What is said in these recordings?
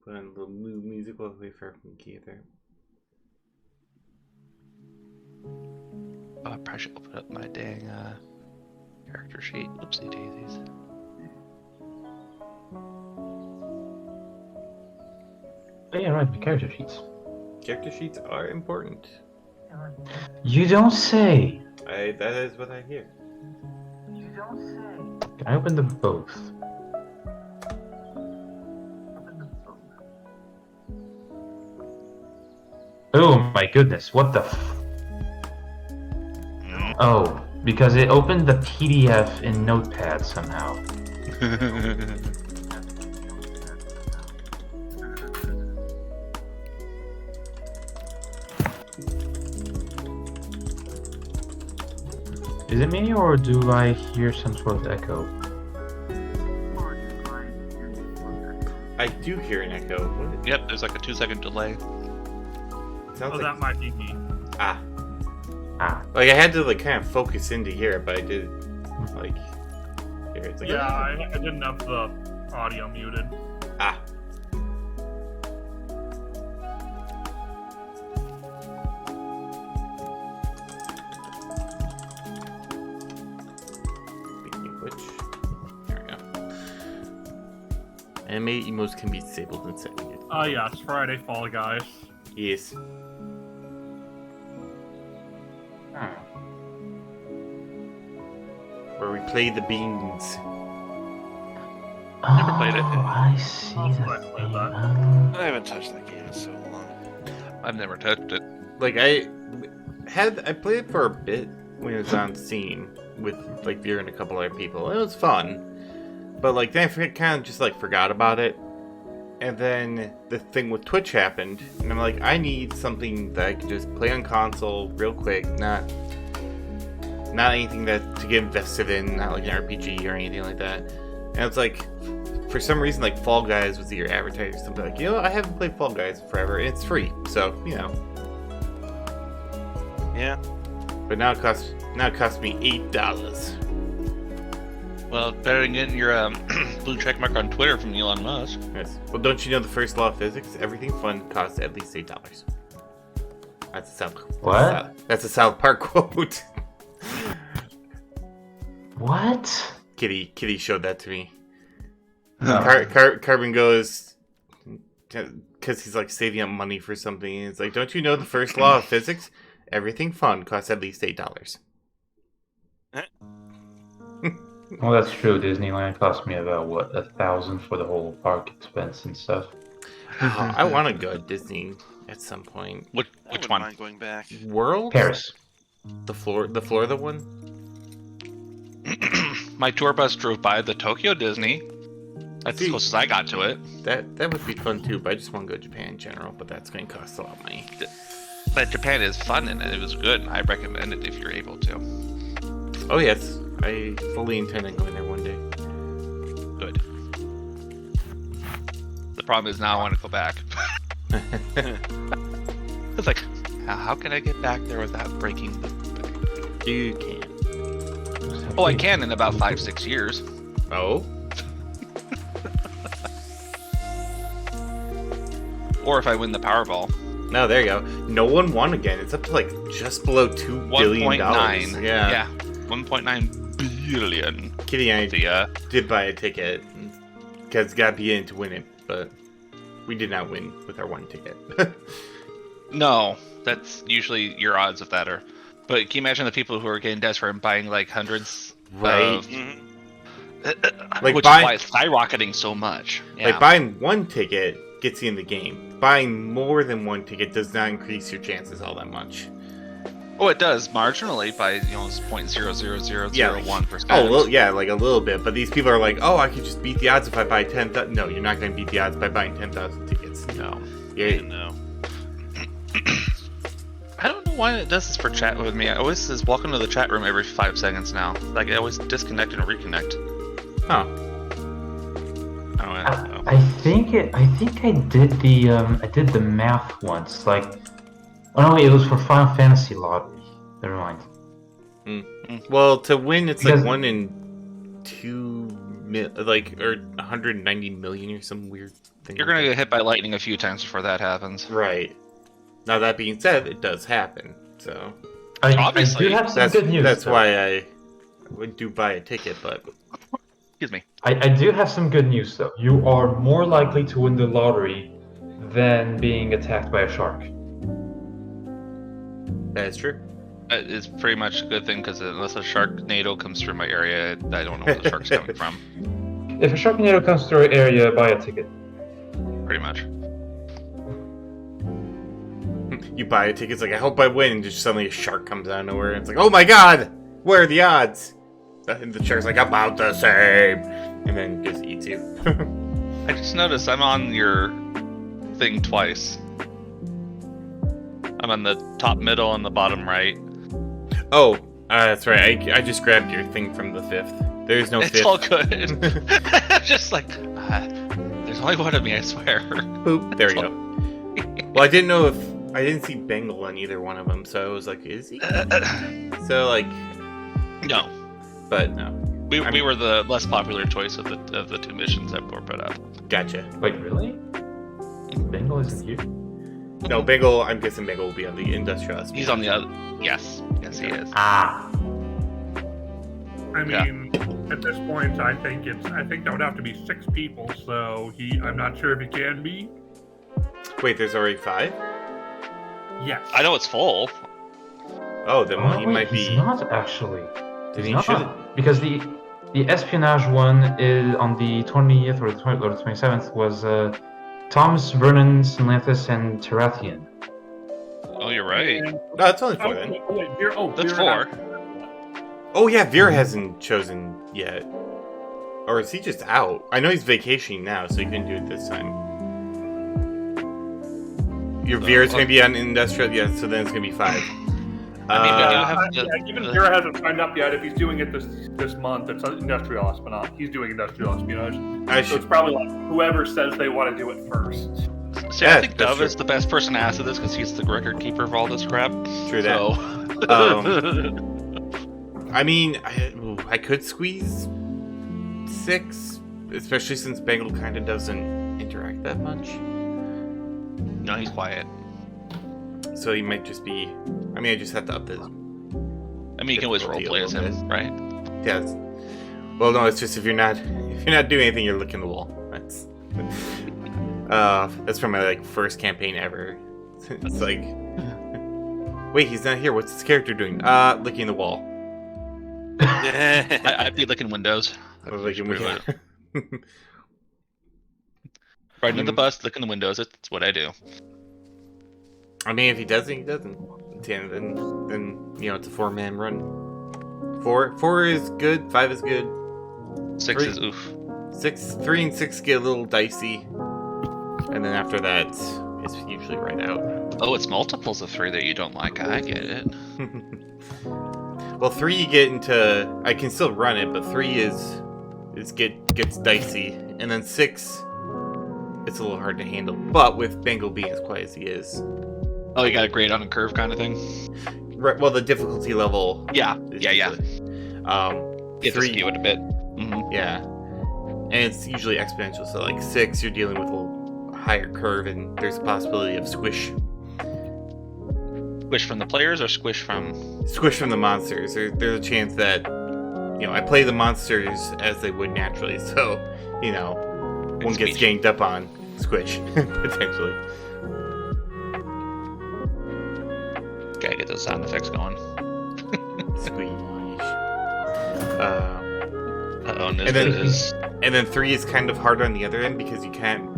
Put on a little music while we far from the there. Oh, I probably should open up my dang character sheet. Oopsie daisies. Oh, yeah, right, the character sheets. Character sheets are important. You don't say. That is what I hear. You don't say. Can I open them both? Oh my goodness, what the Oh, because it opened the PDF in Notepad somehow. Is it me, or do I hear some sort of echo? I do hear an echo. What? Yep, there's like a 2-second delay. Sounds that might be me. Ah. Like I had to like kind of focus in to hear it, but I did like hear it. It's like, Yeah, I didn't have the audio muted. Ah. Speaking of which, there we go. Anime emotes can be disabled and setting it. Oh yeah, it's Friday, Fall Guys. Yes. Where we play the beans. Never played it. I see I'll the play thing. that. I haven't touched that game in so long. I've never touched it. Like I played it for a bit when it was on Steam with like Veer and a couple other people. It was fun, but like then I kind of just like forgot about it. And then the thing with Twitch happened, and I'm like, I need something that I can just play on console real quick, not anything that to get invested in, not like an RPG or anything like that. And it's like, for some reason, like Fall Guys was your advertiser or something. Like, I haven't played Fall Guys forever, and it's free, so Yeah. But now it costs me $8. Well, better than getting your blue check mark on Twitter from Elon Musk. Yes. Well, don't you know the first law of physics? Everything fun costs at least $8. That's a That's a South Park quote. What? Kitty showed that to me. No. Carbon goes, because he's like saving up money for something. And it's like, don't you know the first law of physics? Everything fun costs at least $8. Well, that's true. Disneyland cost me about what, $1,000 for the whole park expense and stuff. I want to go to Disney at some point. Which Wouldn't one? mind going back. World? Paris. The Florida one? My tour bus drove by the Tokyo Disney. That's as close as I got to it. That would be fun too, but I just want to go to Japan in general, but that's going to cost a lot of money. But Japan is fun and it was good. I recommend it if you're able to. Oh yes, I fully intend on going there one day. Good. The problem is now I want to go back. It's like, how can I get back there without breaking the bank? You can. Oh, I can in about 5-6 years. Oh? Or if I win the Powerball. No, there you go. No one won again. It's up to like just below $2 billion. 1.9. Yeah. Yeah. 1.9 billion. Kitty and I Yeah. did buy a ticket because got to be in to win it, but we did not win with our one ticket. No, that's usually your odds of that are. But can you imagine the people who are getting desperate and buying like hundreds? Right. Of, Like which buy- is why it's skyrocketing so much. Yeah. Like buying one ticket gets you in the game. Buying more than one ticket does not increase your chances all that much. Oh, it does marginally by it's 0.00001%. Oh, well, yeah, like a little bit. But these people are like, oh, I could just beat the odds if I buy 10,000. No, you're not going to beat the odds by buying 10,000 tickets. No. Yeah. No. I don't know why it does this for chat with me. It always says welcome to the chat room every 5 seconds now. Like I always disconnect and reconnect. Huh. I don't know. I think I did the math once. Like, oh no, wait, it was for Final Fantasy Lottery. Never mind. Well, to win, it's like Because- 1 in 2, like, or 190 million or some weird then You're gonna get hit by lightning a few times before that happens. Right. Now that being said, it does happen. So I Obviously. do have some that's good news. that's though. why I would do buy a ticket, but Excuse me. I do have some good news though. You are more likely to win the lottery than being attacked by a shark. that is true. It's pretty much a good thing because unless a sharknado comes through my area, I don't know where the shark's coming from. If a sharknado comes through your area, buy a ticket. Pretty much. You buy a ticket, it's like, I hope I win, and just suddenly a shark comes out of nowhere, and it's like, oh my god! What are the odds? And the shark's like, about the same! And then just eats you. I just noticed I'm on your thing twice. I'm on the top middle and the bottom right. Oh, that's right, I just grabbed your thing from the 5th. There's no 5th. It's all good. I'm just like, there's only one of me, I swear. Boop, there we go. Well, I didn't know if... I didn't see Bengal on either one of them, so I was like, is he? So, like... No. But, no. We were the less popular choice of the two missions that were put up. Gotcha. Wait, really? Bengal isn't you? No, Bengal, I'm guessing Bengal will be on the industrial aspect. He's on the other. Yes, he is. Ah. I mean, at this point, I think that would have to be 6 people. So I'm not sure if he can be. Wait, there's already 5? Yes. I know it's full. Oh, then he wait, might he's be... not actually. Then He's he not, should... because the espionage one is on the 20th or the 27th was Thomas, Vernon, Synlanthus, and Terathian. Oh, you're right. And- No, that's only 4 then. wait, That's Vera 4. Oh yeah, Vera hasn't chosen yet. Or is he just out? I know he's vacationing now, so he couldn't do it this time. Your Vera's gonna be on industrial, yeah, so then it's gonna be 5. I mean, but you have Yeah, even Vera hasn't signed up yet. If he's doing it this month, it's industrial espionage. He's doing industrial espionage. I So should... it's probably like whoever says they want to do it first. See, Yeah, I think that's Dove true. is the best person to answer this because he's the record keeper of all this crap. True that. So. I mean, I could squeeze 6, especially since Bengal kind of doesn't interact that much. No, he's quiet. So he might just be... I mean, I just have to up the... I mean, you can always Difficulty a roleplay as little him, right? Yeah. Well, no, it's just if you're not doing anything, you're looking at the wall. That's from my first campaign ever. It's like, wait, he's not here. What's this character doing? Licking the wall. I'd be licking windows. Licking pretty window. Riding in the bus, licking the windows. That's what I do. I mean, if he doesn't, he doesn't. Yeah, then it's a 4-man run. 4 is good. 5 is good. 6 3 is oof. 3 and 6 get a little dicey, and then after that, it's usually right out. Oh, it's multiples of 3 that you don't like. I get it. Well, 3 you get into... I can still run it, but 3 gets dicey. And then 6, it's a little hard to handle. But with Bengal being as quiet as he is... Oh, you got a grade on a curve kind of thing? Right, well, the difficulty level... Yeah, is yeah. usually- You have to 3, skew it a bit. Mm-hmm. yeah. And it's usually exponential, so 6, you're dealing with a little higher curve, and there's a possibility of squish. Squish from the players or squish from... Squish from the monsters. There's a chance that, I play the monsters as they would naturally, so, one gets Squeeze. ganged up on, squish, potentially. Gotta get those sound effects going. Squeeze. Uh-oh, And then- is... And then 3 is kind of hard on the other end because you can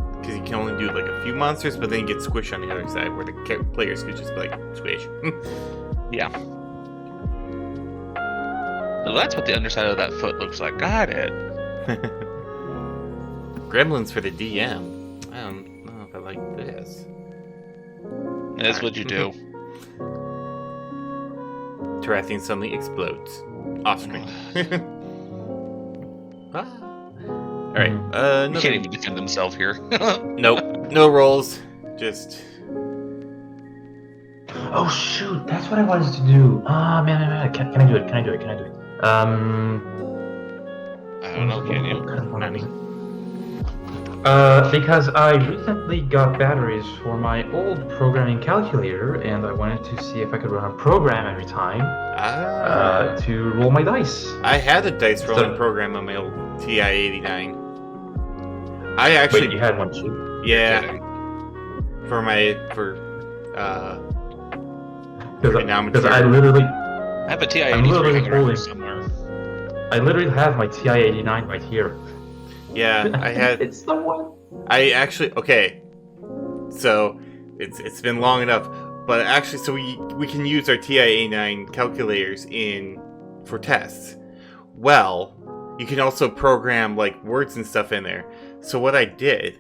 only do a few monsters, but then you get squish on the other side where the players could just be squish. Yeah. So that's what the underside of that foot looks like. Got it. Gremlins for the DM. I don't know if I like this. That's what you do. Terathian suddenly explodes. Off screen. Alright, You another... can't even defend himself here. Nope, no rolls. Just... Oh shoot, that's what I wanted to do. Ah, man. Can I do it? I don't know, can you? What kind of one Nani. was it? Because I recently got batteries for my old programming calculator, and I wanted to see if I could run a program every time to roll my dice. I had a dice rolling So- program on my old TI-89. I actually, Wait, you had one too? yeah, Kidding. Because I literally, I have a TI I'm 83 literally hanging around here holding- somewhere. I literally have my TI-89 right here. yeah, I had. It's the one. I actually okay. So it's been long enough, but actually, so we can use our TI-89 calculators for tests. Well, you can also program like words and stuff in there. So what I did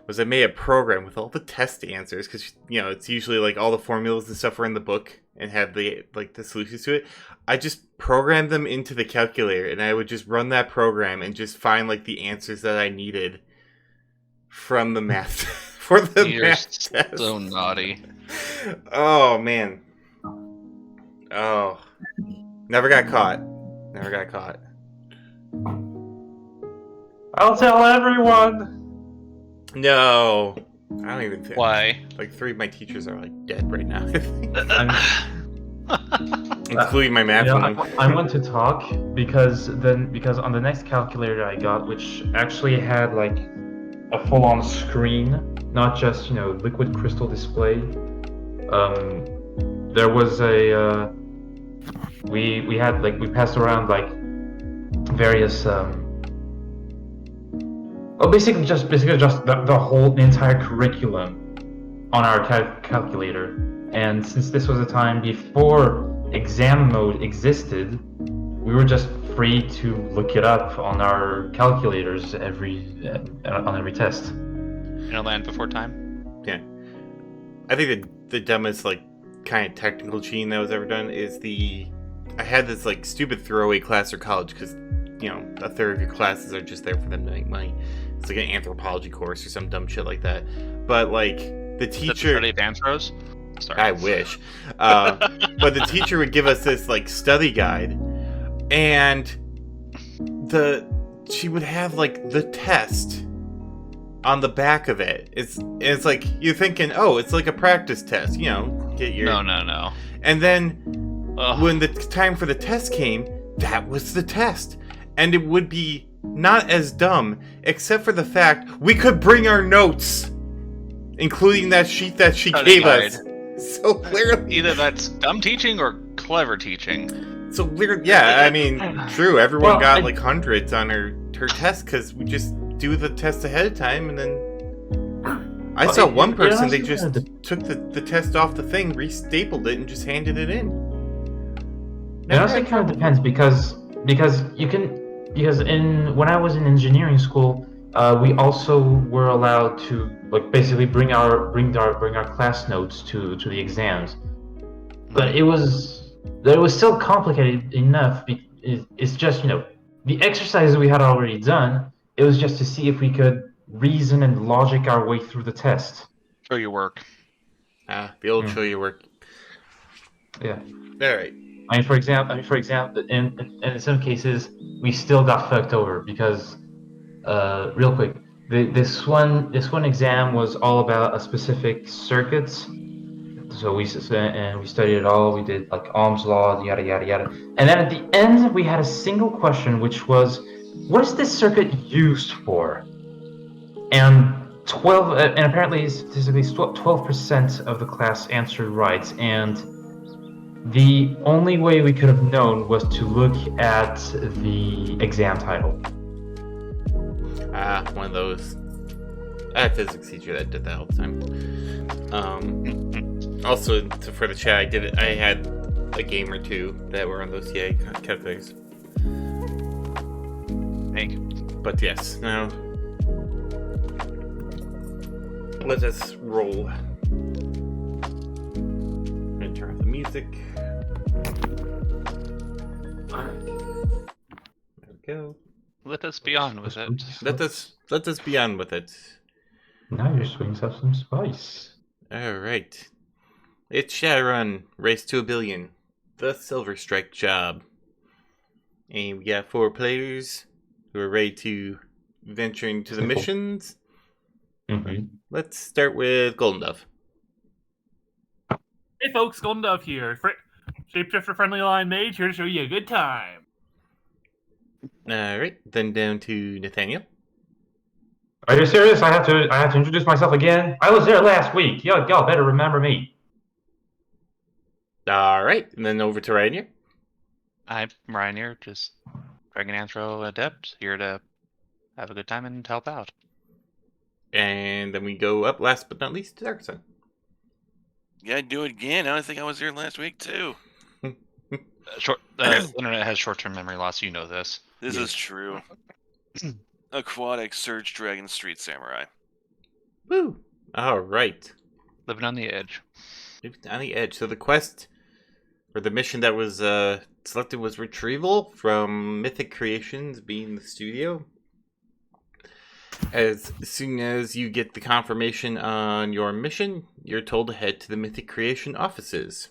was I made a program with all the test answers because it's usually like all the formulas and stuff are in the book and have the solutions to it. I just programmed them into the calculator, and I would just run that program and just find like the answers that I needed from the math for the You're math test. so naughty. Oh man. Oh. Never got caught. Never got caught. I'll tell everyone. No. I don't even think. Why? Like 3 of my teachers are like dead right now. I'm- Including my math one. I want to talk because on the next calculator I got, which actually had like a full-on screen, not just liquid crystal display. There was a we had we passed around like various basically just the entire curriculum on our calculator. And since this was a time before exam mode existed, we were just free to look it up on our calculators on every test. In a land before time? Yeah. I think the dumbest kind of technical cheating that was ever done is I had this stupid throwaway class or college because a third of your classes are just there for them to make money. It's like an anthropology course or some dumb shit like that. But the teacher, Is that the Advanced Sorry. I wish. But the teacher would give us this study guide, and she would have the test on the back of it. It's like you're thinking, oh, it's like a practice test, get your No. And then Ugh. when the time for the test came, that was the test. And it would be not as dumb, except for the fact we could bring our notes, including that sheet that she Study gave guide. us. So clearly, Either that's dumb teaching or clever teaching. so weird. Yeah, I mean, true. Everyone Well, got hundreds on her test because we just do the test ahead of time, and then I saw one person. They just took the test off the thing, restapled it, and just handed it in. It honestly kind of depends because when I was in engineering school, we also were allowed to basically bring our class notes to the exams, but it was still complicated enough. It's just the exercises we had already done. It was just to see if we could reason and logic our way through the test. Show your work. The old show your work. Yeah. All right. I mean, for example, in some cases, we still got fucked over because, real quick, this one exam was all about a specific circuits. So we studied it all. We did Ohm's law, yada yada yada. And then at the end, we had a single question, which was, "What is this circuit used for?" And apparently statistically 12% of the class answered right, and the only way we could have known was to look at the exam title. One of those. I had a physics teacher that did that all the time. Also, for the chat, I had a game or two that were on those CA calculators. Thank you. But yes, now let us roll. I'm gonna turn off the music. There we go. Let us be on with it. Let us be on with it. Now your swings have some spice. All right. It's Shadowrun, Race to a Billion, the Silver Strike job. And we got 4 players who are ready to venture into the missions. Mm-hmm. Let's start with Golden Dove. Hey folks, Golden Dove here. Shapeshifter Friendly Line Mage here to show you a good time. Alright, then down to Nathaniel. Are you serious? I have to introduce myself again. I was there last week. Y'all better remember me. Alright, and then over to Rainier. I'm Ryan here, just Dragon Anthro Adept, here to have a good time and help out. And then we go up, last but not least, to Darkson. Yeah, I'd do it again. I think I was here last week too. Internet has short-term memory loss. You know this. This Yeah. is true. Aquatic Surge Dragon Street Samurai. Woo! Alright. Living on the edge. On the edge. So the quest, or the mission that was selected was Retrieval from Mythic Creations, being the studio. As soon as you get the confirmation on your mission, you're told to head to the Mythic Creation offices,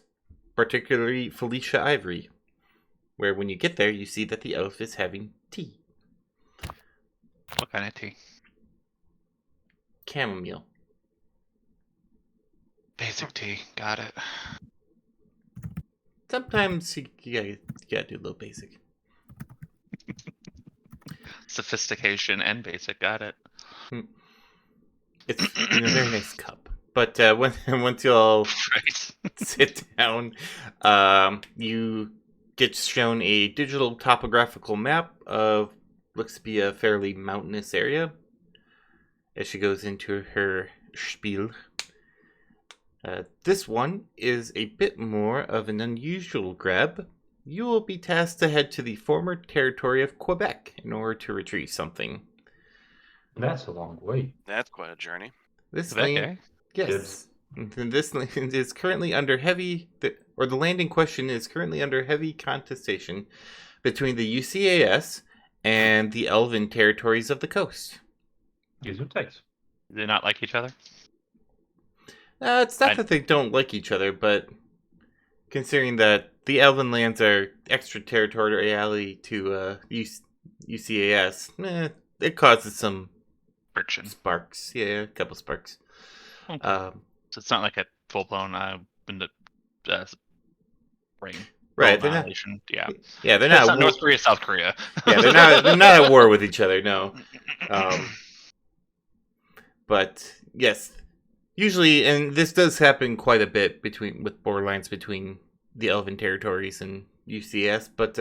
particularly Felicia Ivory, where when you get there, you see that the elf is having tea. What kind of tea? Chamomile. Basic tea. Got it. Sometimes you gotta do a little basic. Sophistication and basic. Got it. It's in a very nice cup. But once you all Right. sit down, you get shown a digital topographical map of looks to be a fairly mountainous area. As she goes into her spiel, this one is a bit more of an unusual grab. You will be tasked to head to the former territory of Quebec in order to retrieve something. That's a long way. That's quite a journey. This Quebec, land, eh? yes, and this land is currently under heavy, or the land in question is currently under heavy contestation between the UCAS and the Elven territories of the coast. Use what takes. Do they not like each other? It's not that they don't like each other, but considering that the Elven lands are extraterritoriality to UCAS, it causes some Friction. sparks. Yeah, a couple sparks. Okay. So it's not like a full-blown ring. Right, they're not. Annihilation. Yeah. Yeah, they're It's not. not North Korea, South Korea. Yeah, they're not. They're not at war with each other. No. But yes, usually, and this does happen quite a bit with borderlines between the Elven territories and UCS. But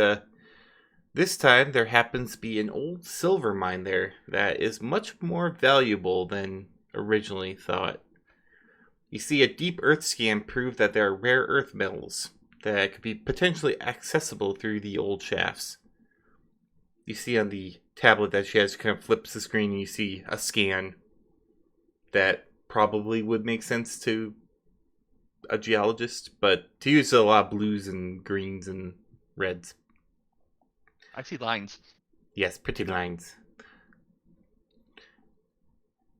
this time there happens to be an old silver mine there that is much more valuable than originally thought. You see, a deep earth scan proved that there are rare earth metals that could be potentially accessible through the old shafts. You see on the tablet that she has, kind of flips the screen and you see a scan that probably would make sense to a geologist, but to use a lot of blues and greens and reds. I see lines. Yes, pretty lines.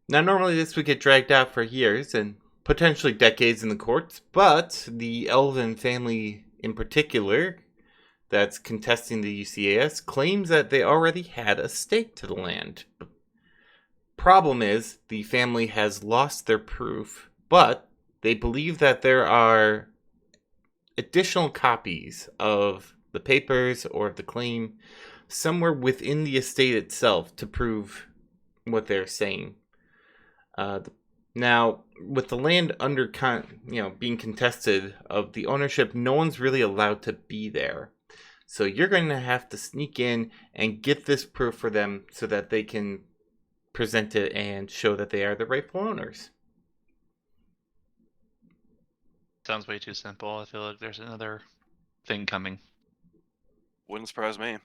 Now, normally this would get dragged out for years and potentially decades in the courts, but the Elven family in particular that's contesting the UCAS claims that they already had a stake to the land. Problem is, the family has lost their proof, but they believe that there are additional copies of the papers or the claim somewhere within the estate itself to prove what they're saying. Now, with the land under being contested of the ownership, no one's really allowed to be there. So you're going to have to sneak in and get this proof for them so that they can present it and show that they are the rightful owners. Sounds way too simple. I feel like there's another thing coming. Wouldn't surprise me.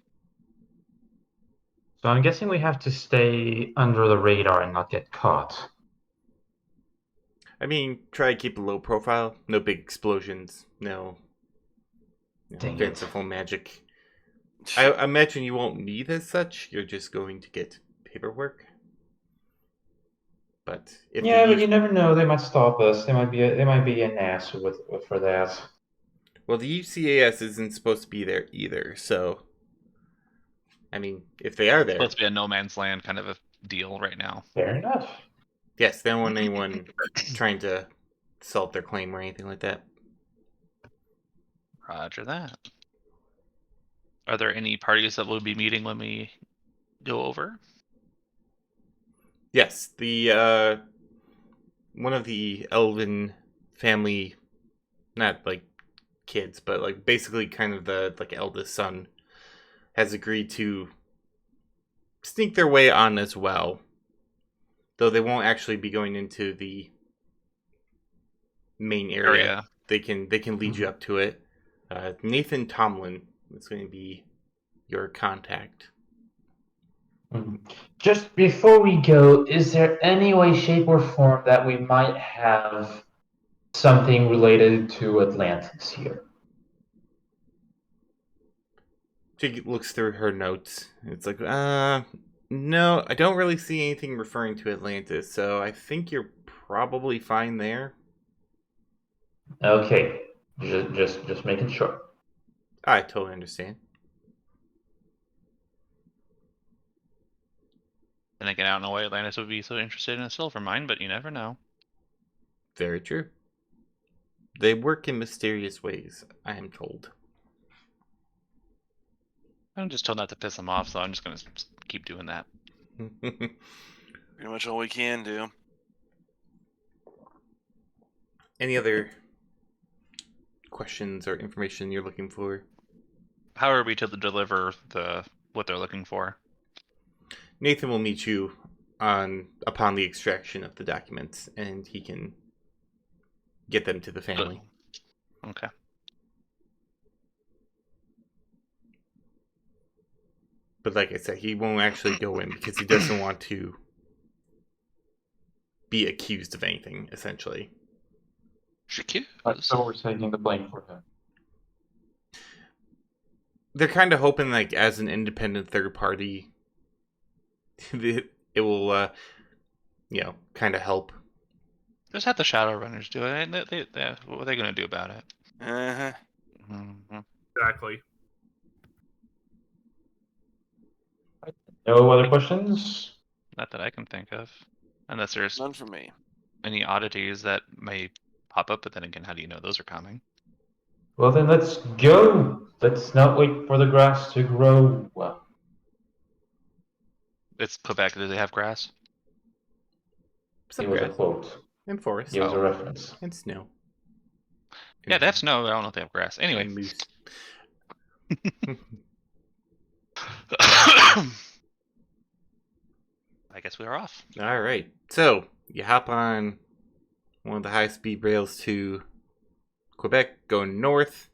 So I'm guessing we have to stay under the radar and not get caught. I mean, try to keep a low profile. No big explosions. No Dang it. fanciful magic. I imagine you won't need as such. You're just going to get paperwork. But if Yeah, they but you never know. They might stop us. They might be an ass for that. Well, the UCAS isn't supposed to be there either, so I mean, if they are there, Supposed to be a no man's land kind of a deal right now. Fair enough. Yes, they don't want anyone trying to assault their claim or anything like that. Roger that. Are there any parties that will be meeting when we go over? Yes, the one of the elven family, not like kids, but like basically kind of the like eldest son, has agreed to sneak their way on as well. Though they won't actually be going into the main area. They can lead you up to it. Nathan Tomlin is going to be your contact. Mhm. Just before we go, is there any way, shape, or form that we might have something related to Atlantis here? She looks through her notes. It's like, no, I don't really see anything referring to Atlantis, so I think you're probably fine there. Okay, just making sure. I totally understand. Then again, I don't know why Atlantis would be so interested in a silver mine, but you never know. Very true. They work in mysterious ways, I am told. I'm just told not to piss them off, so I'm just going to keep doing that. Pretty much all we can do. Any other questions or information you're looking for? How are we to deliver what they're looking for? Nathan will meet you upon the extraction of the documents, and he can get them to the family. Okay. But like I said, he won't actually go in because he doesn't want to be accused of anything, essentially. So we're taking the blame for him. They're kind of hoping, like, as an independent third party, it will, kind of help. Just have the Shadowrunners do it. What are they going to do about it? Uh-huh. Mm-hmm. Exactly. No other questions? Not that I can think of. Unless there's None for me. any oddities that may pop up, but then again, how do you know those are coming? Well, then let's go. Let's not wait for the grass to grow. Well, It's Quebec. Do they have grass? it was a quote. And forest. It was a Oh. reference. And snow. Yeah, they have snow. I don't know if they have grass. Anyway. And moose. I guess we are off. All right. So you hop on one of the high-speed rails to Quebec, going north.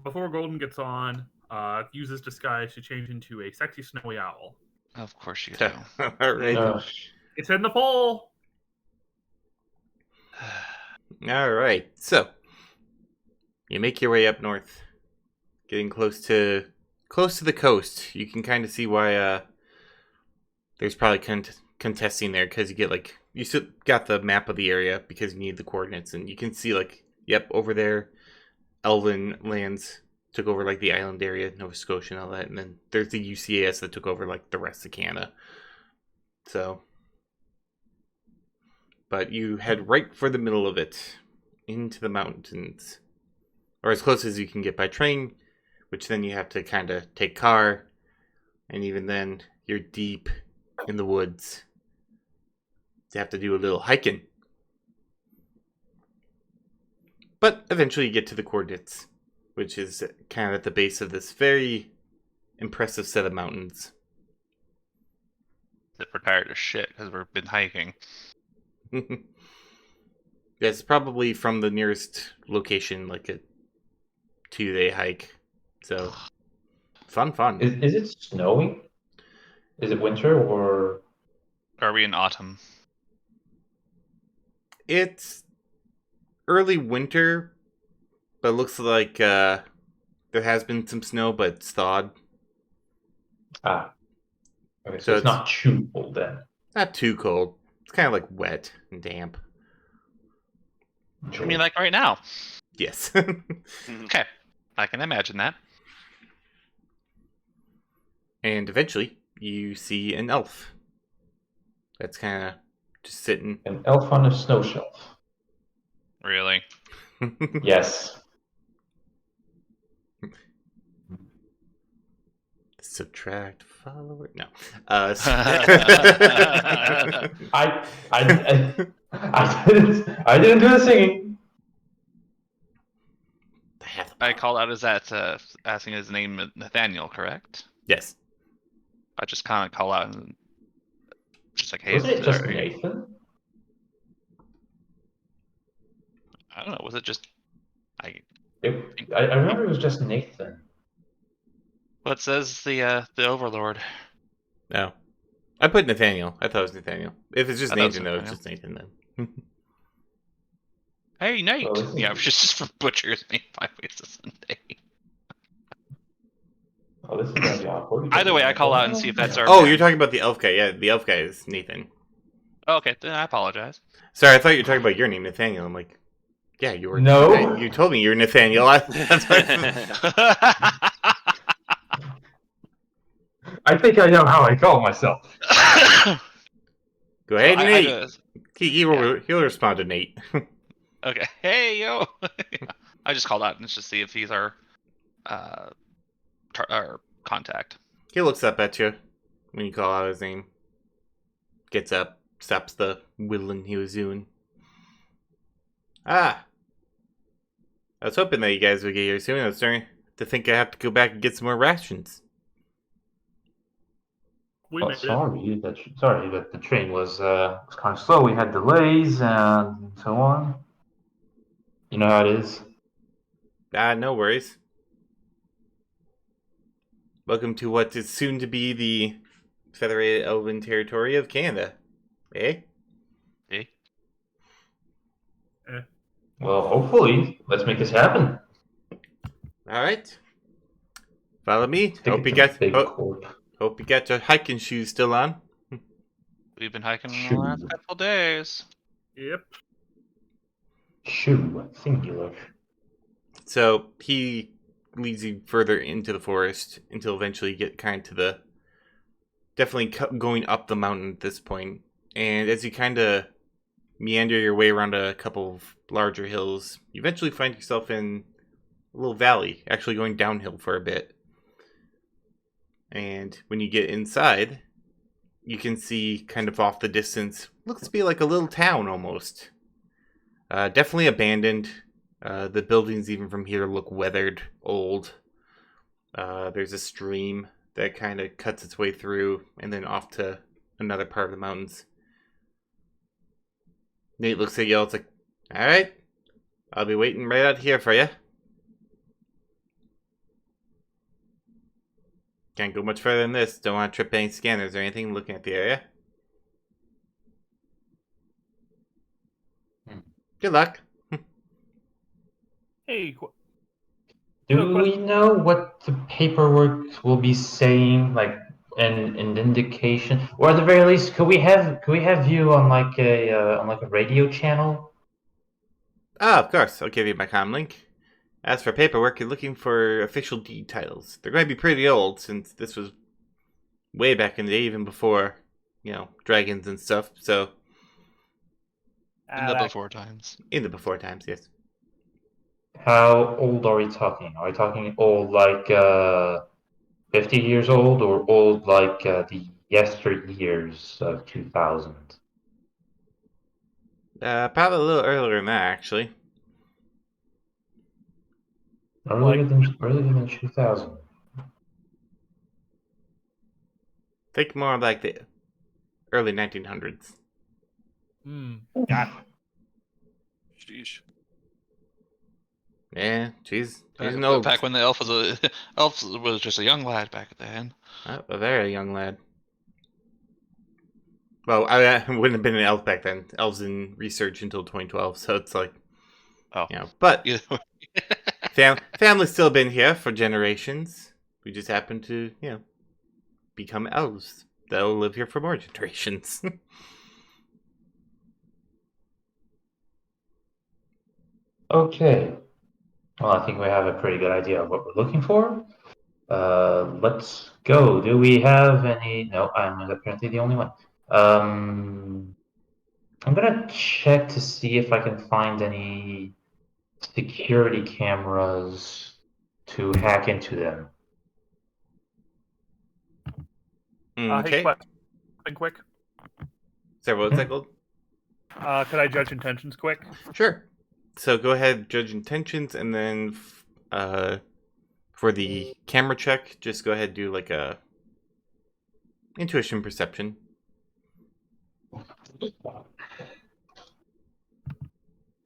Before Golden gets on, uses disguise to change into a sexy snowy owl. Of course you do. All right. It's in the fall. All right. So you make your way up north, getting close to the coast. You can kind of see why there's probably contesting there, because you get like you still got the map of the area because you need the coordinates, and you can see like, yep, over there, Elven lands took over like the island area, Nova Scotia and all that, and then there's the UCAS that took over like the rest of Canada. So, but you head right for the middle of it, into the mountains, or as close as you can get by train, which then you have to kind of take car, and even then you're deep in the woods. You have to do a little hiking. But eventually you get to the coordinates, which is kind of at the base of this very impressive set of mountains. That we're tired of shit because we've been hiking. It's probably from the nearest location, like a 2-day hike. So, fun. Is it snowing? Is it winter or? Are we in autumn? It's early winter, but it looks like there has been some snow, but it's thawed. Okay, so So it's not too cold then. Not too cold. It's kind of like wet and damp. I mean, like right now. Yes. Okay, I can imagine that. And eventually, you see an elf that's kind of just sitting. An elf on a snow shelf. Really? Yes. Subtract follower. No. I didn't do the singing. I called out as that asking his name Nathaniel, correct? Yes. I just kind of call out and just like, hey, Wasn't it just are you- Nathan? I don't know. Was it just I? I remember it was just Nathan. What says the Overlord? No. I put Nathaniel. I thought it was Nathaniel. If it's just I thought it was Nathan, though, it's Nathaniel. just Nathan then. Hey, Nate. Well, this is- Yeah, just for butchers me 5 weeks a Sunday. Oh, this is gonna be awkward. Either way, I call out and see if that's our. Oh, man. you're talking about the elf guy. Yeah, the elf guy is Nathan. Oh, okay, then I apologize. Sorry, I thought you were talking about your name, Nathaniel. I'm like, yeah, you were. No. You told me you were Nathaniel. That's what I think I know how I call myself. Go ahead, I Nate. just- He'll respond to Nate. okay, hey yo. I just called out and just see if he's our our contact. He looks up at you when you call out his name. Gets up, stops the whittling he was doing. Ah. I was hoping that you guys would get here soon. I was starting to think I have to go back and get some more rations. We Oh, made it. sorry that the train was kind of slow. We had delays and so on. You know how it is. No worries. Welcome to what is soon to be the Federated Elven Territory of Canada. Eh? Hey, Well, hopefully, let's make this happen. Alright. Follow me. Stick Hope it you to got Big Corp. hope you got your hiking shoes still on. we've been hiking the last Shoe. couple days. Yep. Shoe, singular. So he leads you further into the forest until eventually you get kind of to the definitely going up the mountain at this point. And as you kind of meander your way around a couple of larger hills, you eventually find yourself in a little valley, actually going downhill for a bit. And when you get inside, you can see kind of off the distance, looks to be like a little town almost. Definitely abandoned. The buildings even from here look weathered, old. There's a stream that kind of cuts its way through and then off to another part of the mountains. Nate looks at you all, it's like, alright, I'll be waiting right out here for you. Can't go much further than this. Don't want to trip any scanners or anything looking at the area. Good luck. Hey, Do we know what the paperwork will be saying, like an indication, or at the very least, could we have you on like a radio channel? Ah, of course. I'll give you my comm link. As for paperwork, you're looking for official deed titles. They're going to be pretty old since this was way back in the day, even before, dragons and stuff. So, In the before times. in the before times, yes. How old are we talking? Are we talking old like 50 years old, or old like the yesteryears of 2000? Probably a little earlier than that, actually. Earlier than 2000. Think more like the early 1900s. Got Sheesh. Yeah, she's an old, Back when the elf was just a young lad back then. a very young lad. Well, I wouldn't have been an elf back then. Elves in research until 2012, so it's like, Oh, but either way. family's still been here for generations. We just happen to, become elves. They'll live here for more generations. Okay. Well, I think we have a pretty good idea of what we're looking for. Let's go. Do we have any? No, I'm apparently the only one. I'm gonna check to see if I can find any security cameras to hack into them. Hey, Okay. question quick. Sorry, what was that, Gold? Could I judge intentions quick? Sure. So go ahead, judge intentions, and then for the camera check, just go ahead and do like a intuition perception.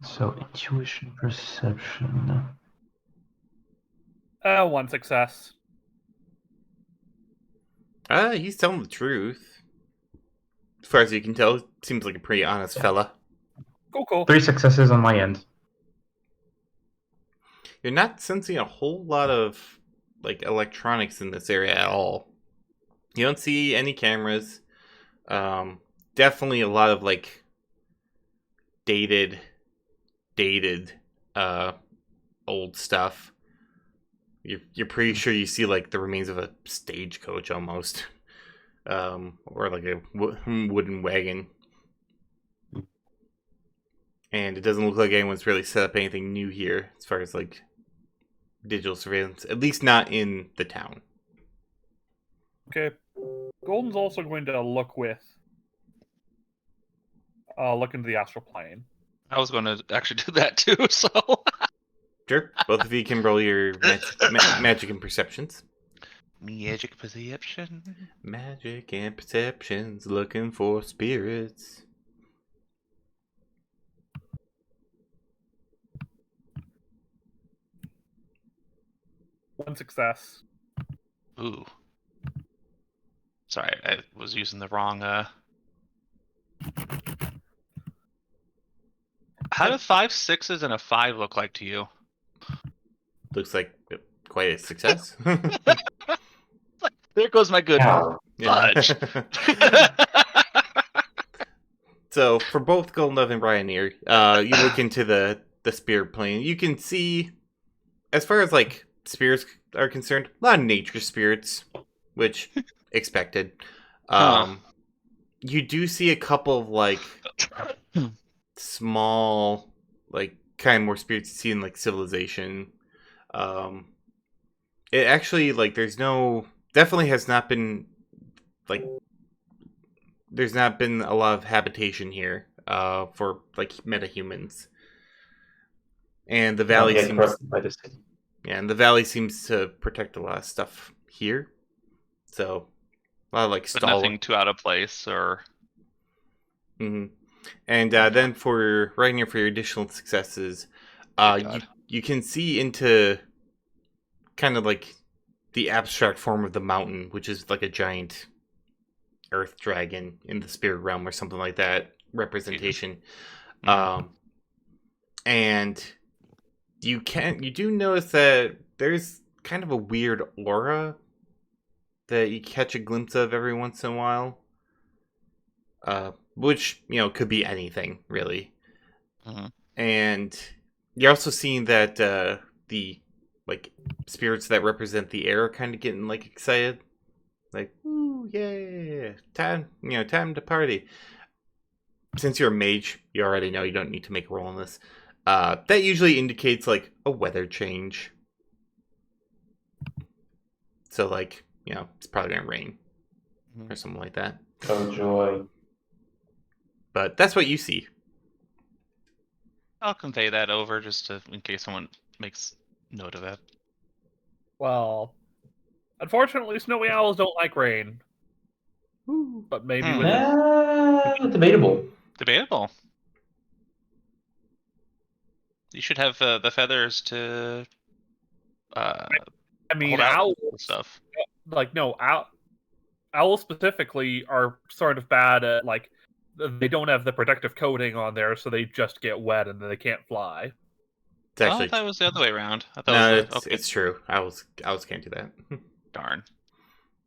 So intuition, perception. One success. He's telling the truth. As far as you can tell, seems like a pretty honest fella. Cool. 3 successes on my end. You're not sensing a whole lot of like electronics in this area at all. You don't see any cameras. Definitely a lot of like dated old stuff. You're pretty sure you see like the remains of a stagecoach almost, or like a wooden wagon. And it doesn't look like anyone's really set up anything new here as far as like digital surveillance, at least not in the town. Okay. Golden's also going to look into the astral plane. I was going to actually do that too, so. Sure, both of you can roll your magic and perceptions. Magic perception. Magic and perceptions, looking for spirits. One success. Ooh. Sorry, I was using the wrong. How do 5 6s and a 5 look like to you? Looks like quite a success. There goes my good Ow. fudge. So for both Golden Dove and Ryanair, you look into the spirit plane. You can see, as far as like spirits are concerned, a lot of nature spirits, which expected. You do see a couple of like small, like kind of more spirits you see in like Civilization. It actually like definitely has not been like. There's not been a lot of habitation here for like metahumans, and the valley Get seems corrupted by the city. and the valley seems to protect a lot of stuff here. So a lot of like But nothing too out of place or. Mm-hmm. And then for right here for your additional successes, you can see into kind of like the abstract form of the mountain, which is like a giant earth dragon in the spirit realm or something like that representation. And you do notice that there's kind of a weird aura that you catch a glimpse of every once in a while, which could be anything really. And you're also seeing that the like spirits that represent the air are kind of getting like excited. Like, ooh, yeah, time to party. Since you're a mage, you already know you don't need to make a roll on this. That usually indicates like a weather change. So like, it's probably gonna rain or something like that. Oh joy. But that's what you see. I'll convey that over just in case someone makes note of that. Well, unfortunately, snowy owls don't like rain. But maybe with Debatable. Debatable. You should have the feathers to. I mean, hold out owls and stuff. Like no, owls specifically are sort of bad at like they don't have the protective coating on there, so they just get wet and then they can't fly. It's actually I thought it was the other way around. I thought no, it was it's true. I was can't do that. Darn.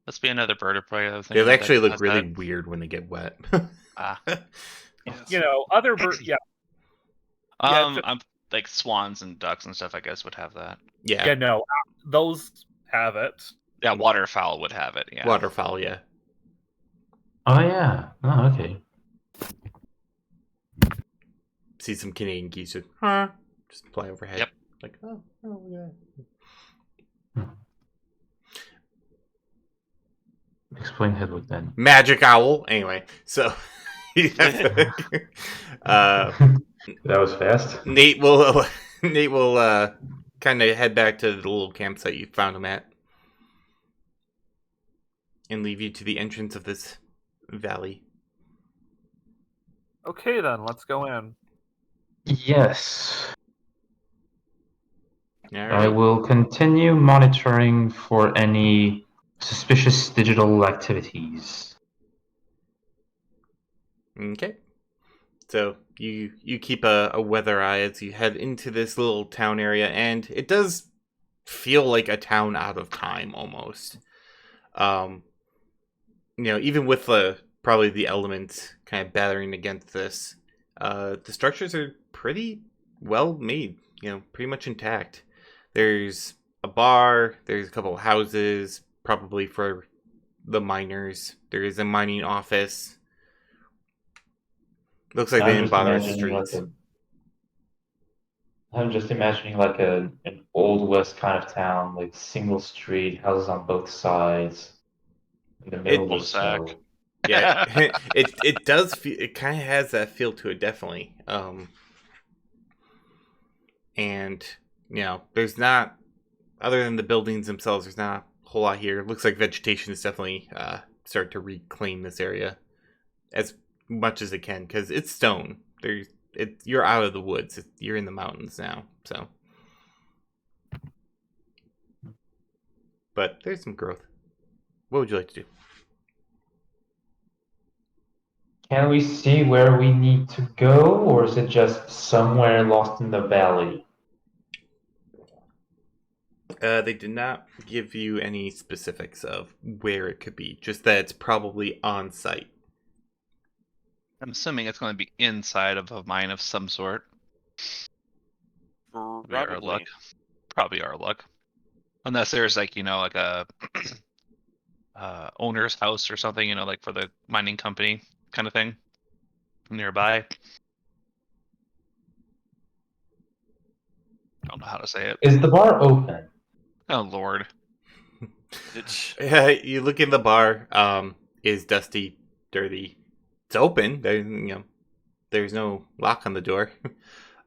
Must be another bird of prey. They actually look really weird when they get wet. Yes. Other birds. Yeah. I'm like swans and ducks and stuff. I guess would have that. Yeah. Yeah. No, those have it. Yeah, waterfowl would have it. Yeah. Waterfowl. Yeah. Oh yeah. Oh okay. see some Canadian geese just fly overhead. Yep. Like, oh yeah. Explain Hedwig then. Magic owl. Anyway, so you have to, That was fast. Nate will kind of head back to the little campsite you found him at, and leave you to the entrance of this valley. Okay, then let's go in. Yes. All I right. will continue monitoring for any suspicious digital activities. Okay. So you keep a weather eye as you head into this little town area, and it does feel like a town out of time almost. Even with probably the elements kind of battering against this, the structures are pretty well made. Pretty much intact. There's a bar. There's a couple of houses, probably for the miners. There is a mining office. Looks like they didn't bother with streets. I'm just imagining like an old west kind of town, like single street, houses on both sides, in the middle of the Cul-de-sac. snow. Yeah, it does feel. It kind of has that feel to it, definitely. And there's not, other than the buildings themselves, there's not a whole lot here. It looks like vegetation is definitely starting to reclaim this area as much as it can, because it's stone. You're out of the woods. You're in the mountains now, so. But there's some growth. What would you like to do? Can we see where we need to go, or is it just somewhere lost in the valley? They did not give you any specifics of where it could be, just that it's probably on site. I'm assuming it's going to be inside of a mine of some sort. Probably our luck. Probably our luck. Unless there's like a owner's house or something, like for the mining company kind of thing nearby. I don't know how to say it. Is the bar open? Oh Lord. You look in the bar. Is dusty, dirty. It's open. There's no lock on the door.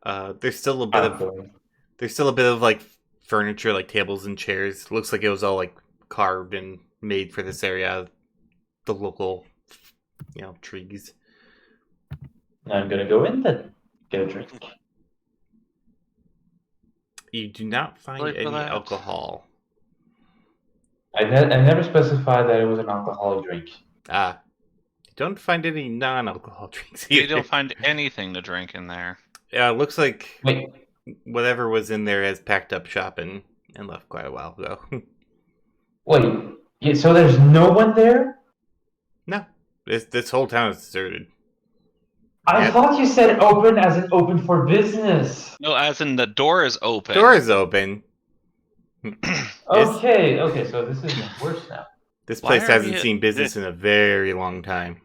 There's still a bit of like furniture, like tables and chairs. Looks like it was all like carved and made for this area. The local, trees. I'm gonna go in then. Get a drink. You do not find Really for any that? alcohol. I never specified that it was an alcoholic drink. You don't find any non-alcohol drinks You either. don't find anything to drink in there. Yeah, it looks like Wait, whatever was in there has packed up shop and left quite a while ago. yeah, so there's no one there? No, this whole town is deserted. I Yep. thought you said open as in open for business. No, as in the door is open. Door is open. Okay, so this is worse now. This Why place are hasn't we- seen business in a very long time.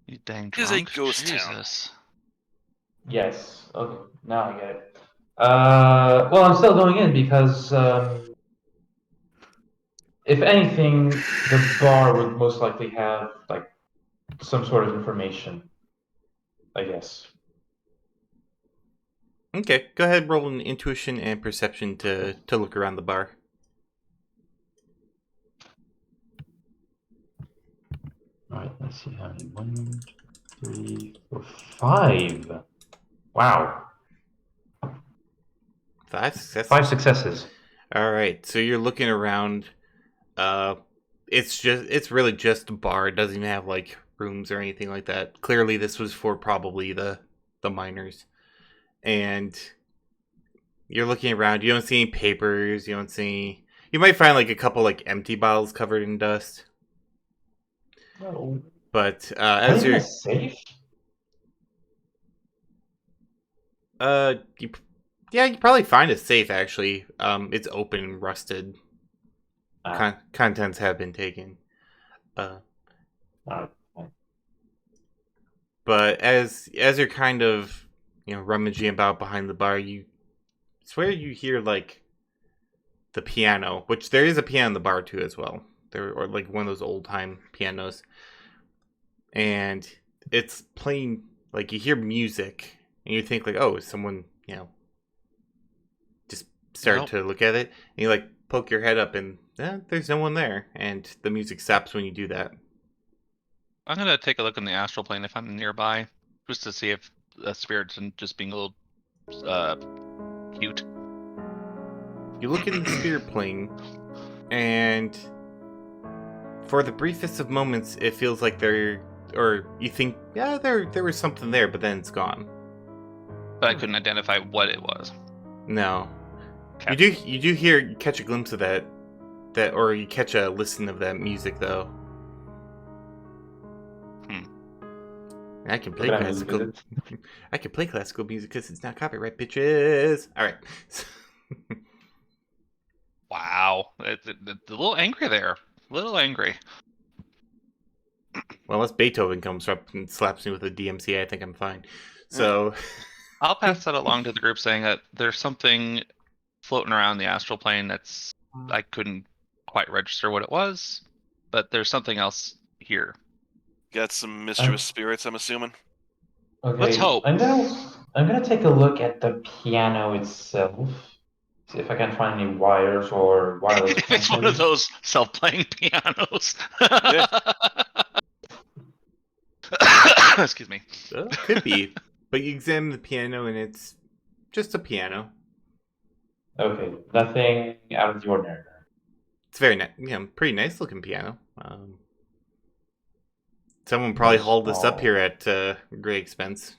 You dang It is a drunk. ghost town. Jesus. Yes, okay, now I get it. Well, I'm still going in because, if anything, the bar would most likely have, like, some sort of information, I guess. Okay, go ahead, roll an intuition and perception to look around the bar. Alright, let's see how many. 1, 2, 3, 4, 5. Wow. 5 successes. 5 successes. All right, so you're looking around. It's really just a bar. It doesn't even have like rooms or anything like that. Clearly, this was for probably the miners. And you're looking around. You don't see any papers. You might find like a couple like empty bottles covered in dust. No. But as you're safe? you probably find a safe actually. It's open and rusted. Contents have been taken. But as you're kind of rummaging about behind the bar, you swear you hear like the piano, which there is a piano in the bar too as well. Or like one of those old time pianos, and it's playing like you hear music, and you think like, oh, is someone just start Nope. to look at it, and you like poke your head up, and there's no one there, and the music stops when you do that. I'm gonna take a look in the astral plane if I'm nearby, just to see if the spirits and just being a little cute. You look in the spirit plane, and for the briefest of moments, it feels like or you think, there was something there, but then it's gone. But I couldn't identify what it was. No. Okay. You do catch a glimpse of that, or you catch a listen of that music though. I can play What kind of music classical. is I can play classical music because it's not copyright, bitches. All right. Wow, it's a little angry there. A little angry. Well, unless Beethoven comes up and slaps me with a DMCA, I think I'm fine. So, I'll pass that along to the group, saying that there's something floating around the astral plane that's I couldn't quite register what it was, but there's something else here. Got some mischievous spirits, I'm assuming. Okay, Let's hope. I'm gonna take a look at the piano itself. See if I can find any wires or wireless If it's one of connections. those self-playing pianos. Excuse me. could be. But you examine the piano, and it's just a piano. Okay, nothing out of the ordinary. It's very pretty nice looking piano. Someone probably hauled this up here at great expense.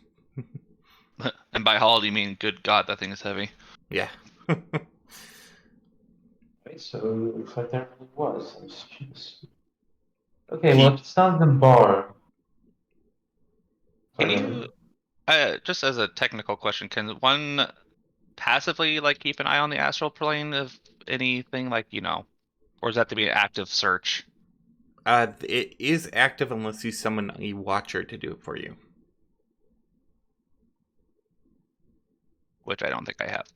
And by haul, you mean, good God, that thing is heavy. Yeah. Wait, so it looks like there really was. I'm just... Okay, well, if it's not in the bar. Can Sorry, you, just as a technical question, can one passively like keep an eye on the astral plane of anything, like, or does that have to be an active search? It is active unless you summon a watcher to do it for you. Which I don't think I have.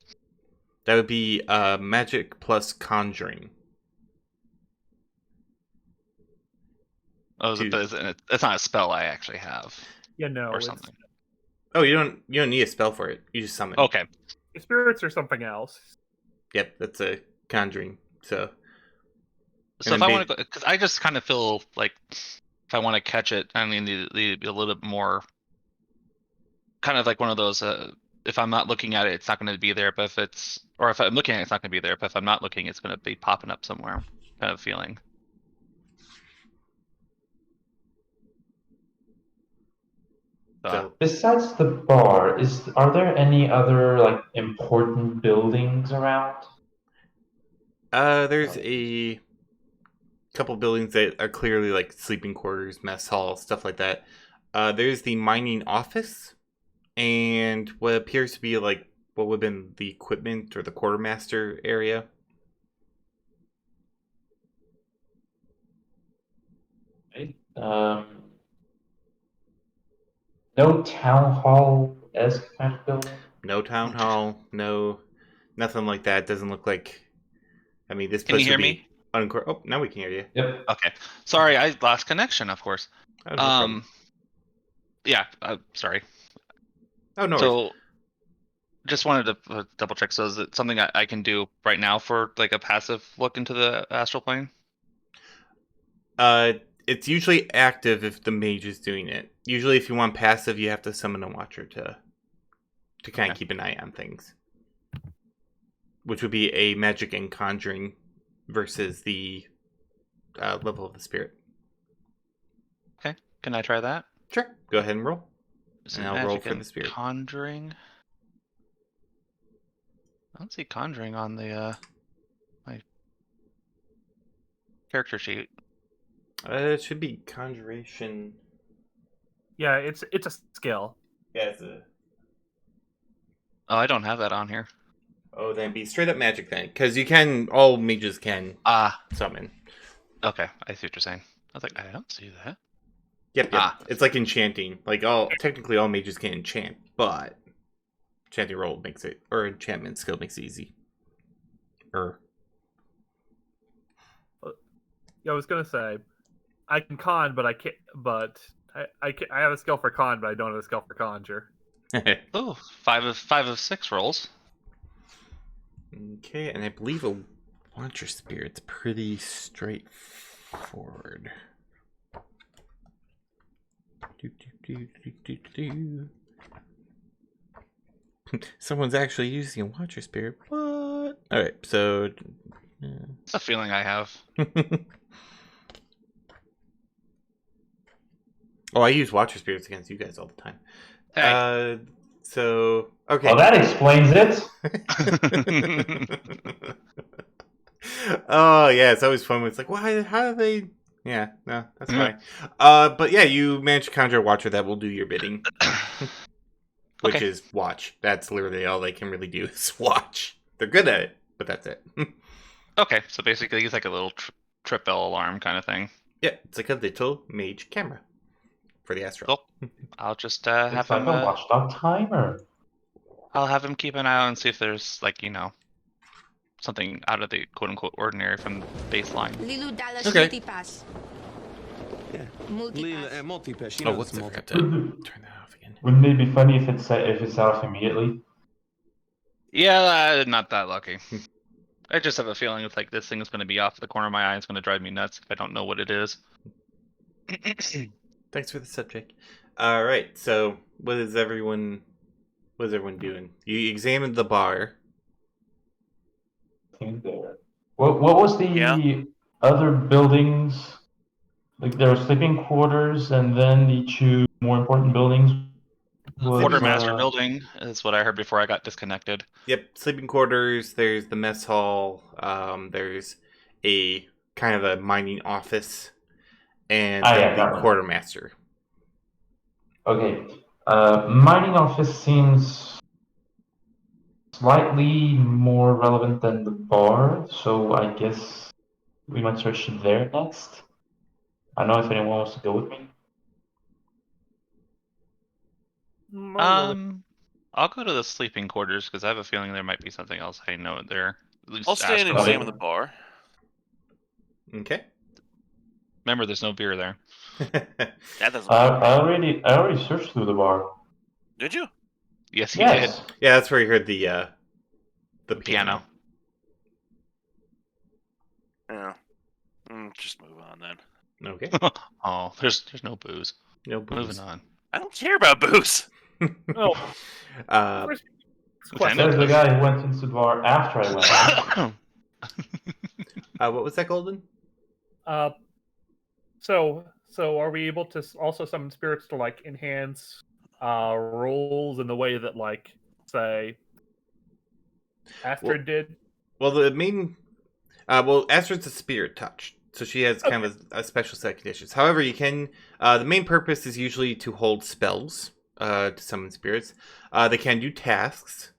That would be magic plus conjuring. Oh, it's not a spell I actually have, Yeah, no. or something. Oh, you don't need a spell for it. You just summon. Okay. Spirits or something else. Yep, that's a conjuring. So if I want to go, because I just kind of feel like if I want to catch it, I mean, be a little bit more, kind of like one of those. If I'm not looking at it, it's not going to be there. But if I'm looking at it, it's not going to be there. But if I'm not looking, it's going to be popping up somewhere. Kind of feeling. So besides the bar, are there any other like important buildings around? there's a couple buildings that are clearly like sleeping quarters, mess hall, stuff like that. There's the mining office, and what appears to be like what would have been the equipment or the quartermaster area. Right. No town hall-esque kind of building? No town hall, nothing like that. Doesn't look like. I mean, this Can place you hear would be me? Oh, now we can hear you. Yep. Okay. Sorry, I lost connection. Of course. Oh, no problem. Yeah. Sorry. Oh, no. So, just wanted to double check. So, is it something I can do right now for like a passive look into the astral plane? It's usually active if the mage is doing it. Usually, if you want passive, you have to summon a watcher to kind of keep an eye on things, which would be a magic and conjuring versus the level of the spirit. Okay. Can I try that? Sure. Go ahead and roll. Is And it I'll roll magic for and the spirit. conjuring? I don't see conjuring on the my character sheet. It should be conjuration. Yeah, it's a skill. Yeah, it's a. Oh, I don't have that on here. Oh, then it'd be straight up magic then, because all mages can summon. Okay, I see what you're saying. I was like, I don't see that. Yep. It's like enchanting. Like technically all mages can enchant, but enchanting roll makes it, or enchantment skill makes it easy. Yeah, I was gonna say, I can con, but I can't. But I have a skill for con, but I don't have a skill for conjure. Oh, 5 of 6 rolls. Okay, and I believe a Watcher Spirit's pretty straightforward. Someone's actually using a Watcher Spirit. What? Alright, so... It's a feeling I have. Oh, I use Watcher Spirits against you guys all the time. Hey. So... Okay. Well, that explains it. Oh, yeah, it's always fun when it's like, why? How do they... Yeah, no, that's fine. But yeah, you manage to conjure a Watcher that will do your bidding. Which Okay. is watch. That's literally all they can really do is watch. They're good at it, but that's it. Okay, so basically it's like a little trip bell alarm kind of thing. Yeah, it's like a little mage camera for the Astral. Cool. I'll just have It's like him. a watchdog timer. I'll have him keep an eye out and see if there's like something out of the quote unquote ordinary from the baseline. Lilu Dallas Okay. Multipass. Yeah. Multipass. Multi-pass. Oh, whoops, I forgot to turn that off again. Wouldn't it be funny if it's off immediately? Yeah, not that lucky. I just have a feeling it's like this thing is going to be off the corner of my eye. It's going to drive me nuts if I don't know what it is. Thanks for the subject. All right, so what is everyone doing? You examined the bar. There. What was the Yeah. other buildings? Like there were sleeping quarters, and then the two more important buildings. Was, Quartermaster building is what I heard before I got disconnected. Yep, sleeping quarters. There's the mess hall. There's a kind of a mining office, and then the quartermaster. Okay, mining office seems slightly more relevant than the bar, so I guess we might search there next. I don't know if anyone wants to go with me. I'll go to the sleeping quarters because I have a feeling there might be something else I know there. At least I'll stay and ask examine about. the bar. Okay. Remember, there's no beer there. That doesn't I matter. already searched through the bar. Did you? Yes, you Yes. did. Yeah, that's where you heard the piano. Yeah. Just move on then. Okay. Oh, there's no booze. No booze. Moving on. I don't care about booze. Oh, Uh, Says the guy who went into the bar after I went. what was that, Golden? so are we able to also summon spirits to like enhance rolls in the way that like say Astrid did? Well, the main, Astrid's a spirit touch, so she has kind of a special set of conditions. However, you can, the main purpose is usually to hold spells, to summon spirits. They can do tasks.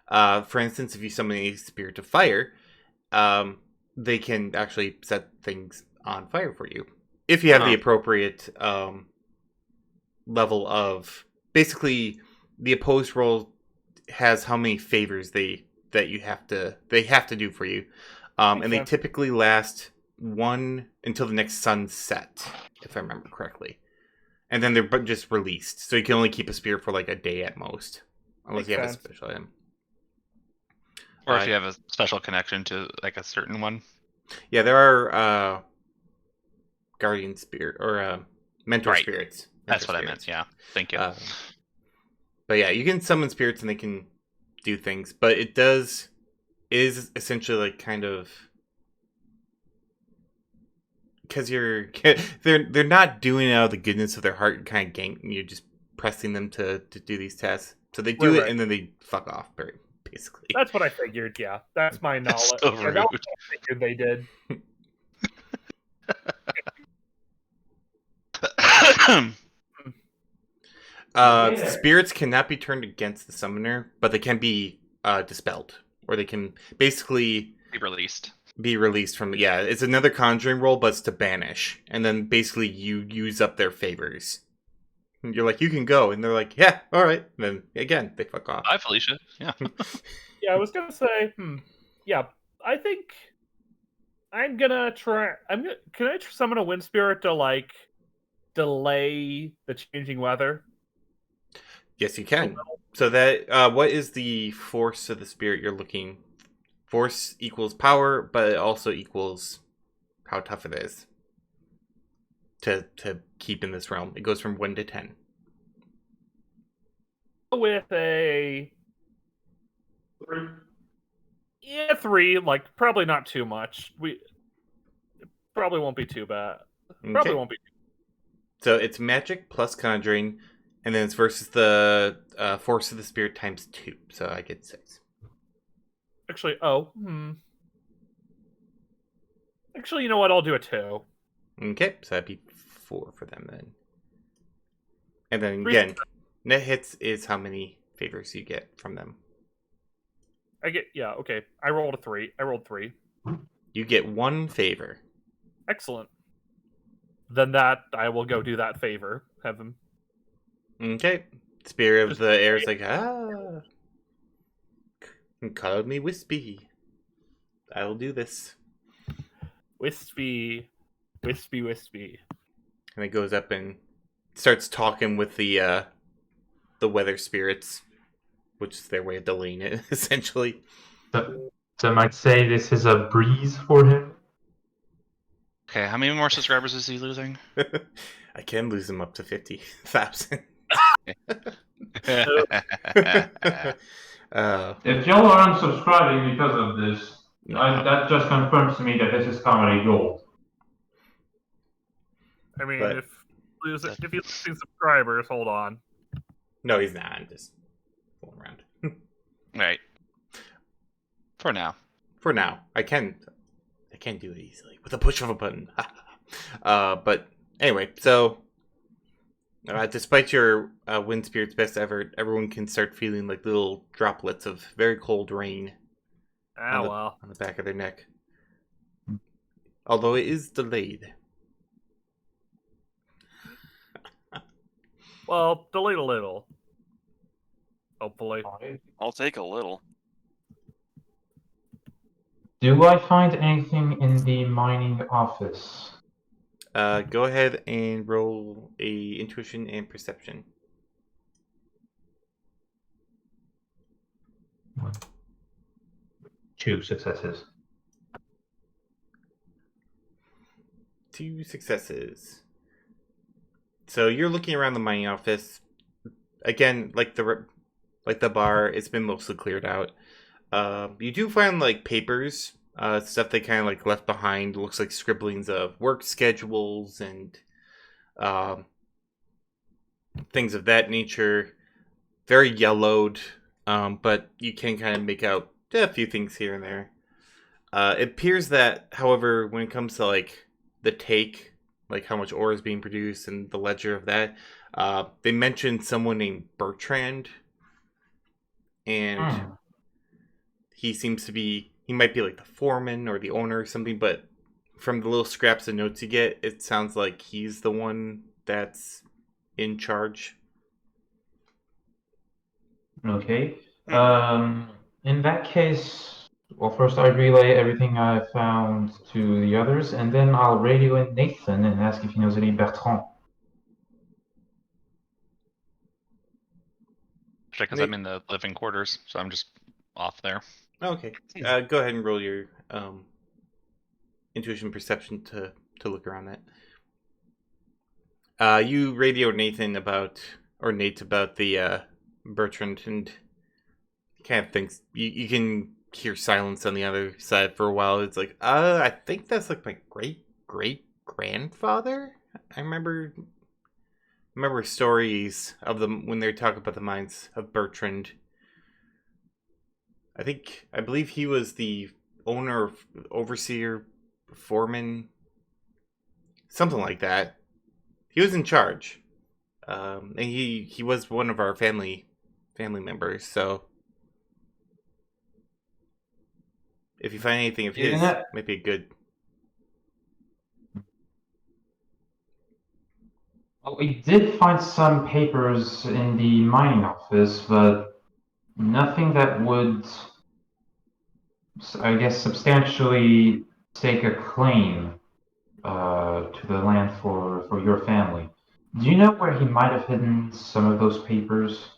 For instance, if you summon a spirit of fire, they can actually set things on fire for you. If you have the appropriate level of... Basically, the opposed roll has how many favors they have to do for you. And they typically last one until the next sunset, if I remember correctly. And then they're just released. So you can only keep a spirit for like a day at most. Unless you have a special item. Or if you have a special connection to like a certain one. Yeah, there are guardian spirit or mentor spirits. That's what I meant. Yeah, thank you. But yeah, you can summon spirits and they can do things, but it is essentially like kind of because they're not doing it out of the goodness of their heart and kind of you're just pressing them to do these tasks. So they do it and then they fuck off, basically. That's what I figured. Yeah, that's my knowledge. So rude. That's what I figured they did. Spirits cannot be turned against the summoner, but they can be dispelled, or they can basically be released from. Yeah, it's another conjuring roll, but it's to banish, and then basically you use up their favors And you're like, you can go. And they're like, yeah, all right. And then, again, they fuck off. Hi, Felicia. Yeah. Yeah, I was gonna say, yeah, I think I'm gonna try. Can I summon a wind spirit to like delay the changing weather? Yes, you can. So that, what is the force of the spirit you're looking? Force equals power, but it also equals how tough it is to keep in this realm. It goes from 1 to 10. With a 3. Yeah, 3. Like probably not too much. It probably won't be too bad. Probably Okay. won't be. So it's magic plus conjuring, and then it's versus the force of the spirit times 2. So I get 6. Actually, Actually, you know what? I'll do a 2. Okay, so that'd be 4 for them then. And then 3. again, net hits is how many favors you get from them. Okay. I rolled a 3. I rolled 3. You get 1 favor. Excellent. Then that I will go do that favor. Have him. Okay. Spirit of Just- the air is like, call me Wispy. I will do this. Wispy. And it goes up and starts talking with the weather spirits, which is their way of delaying it, essentially. So I might say this is a breeze for him. Okay, how many more subscribers is he losing? I can lose them up to 50,000. If y'all are unsubscribing because of this, Nah. that just confirms to me that this is comedy gold. I mean, But- if you're losing subscribers, hold on. No, he's not. I'm just fooling around. Right. For now. For now, I can do it easily with a push of a button. But anyway, so despite your wind spirit's best effort, everyone can start feeling like little droplets of very cold rain on the back of their neck. Although it is delayed. Well, delete a little. Hopefully. I'll take a little. Do I find anything in the mining office? Go ahead and roll a intuition and perception. 2 successes. 2 successes. So you're looking around the mining office. Again, like the bar, it's been mostly cleared out. You do find like papers, stuff they kind of like left behind. Looks like scribblings of work schedules and things of that nature. Very yellowed, but you can kind of make out a few things here and there. It appears that, however, when it comes to like the take, like how much ore is being produced and the ledger of that, they mentioned someone named Bertrand, and he seems to be, he might be like the foreman or the owner or something, but from the little scraps of notes you get, it sounds like he's the one that's in charge. Okay. In that case, well, first I relay everything I found to the others, and then I'll radio in Nathan and ask if he knows any Bertrand. Because I'm in the living quarters, so I'm just off there. Okay. Go ahead and roll your intuition perception to look around that. You radio Nathan about the Bertrand, and kind of thinks you can hear silence on the other side for a while. It's like, I think that's like my great grandfather. I remember stories of them when they talk about the mines of Bertrand. I believe he was the owner, overseer, foreman, something like that. He was in charge, and he was one of our family members. So if you find anything of his, might be good. Well, we did find some papers in the mining office, but nothing that would, I guess, substantially stake a claim to the land for your family. Do you know where he might have hidden some of those papers?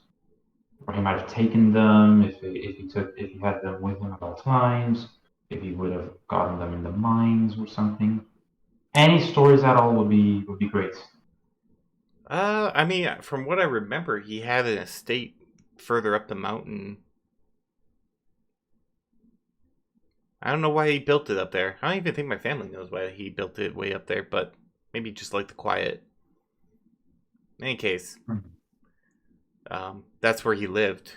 Or he might have taken them if he had them with him at all times, if he would have gotten them in the mines or something. Any stories at all would be great. I mean, from what I remember, he had an estate further up the mountain. I don't know why he built it up there. I don't even think my family knows why he built it way up there, but maybe just like the quiet. In any case, that's where he lived,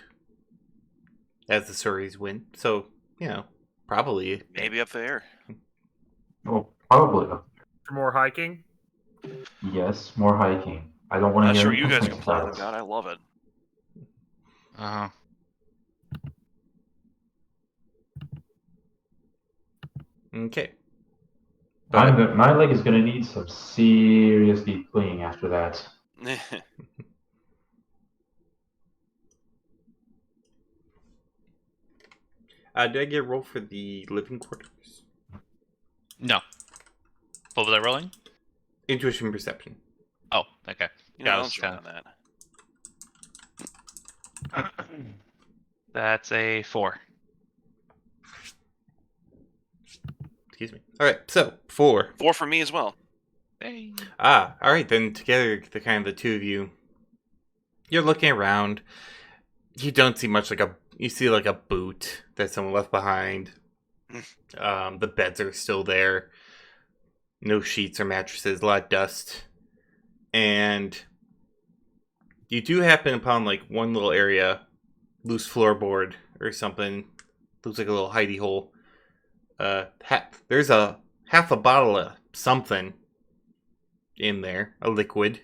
as the stories went. So, probably. Maybe up there. Well, probably. For more hiking? Yes, more hiking. I don't want to Not hear sure any you guys complaints complain about it. about. I love it. Uh-huh. Okay. My leg is going to need some serious deep cleaning after that. Did I get a roll for the living quarters? No. What was I rolling? Intuition perception. Oh, okay. I'll was join on that. That's a 4. Excuse me. All right, so 4. 4 for me as well. Hey. All right. Then together, the two of you, you're looking around. You don't see much. You see like a boot that someone left behind. The beds are still there. No sheets or mattresses. A lot of dust. And you do happen upon like one little area, loose floorboard or something. Looks like a little hidey hole. There's a half a bottle of something in there, a liquid.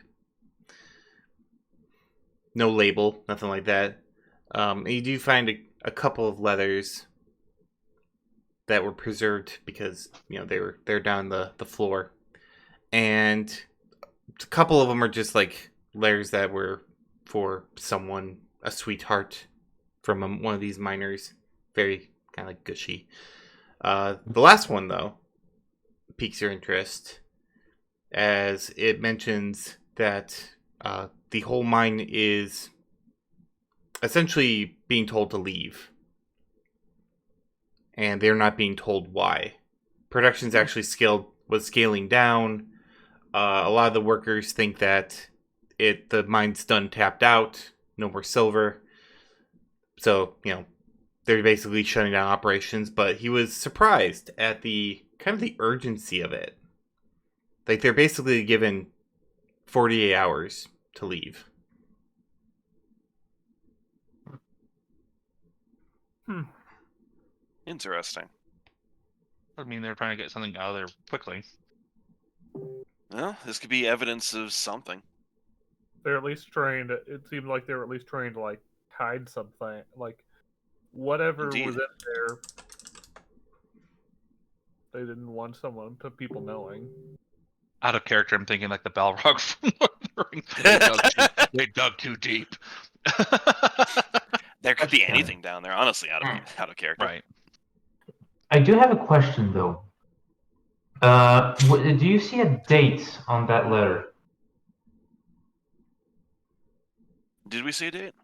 No label, nothing like that. And you do find a couple of letters that were preserved because they're down the floor, and a couple of them are just like letters that were for someone, a sweetheart from one of these miners, very kind of like gushy. The last one though piques your interest, as it mentions that the whole mine is essentially being told to leave, and they're not being told why. Production's actually was scaling down. A lot of the workers think that the mine's done, tapped out, no more silver. So they're basically shutting down operations. But he was surprised at the kind of the urgency of it. Like they're basically given 48 hours to leave. Interesting. I mean, they're trying to get something out of there quickly. Well, this could be evidence of something. They're at least trained. It seemed like they were at least trained to like hide something, like whatever Indeed. was in there. They didn't want people knowing. Out of character, I'm thinking like the Balrog from Lord of the Rings. They dug too deep. There could be anything down there, honestly, out of character. Right. I do have a question though. Do you see a date on that letter? Did we see a date?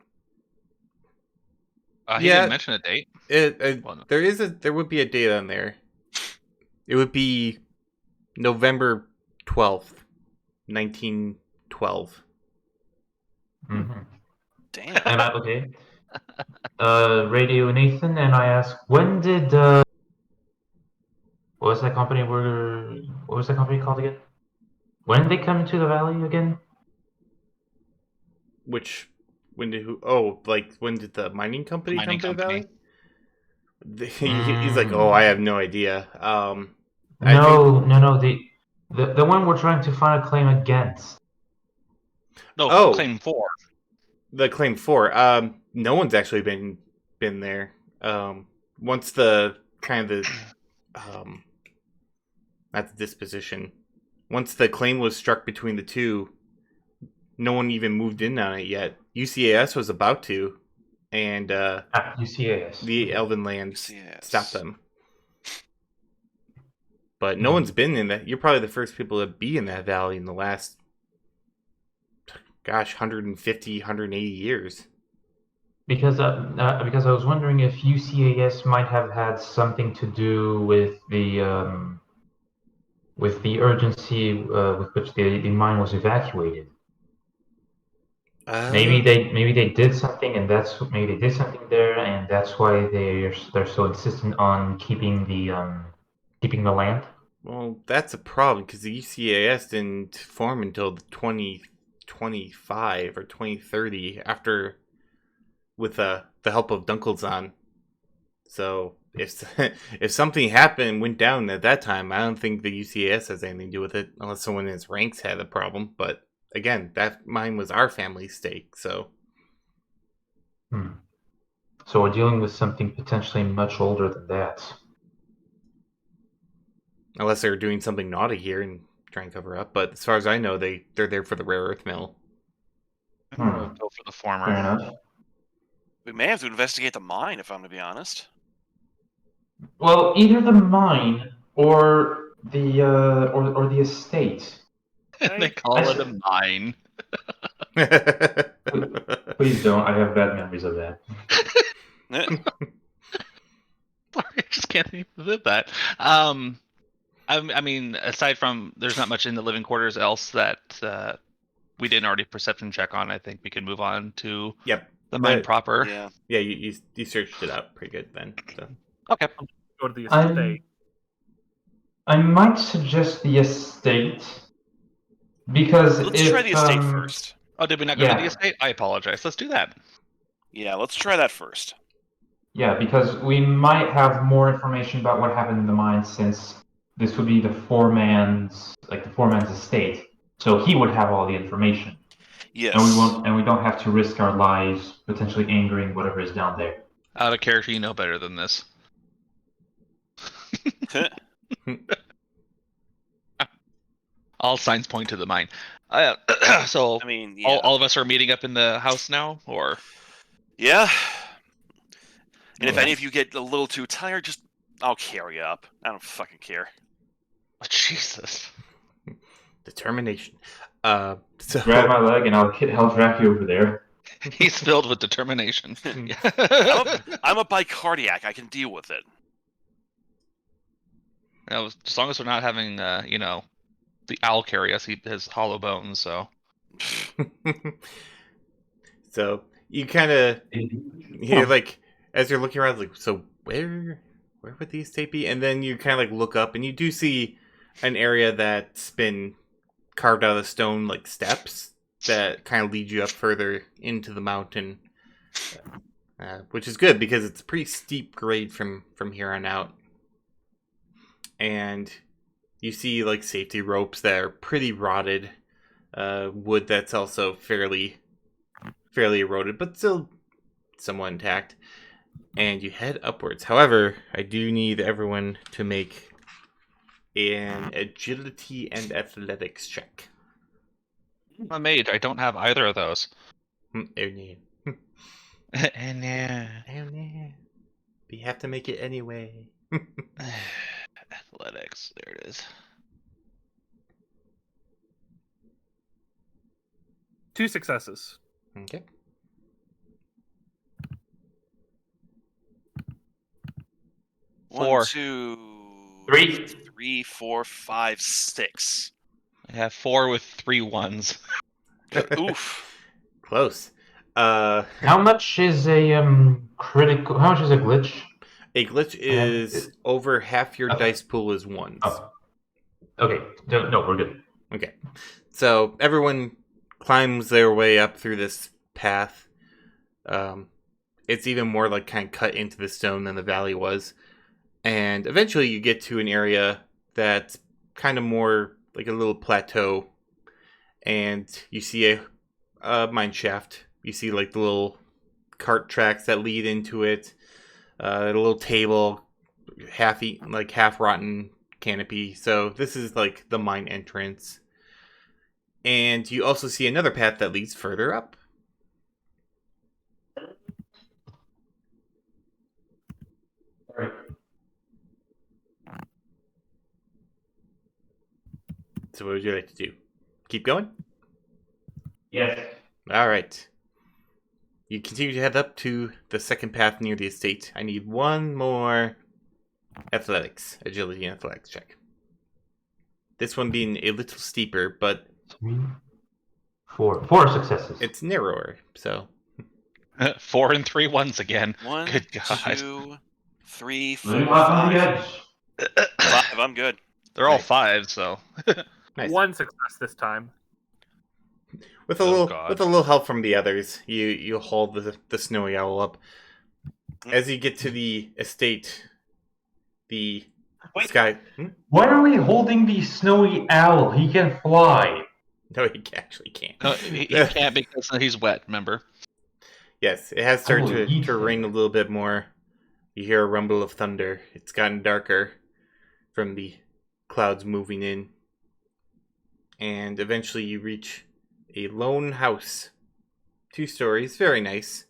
He didn't mention a date. There would be a date on there. It would be November 12th, 1912. Mm-hmm. Damn. Am I okay? Radio Nathan, and I ask, when did what was that company called again? When did they come into the valley again? When did the mining company come to the valley? He's like, I have no idea. No. The one we're trying to find a claim against. No, claim 4. The claim 4. No one's actually been there. Once the kind of not the disposition. Once the claim was struck between the two, no one even moved in on it yet. UCAS was about to, and UCAS. the Elven Lands UCAS. stopped them. But no one's been in that. You're probably the first people to be in that valley in the last, 150, 180 years. Because I was wondering if UCAS might have had something to do with the urgency with which the mine was evacuated. Maybe they did something, and maybe they did something there, and that's why they're so insistent on keeping the land. Well, that's a problem because the UCAS didn't form until 2025 or 2030 after, with the help of Dunkelzahn. So if something went down at that time, I don't think the UCAS has anything to do with it, unless someone in his ranks had a problem. But again, that mine was our family's stake, so. So we're dealing with something potentially much older than that. Unless they're doing something naughty here and trying to cover up. But as far as I know, they're there for the rare earth mill. We'll go for the former. Fair enough. We may have to investigate the mine, if I'm to be honest. Well, either the mine or the estate. They call it a mine. Please don't. I have bad memories of that. I just can't even believe that. I mean, aside from there's not much in the living quarters else that we didn't already perception check on, I think we can move on to the mine proper. Yeah. Yeah, you searched it out pretty good then. So. Okay. Go to the estate. I might suggest the estate because Let's try the estate first. Oh, did we not go to the estate? I apologize. Let's do that. Yeah, let's try that first. Yeah, because we might have more information about what happened in the mine, since this would be the foreman's estate. So he would have all the information. Yes. And we don't have to risk our lives potentially angering whatever is down there. Out of character, you know better than this. All signs point to the mine. So I mean, all of us are meeting up in the house now, or? Yeah. And if any of you get a little too tired, I'll carry you up. I don't fucking care. Oh, Jesus. Determination. So grab my leg and I'll drag you over there. He's filled with determination. I'm a bicardiac. I can deal with it. As long as we're not having, the owl carry us, he has hollow bones, so. So you kind of as you're looking around, like, so where would the estate be? And then you kind of look up, and you do see an area that's been carved out of stone, like steps that kind of lead you up further into the mountain, which is good because it's a pretty steep grade from here on out. And you see safety ropes that are pretty rotted, wood that's also fairly eroded, but still somewhat intact. And you head upwards. However, I do need everyone to make an agility and athletics check. I'm a mage. I don't have either of those. Oh no. But you have to make it anyway. Athletics. There it is. 2 successes. Okay. Four. 1, 2, 3, 3, 4, 5, 6. I have 4 with 3 ones. Oof. Close. How much is a critical? How much is a glitch? A glitch is over half your dice pool is ones. Oh. Okay. No, we're good. Okay. So everyone climbs their way up through this path. It's even more kind of cut into the stone than the valley was. And eventually you get to an area that's kind of more like a little plateau. And you see a mine shaft. You see the little cart tracks that lead into it. A little table, half rotten canopy. So this is the mine entrance. And you also see another path that leads further up. Alright. So what would you like to do? Keep going? Yes. All right. You continue to head up to the second path near the estate. I need one more agility and athletics check. This one being a little steeper, but 3, 4. 4 successes. it's narrower, so 4 and 3 once again. 1, Good God. 2, 3, 4, Moving up on the 5. edge. 5, I'm good. They're all Nice. 5, so. nice. One success this time. With a Oh, little God. with a little help from the others, you haul the snowy owl up. As you get to the estate, the Wait. sky. Why are we holding the snowy owl? He can fly. No, he actually can't. No, he can't because he's wet, remember? Yes, it has I started will eat to rain a him. little bit more. You hear a rumble of thunder. It's gotten darker from the clouds moving in. And eventually you reach a lone house. 2 stories, very nice.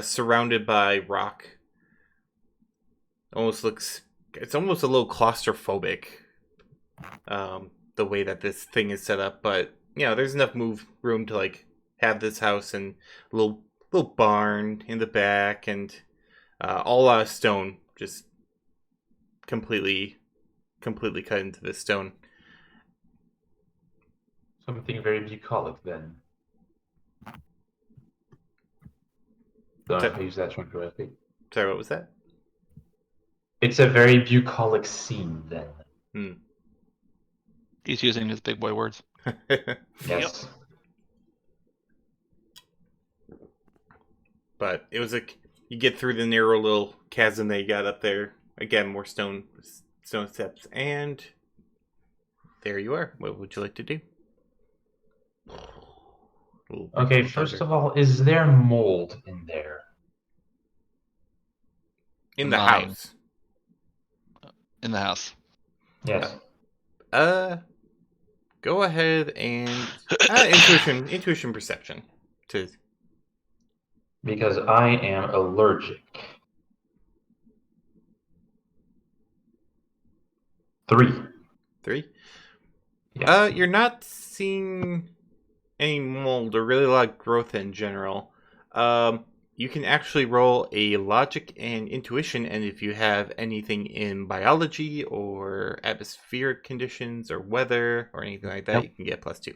Surrounded by rock. It's almost a little claustrophobic. The way that this thing is set up, but there's enough room to like have this house and a little barn in the back, and all out of stone, just completely cut into this stone. Something very bucolic then. Don't know if I use that term correctly. Sorry, what was that? It's a very bucolic scene then. He's using his big boy words. Yes. But it was you get through the narrow little chasm they got up there. Again, more stone steps, and there you are. What would you like to do? Okay, first of all, is there mold in there? In the Nine. house. In the house. Yes. Go ahead and intuition perception. Because I am allergic. 3. 3. Yeah. You're not seeing any mold or really a lot of growth in general. You can actually roll a logic and intuition, and if you have anything in biology or atmospheric conditions or weather or anything like that, Yep. you can get +2.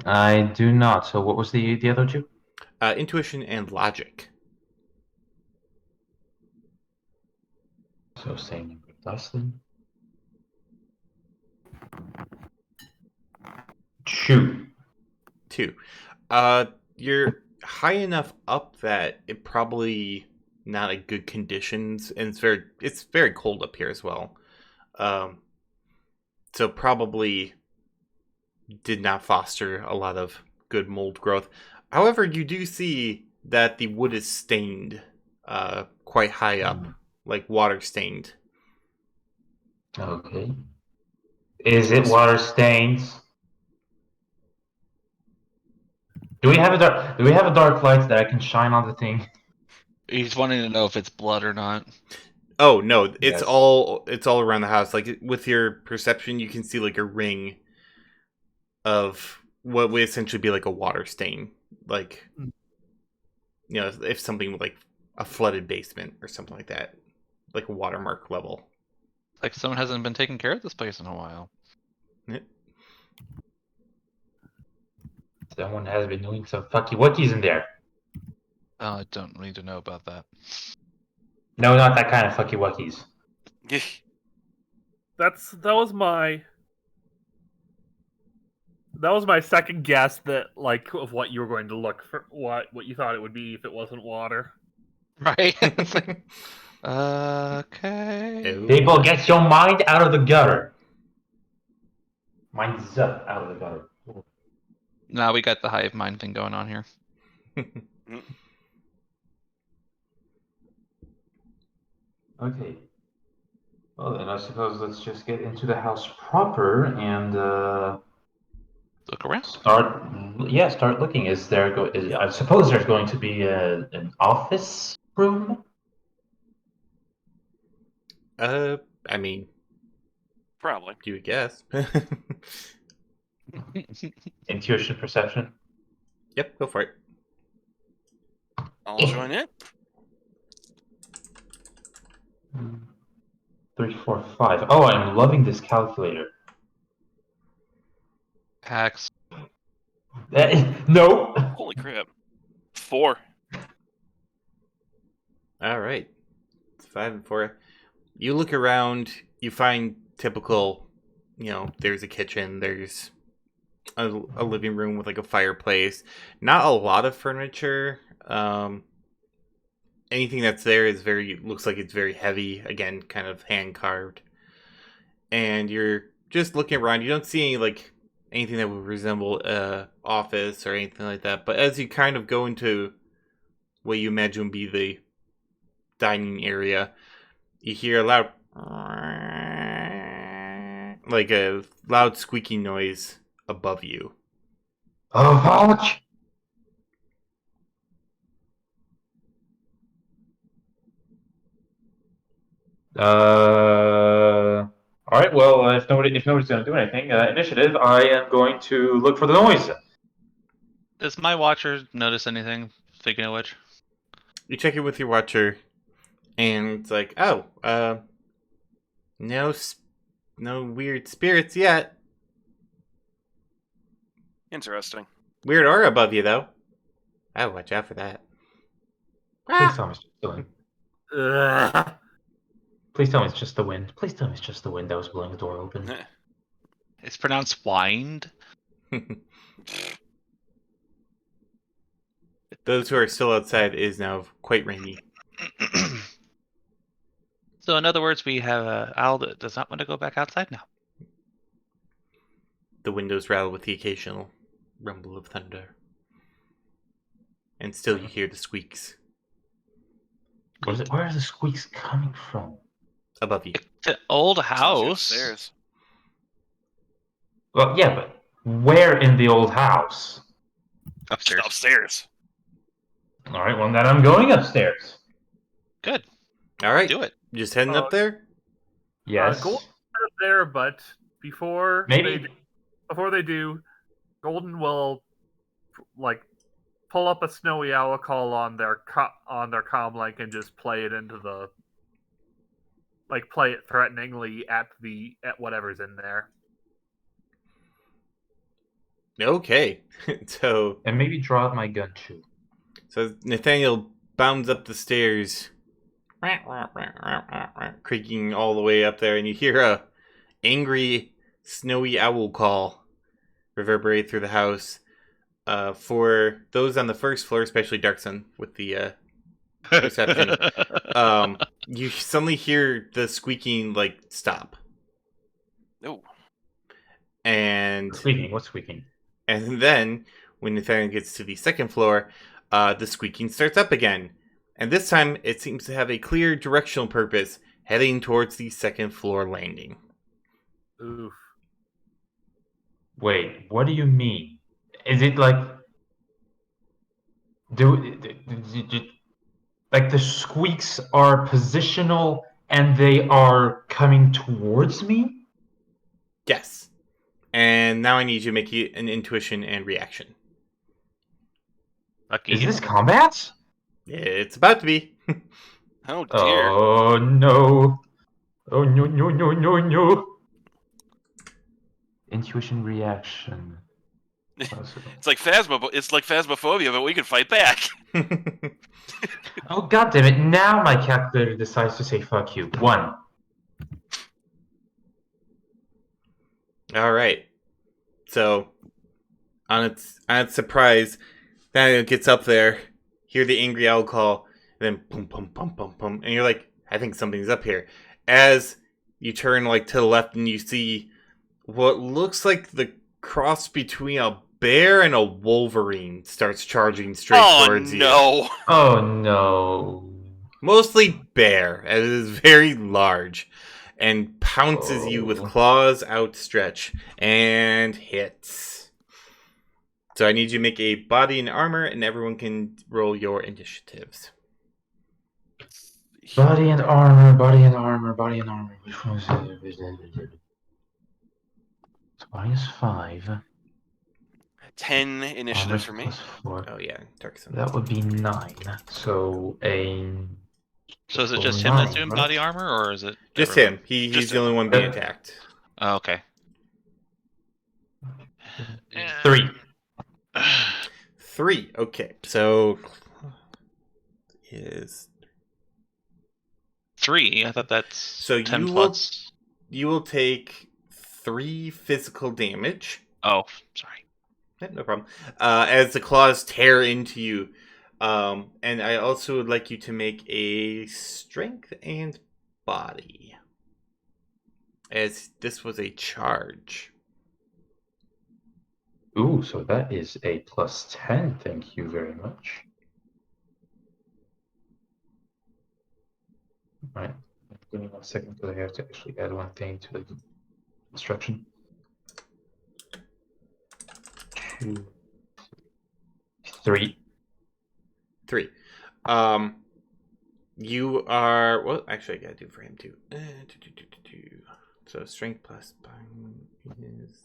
I do not. So what was the other 2? Intuition and logic. So same number of dice then. 2. 2. You're high enough up that it probably not a good conditions, and it's very cold up here as well. So probably did not foster a lot of good mold growth. However, you do see that the wood is stained quite high up, like water stained. Okay. Is it water stains? Do we have a dark light that I can shine on the thing? He's wanting to know if it's blood or not. Oh no, it's Yes. all around the house. Like with your perception, you can see like a ring of what would essentially be like a water stain. Like if something like a flooded basement or something like that, like a watermark level. Like someone hasn't been taking care of this place in a while. Someone has been doing some fucky wuckies in there. Oh, I don't need to know about that. No, not that kind of fucky wuckies. That was my second guess of what you were going to look for, what you thought it would be if it wasn't water. Right? It's like, okay. Ew. People, get your mind out of the gutter. Mind's up out of the gutter. Now we got the hive mind thing going on here. Okay. Well then, I suppose let's just get into the house proper and look around. Start looking. Is there? I suppose there's going to be an office room. I mean, Probably. you would guess. Intuition, perception. Yep, go for it. I'll join it. 3, 4, 5. Oh, I'm loving this calculator. Hacks. No. Holy crap. 4. All right. It's 5 and 4. You look around, you find typical, there's a kitchen, there's a living room with like a fireplace. Not a lot of furniture. Anything that's there looks like it's very heavy, again, kind of hand carved. And you're just looking around, you don't see any anything that would resemble a office or anything like that. But as you kind of go into what you imagine would be the dining area, you hear a loud squeaking noise above you. Oh, ouch! All right. Well, if nobody's going to do anything, initiative. I am going to look for the noise. Does my watcher notice anything? Speaking of which, You check in with your watcher, and it's like, no weird spirits yet. Interesting. Weird aura above you, though. Oh, watch out for that. Please tell me it's just the wind. Ugh. Please tell me it's just the wind. Please tell me it's just the wind that was blowing the door open. it's pronounced wind. Those who are still outside is now quite rainy. So in other words, we have an owl that does not want to go back outside now. The windows rattle with the occasional rumble of thunder. And still you hear the squeaks Where are the squeaks coming from? above you. The old house. Upstairs. Well, yeah, but where in the old house? Upstairs. Upstairs. All right, well, then I'm going upstairs. Good. All right. Do it. Just heading up there? Yes. Golden's up there, but before Maybe. they do, Golden will pull up a snowy owl call on their comlink and just play it into the play it threateningly at whatever's in there. Okay. So And maybe draw out my gun too. Nathaniel bounds up the stairs, creaking all the way up there, and you hear a angry, snowy owl call reverberate through the house. For those on the first floor, especially Darkson with the reception, you suddenly hear the squeaking stop. No. And Squeaking. What's squeaking? And then, when Nathaniel gets to the second floor, the squeaking starts up again. And this time, it seems to have a clear directional purpose, heading towards the second floor landing. Oof. Wait, what do you mean? Is it like the squeaks are positional and they are coming towards me? Yes. And now I need you to make an intuition and reaction. Lucky Is you. this combat? It's about to be. Oh dear. Oh no. Oh no. Intuition reaction. It's like phasmophobia, but we can fight back. Oh god damn it, now my calculator decides to say fuck you. 1. All right. So, on its surprise, Nathaniel gets up there, hear the angry owl call, and then boom, boom, boom, boom, boom, and you're like, I think something's up here. As you turn to the left and you see what looks like the cross between a bear and a wolverine starts charging straight towards you. Oh no. Oh no. Mostly bear, as it is very large, and pounces you with claws outstretched and hits. So I need you to make a body and armor, and everyone can roll your initiatives. Body and armor, body and armor, body and armor. Which one is it? So body is 5. 10 initiative Armor's for me. plus 4. Oh yeah, Darkson. That would be 9. So So is it So just him that's 9, doing right? body armor, or is it Just everyone? him. He's Just the only him. one being attacked. Oh, okay. 3. 3. Okay, so is 3. I thought that's so 10 you plus. you will take 3 physical damage. Oh, sorry. No problem. As the claws tear into you. And I also would like you to make a strength and body. As this was a charge. Ooh, so that is a plus 10. Thank you very much. Right. Give me 1 second because I have to actually add one thing to the instruction. 2, 3. 3. You are... Well, actually, I gotta do for him, too. So, strength plus is...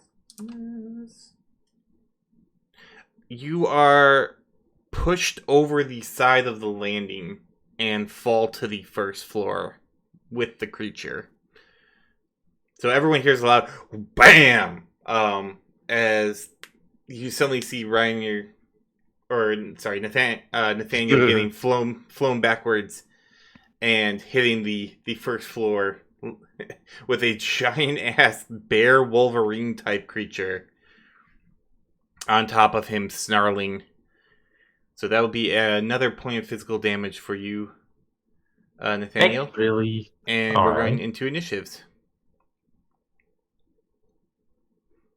You are pushed over the side of the landing and fall to the first floor with the creature. So everyone hears a loud BAM! As you suddenly see Nathaniel getting flown backwards and hitting the first floor with a giant ass bear Wolverine type creature on top of him snarling. So that will be another point of physical damage for you, Nathaniel. Hey, really? And All we're going right. into initiatives.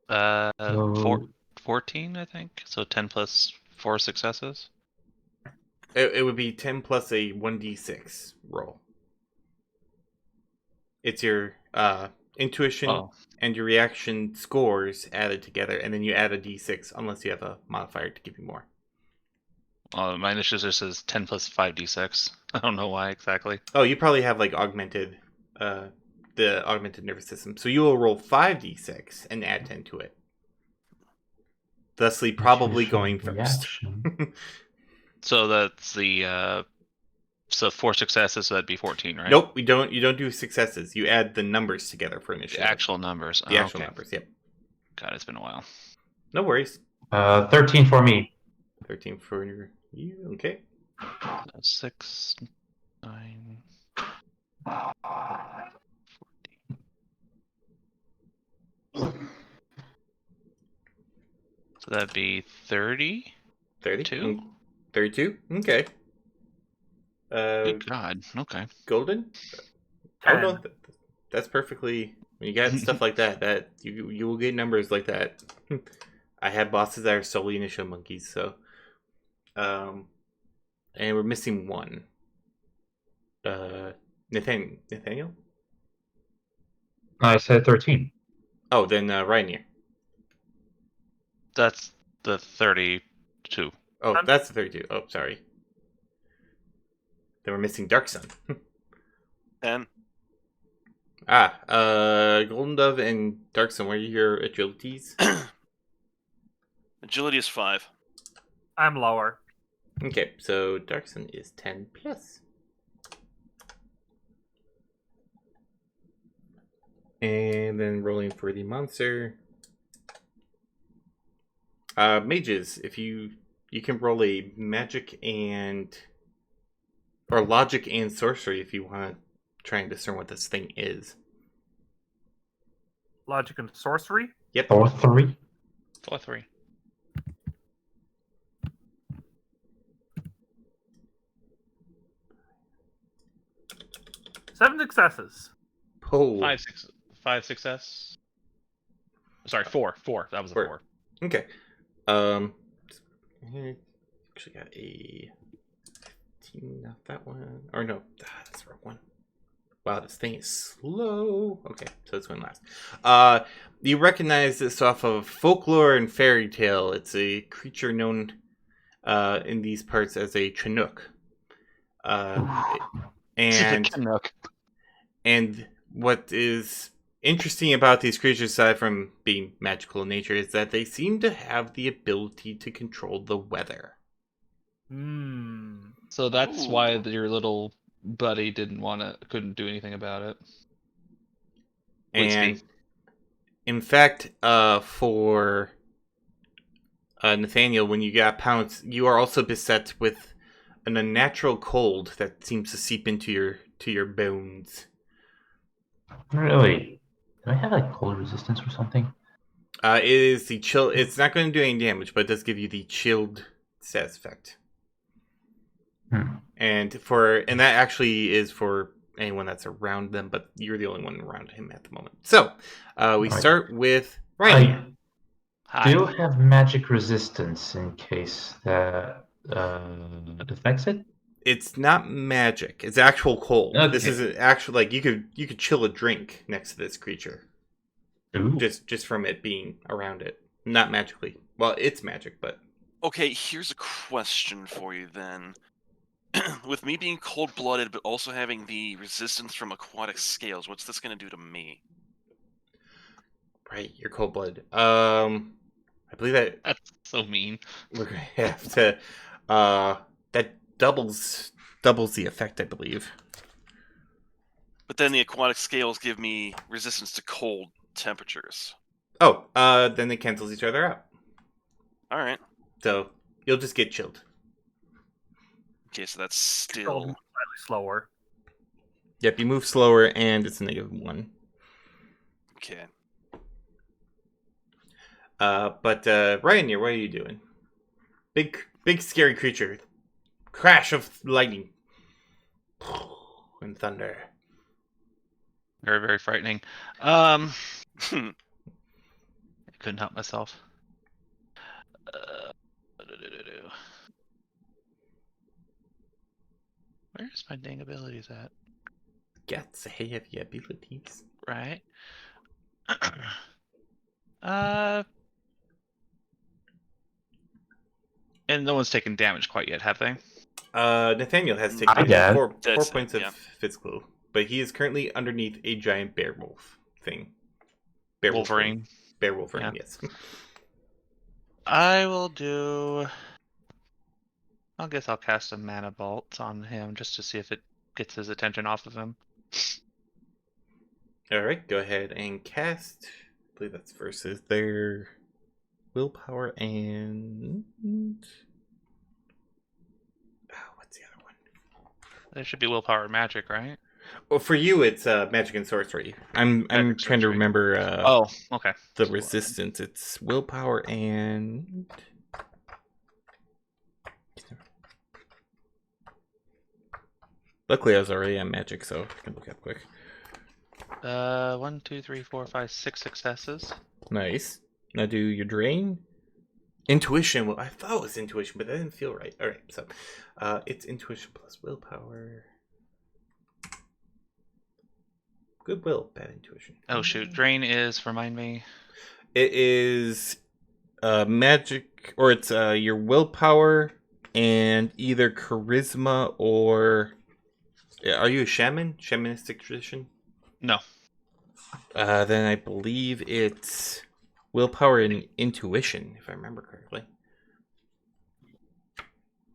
So- 14, I think. So 10 plus 4 successes. It would be 10 plus a 1d6 roll. It's your intuition and your reaction scores added together, and then you add a d6 unless you have a modifier to give you more. My initiative just says 10 plus 5d6. I don't know why exactly. Oh, you probably have like augmented, the augmented nervous system. So you will roll 5d6 and add 10 to it. Thusly, probably going first. So that's the so 4 successes, so that'd be 14, right? Nope, you don't do successes. You add the numbers together for initiative. The actual numbers. The actual numbers, yep. God, it's been a while. No worries. 13 for me. 13 for you, okay. 6, 9, 14. So that'd be 30? 32? 32? Okay. Good God, okay. Golden? Oh no, that's perfectly... When you got stuff like that you will get numbers like that. I have bosses that are solely initial monkeys, so... and we're missing one. Nathaniel? I said 13. Oh, then Rainier. That's the 32. Oh, that's the 32. Oh, sorry. Then we're missing Dark Sun. 10. Golden Dove and Dark Sun, what are your agilities? Agility is 5. I'm lower. Okay, so Dark Sun is 10 plus. And then rolling for the monster. Mages, if you can roll a magic or logic and sorcery if you want to try and discern what this thing is. Logic and sorcery? Yep. 4-3. 4-3. Seven successes. Oh. 5 success. Sorry, 4. That was a 4. Okay. Actually got a 15 off that one. Or no, that's the wrong one. Wow, this thing is slow. Okay, so this one last. You recognize this off of folklore and fairy tale. It's a creature known in these parts as a Chinook. And Canuck. and what is interesting about these creatures, aside from being magical in nature, is that they seem to have the ability to control the weather. So that's Ooh. why your little buddy couldn't do anything about it. And in fact, for Nathaniel, when you got pounced, you are also beset with an unnatural cold that seems to seep into your bones. Really? Do I have like cold resistance or something? It is the chill. It's not going to do any damage, but it does give you the chilled status effect. And that actually is for anyone that's around them, but you're the only one around him at the moment. So we start with Ryan. I do have magic resistance in case that affects it. It's not magic. It's actual cold. Okay. This is an actual, like, you could chill a drink next to this creature. Ooh. Just from it being around it. Not magically. Well, it's magic, but Okay, here's a question for you then. With me being cold-blooded, but also having the resistance from aquatic scales, what's this going to do to me? right, you're cold blooded. I believe That's so mean. we're gonna have to that doubles the effect, I believe. But then the aquatic scales give me resistance to cold temperatures. Oh, then they cancels each other out. All right. So you'll just get chilled. Okay, so that's Still still... slightly slower. Yep, you move slower, and it's a -1. Okay. But Ryan, what are you doing? Big scary creature. Crash of lightning. And thunder. Very, very frightening. I couldn't help myself. Where's my dang abilities at? Got to have your abilities. Right. And no one's taken damage quite yet, have they? Nathaniel has I taken got 4 That's points it, of physical, but he is currently underneath a giant bear wolf thing. Wolverine. Bear Wolverine, Yeah. yes. I guess I'll cast a mana bolt on him just to see if it gets his attention off of him. Alright, go ahead and cast. I believe that's versus their willpower and... what's the other one? There should be willpower magic, right? Well, for you, it's magic and sorcery. I'm Magic, trying to sorcery. remember Oh, okay. the resistance. It's willpower and... Luckily, I was already on magic, so I can look up quick. 1, 2, 3, 4, 5, 6 successes. Nice. Now do your drain. Intuition. Well, I thought it was intuition, but that didn't feel right. All right, so it's intuition plus willpower. Goodwill, bad intuition. Oh shoot, drain is, remind me. It is magic, or it's your willpower and either charisma or... Are you a shaman? Shamanistic tradition? No. Then I believe it's willpower and intuition, if I remember correctly.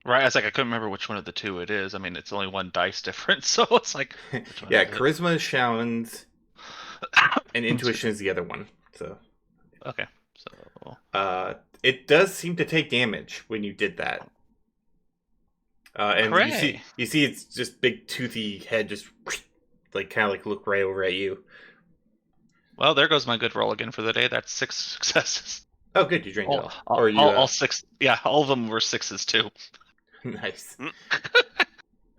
Right, I was like, I couldn't remember which one of the two it is. I mean, it's only one dice difference, so it's like... Yeah, charisma is shamans, and intuition is the other one. So okay, so... it does seem to take damage when you did that. And Hooray! you see it's just big toothy head just like kind of like look right over at you. Well, there goes my good roll again for the day. That's 6 successes. Oh, good, you drained it all. Or you, all 6. Yeah, all of them were 6s too. Nice.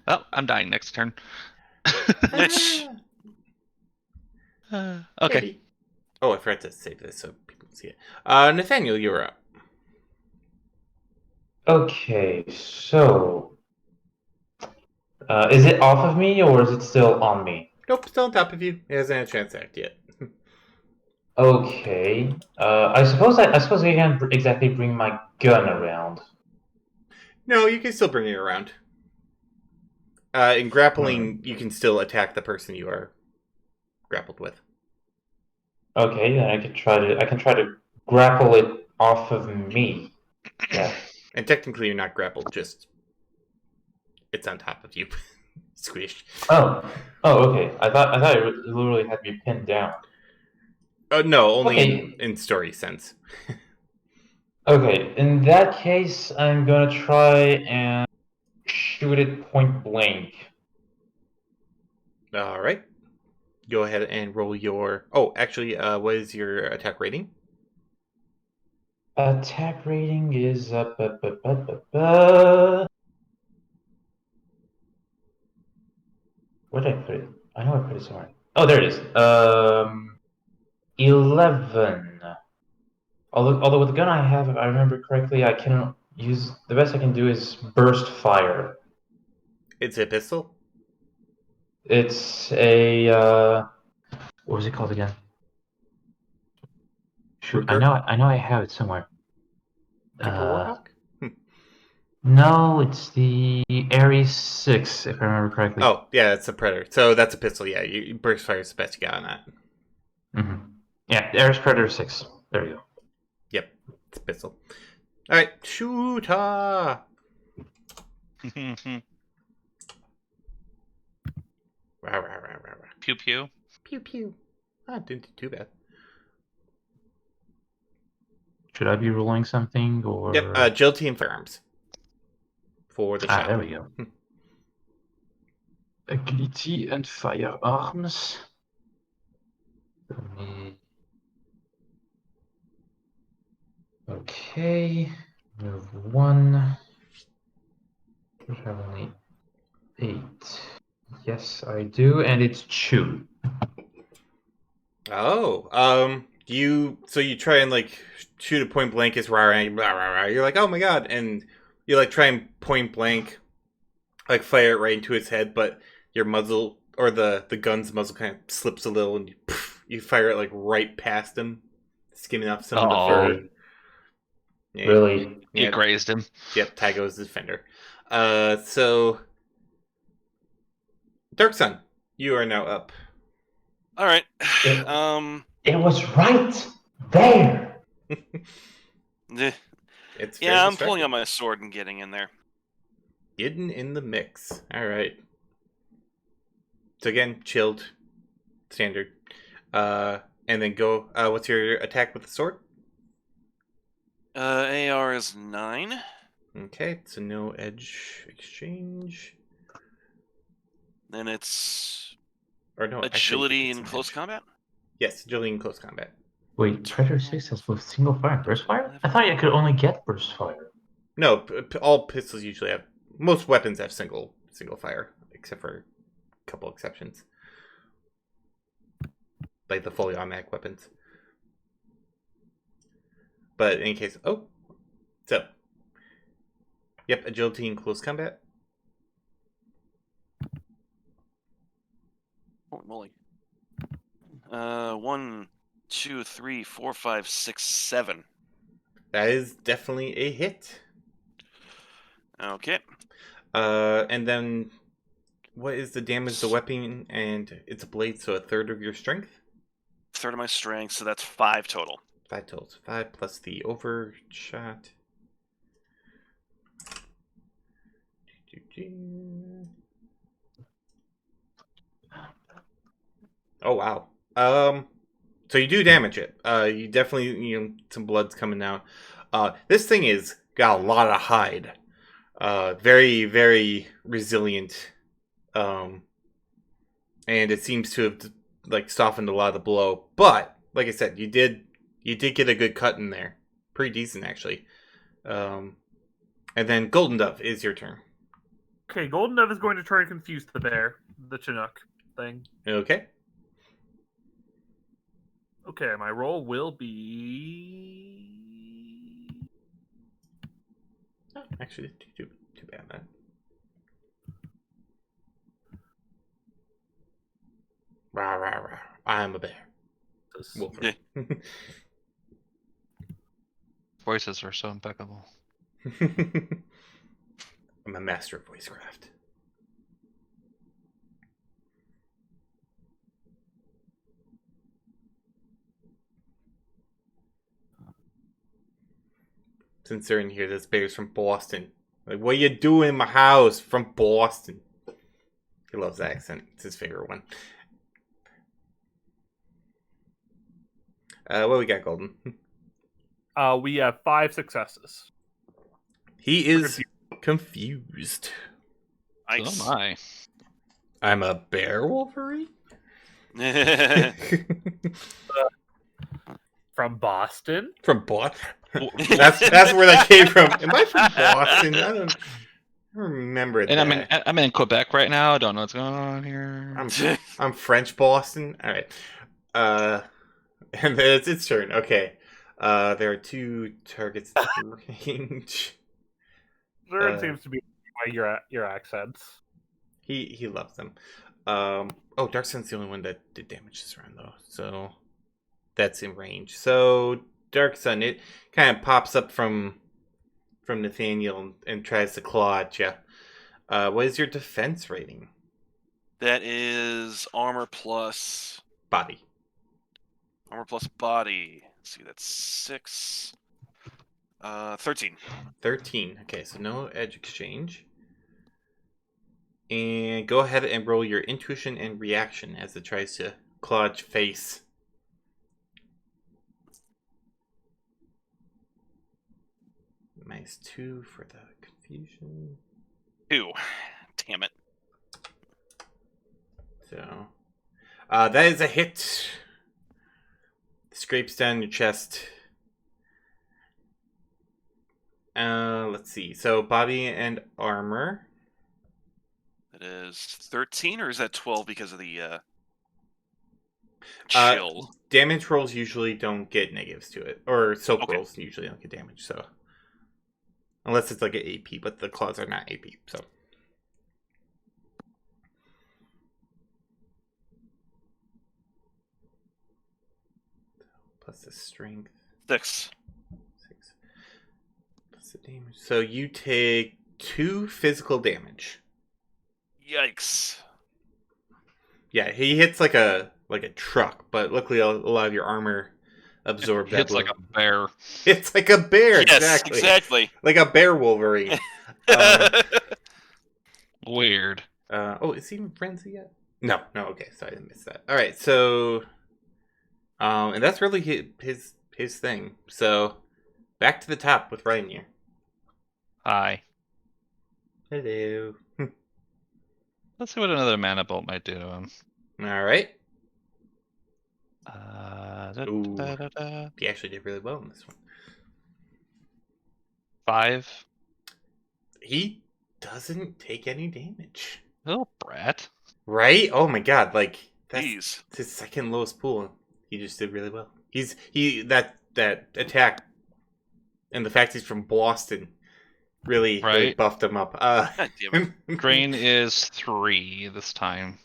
Oh, I'm dying next turn. Which... Okay. Maybe. Oh, I forgot to save this so people can see it. Nathaniel, you're up. Okay, so is it off of me or is it still on me? Nope, still on top of you. It hasn't had a chance to act yet. Okay. I suppose I can't exactly bring my gun around. No, you can still bring it around. In grappling, you can still attack the person you are grappled with. Okay, then I can try to grapple it off of me. Yeah. And technically, you're not grappled; just it's on top of you, squished. Oh. Oh, okay. I thought it literally had me pinned down. No, only Okay. in story sense. Okay, in that case, I'm gonna try and shoot it point blank. All right. Go ahead and roll your. Oh, actually, what is your attack rating? Attack rating is where did I put it? I know I put it somewhere. Oh, there it is. 11. Although with the gun I have, if I remember correctly, I can use the best I can do is burst fire. It's a pistol. It's a what was it called again? Shoot, Ruger? I know I have it somewhere. Cooper Warhawk? No, it's the Ares 6, if I remember correctly. Oh, yeah, it's a Predator. So that's a pistol. Yeah, you burst fire is the best you got on that. Mm-hmm. Yeah, Ares Predator 6. There you go. Yep, it's a pistol. All right, shooter. Rah, rah, rah, rah, rah. Pew pew. Pew pew. Ah, didn't do too bad. Should I be rolling something or? Yep, agility and firearms for the shot. There we go. Agility and firearms. Okay, move 1. We have only 8. Yes, I do, and it's chew. Oh, you try and like shoot a point blank as rah, rah, rah, rah. You're like, oh my god, and you like try and point blank, like fire it right into his head, but your muzzle or the gun's muzzle kind of slips a little, and you fire it like right past him, skimming off some of the fur. Yeah, Really? He yeah, grazed him. yep. Tygo's the defender. So Dark Sun, you are now up. All right. It was right there. It's Yeah, I'm pulling out my sword and getting in there. Getting in the mix. All right. So again, chilled, standard, and then go. What's your attack with the sword? AR is 9. Okay, so no edge exchange. Then it's Or no, agility actually, in close combat. Yes, agility in close combat. Wait, Predator 6 has both single fire and burst fire? I thought you could only get burst fire. No, all pistols usually have. Most weapons have single fire, except for a couple exceptions, like the fully automatic weapons. But in any case, yep, agility in close combat. Holy moly. 1, 2, 3, 4, 5, 6, 7. That is definitely a hit. Okay. And then what is the damage to the weapon? And it's a blade, so a third of your strength? Third of my strength, so that's 5 total. 5 total. 5 plus the overshot. Oh wow. So you do damage it. You definitely some blood's coming out. This thing is got a lot of hide. Very, very resilient. And it seems to have like softened a lot of the blow. But like I said, you did get a good cut in there. Pretty decent actually. And then Golden Dove is your turn. Okay, Golden Dove is going to try and confuse the bear, the Chinook thing. Okay. Okay, my roll will be. Oh, actually, too bad, man. I'm a bear. Wolverine. Voices are so impeccable. I'm a master of voicecraft. Since they're in here, this bear's from Boston. Like, what you doing in my house? From Boston. He loves the accent. It's his favorite one. What we got, Golden? We have 5 successes. He is confused. Nice. So am I. I'm a bear Wolverine? From Boston? From Boston? That's where that came from. Am I from Boston? I don't remember And that. I'm in Quebec right now. I don't know what's going on here. I'm French Boston. All right. And then it's its turn. Okay. There are 2 targets in range. Zern seems to be by your accents. He loves them. Oh, Dark Sun's the only one that did damage this round, though. So that's in range. So Dark Sun, it kind of pops up from Nathaniel and tries to claw at you. What is your defense rating? That is armor plus Body. Armor plus body. Let's see, that's 6. 13. 13. Okay, so no edge exchange. And go ahead and roll your intuition and reaction as it tries to claw at your face. -2 for the confusion. 2. Damn it. So, that is a hit. Scrapes down your chest. Let's see. So, body and armor. That is 13, or is that 12 because of the chill? Damage rolls usually don't get negatives to it. Or soak Okay. rolls usually don't get damage, so. Unless it's like an AP, but the claws are not AP, so. Plus the strength. 6. 6. Plus the damage. So you take 2 physical damage. Yikes. Yeah, he hits like a truck, but luckily a lot of your armor absorbed that It's blow. like a bear. It's like a bear, Yes, exactly. Like a bear Wolverine. Weird. Oh, is he in frenzy yet? No, okay, so I didn't miss that. All right, so, and that's really his thing. So, back to the top with Reinir. Hi. Hello. Let's see what another mana bolt might do to him. All right. Ooh. He actually did really well in this one. 5. He doesn't take any damage. Little brat. Right? Oh my god, like that's Jeez. his second lowest pool. He just did really well. That attack and the fact he's from Boston really buffed him up. God damn it. Drain is 3 this time.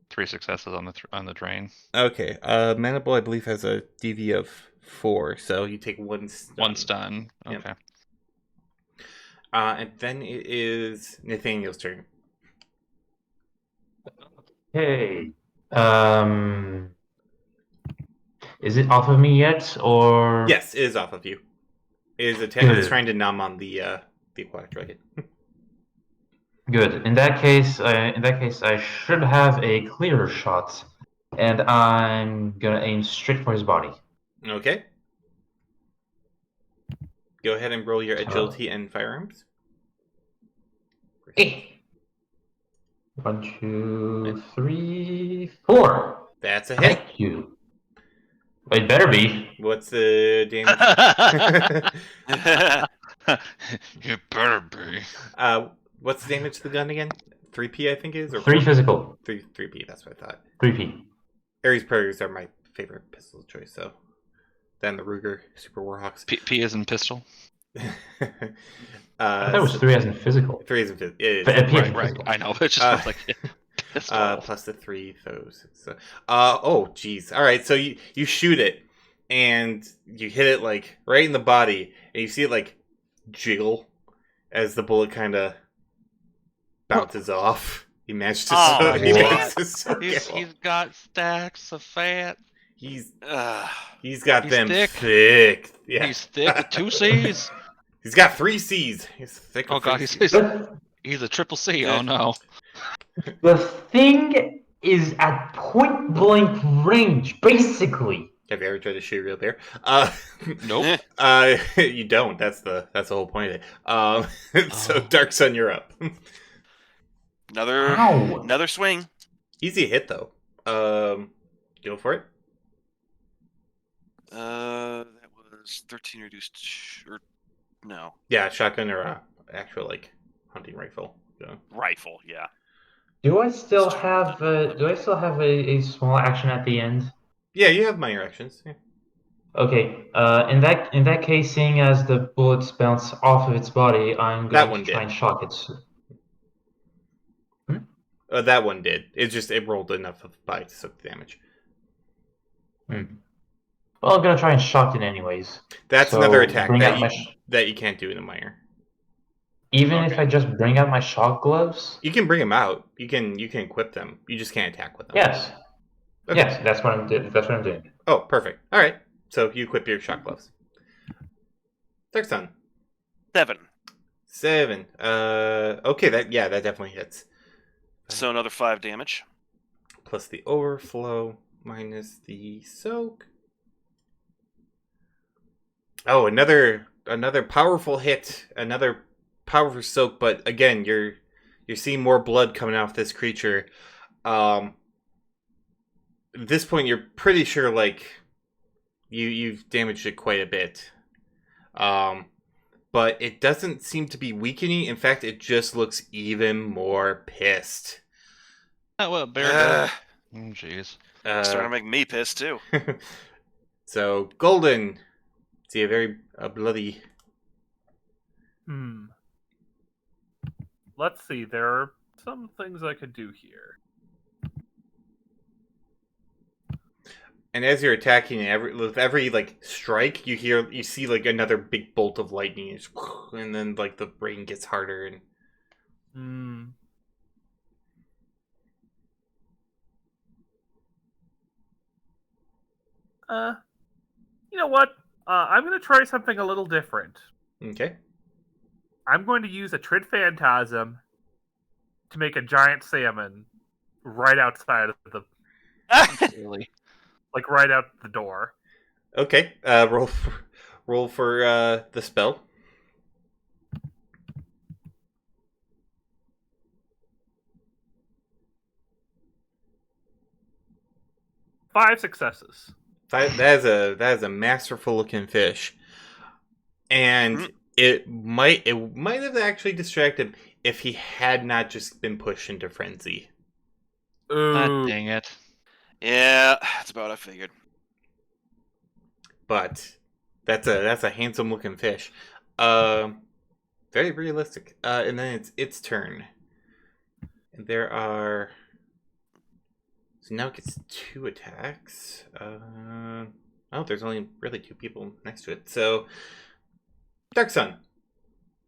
3 successes on the drain. Okay. Mana Bowl, I believe, has a DV of 4, so you take 1 stun. 1 stun. Okay. Yep. And then it is Nathaniel's turn. Hey. Is it off of me yet, or? Yes, it is off of you. It is it's trying to numb on the aquatic dragon. Good. In that case, I should have a clear shot, and I'm gonna aim straight for his body. Okay. Go ahead and roll your agility and firearms. Hey. 1, 2, 3, 4. That's a hit. Thank you. It better be. What's the damage? You better be. What's the damage to the gun again? 3P, I think it is? Or 3 physical. 3P, that's what I thought. 3P. Ares Predators are my favorite pistol choice, so. Then the Ruger Super Warhawks. P is in pistol. I thought it was 3 as in physical. 3 as in physical. It is. P as in Right. physical. I know, but it just was like. It's 12. Plus the 3, so oh geez. All right, so you shoot it, and you hit it like right in the body, and you see it like jiggle as the bullet kind of bounces off. He managed to. Oh, he man. managed to soak it. He's got stacks of fat. He's Ugh. got He's them thick. Yeah. He's thick with 2 C's. He's got 3 C's. He's thick. Oh with god, 3 he's Cs. he's a triple C. Oh no. The thing is at point blank range, basically. Have you ever tried to shoot a real bear? Nope. You don't. That's the whole point of it. So Oh. Dark Sun, you're up. Ow. Another swing. Easy hit though. Go for it. That was 13 reduced, or no, Yeah, shotgun or actual like hunting rifle. So. rifle. Yeah. Do I still have a small action at the end? Yeah, you have minor actions. Yeah. Okay. In that case, seeing as the bullets bounce off of its body, I'm That going one to try did. and shock it. That one did. It rolled enough of body to soak the damage. Well, I'm gonna try and shock it anyways. That's So, another attack bring that out you, my that you can't do in a minor. Even if Okay. I just bring out my shock gloves. You can bring them out. You can equip them. You just can't attack with them. Yes. Okay. Yes, that's what I'm doing. That's what I'm doing. Oh, perfect. All right. So you equip your shock gloves. Dark Sun. 7. 7. Okay. That definitely hits. So another 5 damage. Plus the overflow minus the soak. Oh, another powerful hit. Another powerful soak. But again, you're seeing more blood coming off this creature. At this point, you're pretty sure like you've damaged it quite a bit. But it doesn't seem to be weakening. In fact, it just looks even more pissed. Oh well, bear. Ugh. Jeez. Starting to make me pissed too. So Golden, see a very bloody. Let's see. There are some things I could do here. And as you're attacking, with every like strike, you see like another big bolt of lightning, and then like the rain gets harder. And You know what? I'm going to try something a little different. okay, I'm going to use a Trid Phantasm to make a giant salmon right outside of the, Really. like right out the door. okay. Roll for the spell. Five successes. That is a masterful looking fish, and it might have actually distracted him if he had not just been pushed into frenzy. God Ooh. dang it. Yeah, that's about what I figured. But that's a handsome looking fish. Very realistic. And then it's its turn. And there are. So now it gets 2 attacks. Oh, there's only really 2 people next to it. So, Dark Sun,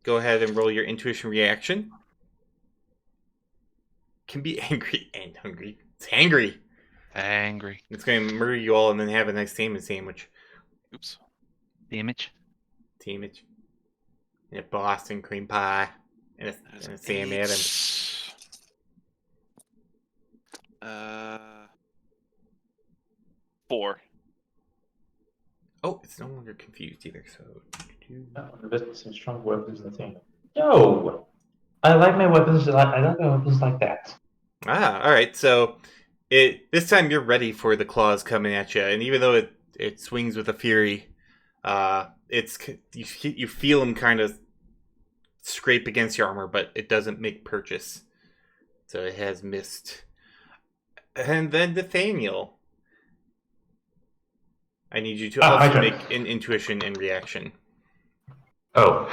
go ahead and roll your intuition reaction. Can be angry and hungry. It's hangry. Angry. It's going to murder you all and then have a nice salmon sandwich. Oops. Damage. Sandwich. And a Boston cream pie. And a Sam Adams. 4. Oh, it's no longer confused either. So, Some strong weapons in the thing. No, I like my weapons. I like my weapons like that. all right. So, this time you're ready for the claws coming at you, and even though it swings with a fury, you feel them kind of scrape against your armor, but it doesn't make purchase. So it has missed. And then Nathaniel, I need you to my also turn. make an intuition and reaction. Oh,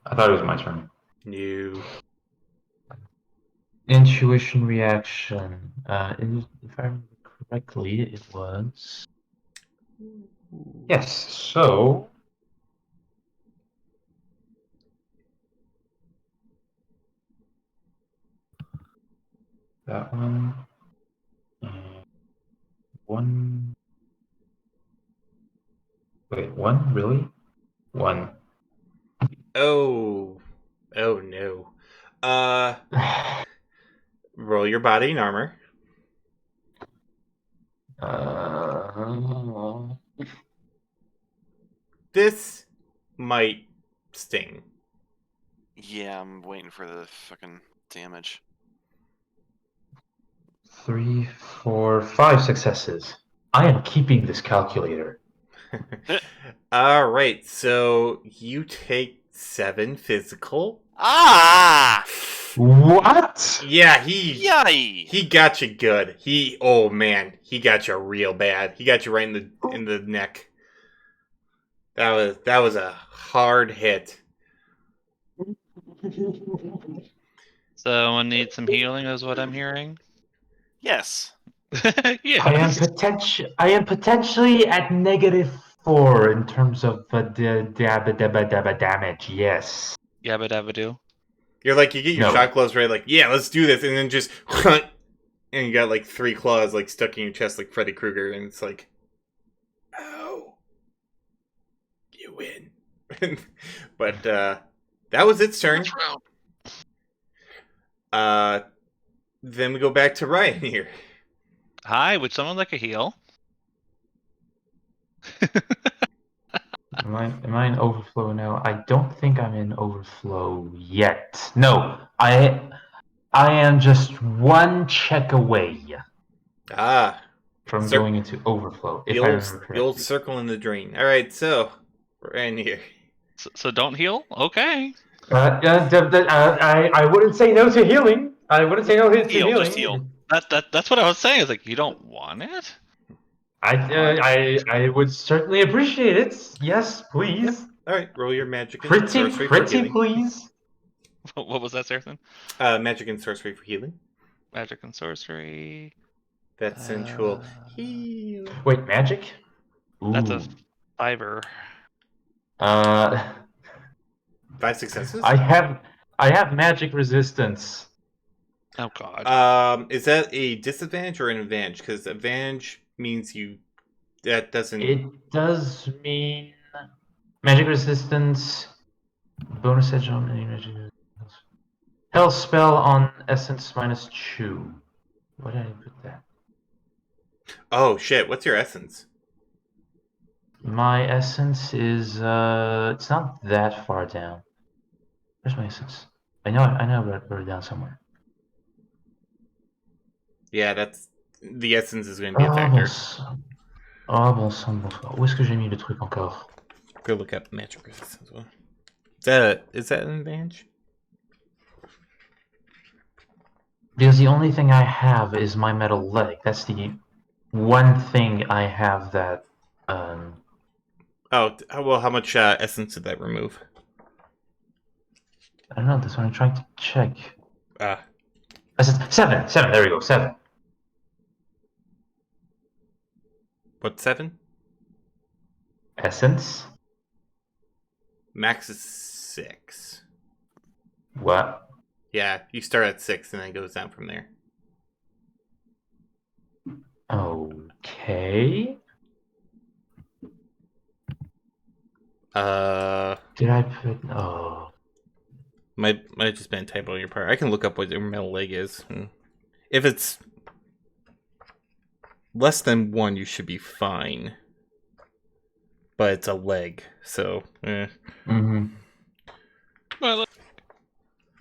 I thought it was my turn. No. Intuition reaction. If I remember correctly, it was. Yes, so. That one. And one. Wait, one? Really? One. Oh no. Roll your body and armor. This might sting. Yeah, I'm waiting for the fucking damage. 3, 4, 5 successes. I am keeping this calculator. All right, so you take 7 physical. Ah! What? Yeah, Yay! he got you good. Oh man, he got you real bad. He got you right in the neck. That was a hard hit. Someone needs some healing, is what I'm hearing. Yes. Yeah. I am potentially at -4 in terms of damage. Yes. Yabba dabba do. You're like, you get your No. shot gloves ready, like, yeah, let's do this, and then just and you got like 3 claws like stuck in your chest like Freddy Krueger, and it's like, oh, you win. But that was its turn. Then we go back to Ryan here. Hi, would someone like a heal? Am I in overflow now? I don't think I'm in overflow yet. No, I am just one check away from going into overflow. If I remember correctly. The old circle in the drain. All right, so Ryan here. So don't heal? Okay. I wouldn't say no to healing. I wouldn't say no to healing. Just heal. That's what I was saying. Is like, you don't want it? I would certainly appreciate it. Yes, please. Yep. All right, roll your magic and sorcery for healing. Please. What was that, Saracen? Magic and sorcery for healing. Magic and sorcery. That's sensual. Heal. Wait, magic? Ooh. That's a 5-er. 5 successes. I have magic resistance. Oh god. Is that a disadvantage or an advantage? Because advantage means that doesn't. It does mean magic resistance. Bonus edge on any magic resistance. Hell spell on essence -2. Why did I put that? Oh shit! What's your essence? My essence is it's not that far down. Where's my essence? I know I wrote it down somewhere. Yeah, that's the essence is going to be a factor. Bon sang. Où est-ce que j'ai mis le truc encore? Go look up magic resistance as well. Is that an advantage? Because the only thing I have is my metal leg. That's the one thing I have that. Oh well, how much essence did that remove? I don't know. That's what I'm trying to check. Essence 7. There we go. 7. What's 7? Essence. Max is 6. What? Yeah, you start at 6 and then it goes down from there. Okay. Did I put? Oh. Might have just been a typo on your part. I can look up what your metal leg is. If it's less than 1, you should be fine. But it's a leg, so. Mm-hmm.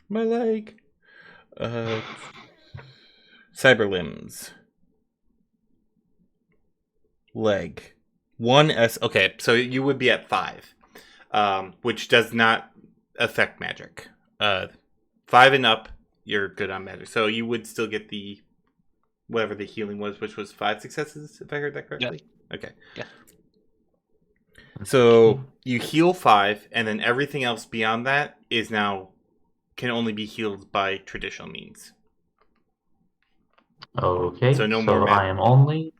My leg. Cyber limbs. Leg. 1S. Okay, so you would be at 5, which does not affect magic. 5 and up, you're good on magic. So you would still get the whatever the healing was, which was 5 successes, if I heard that correctly. Yeah. Okay. Yeah. So you heal 5, and then everything else beyond that is now can only be healed by traditional means. Okay, So no so more I am only...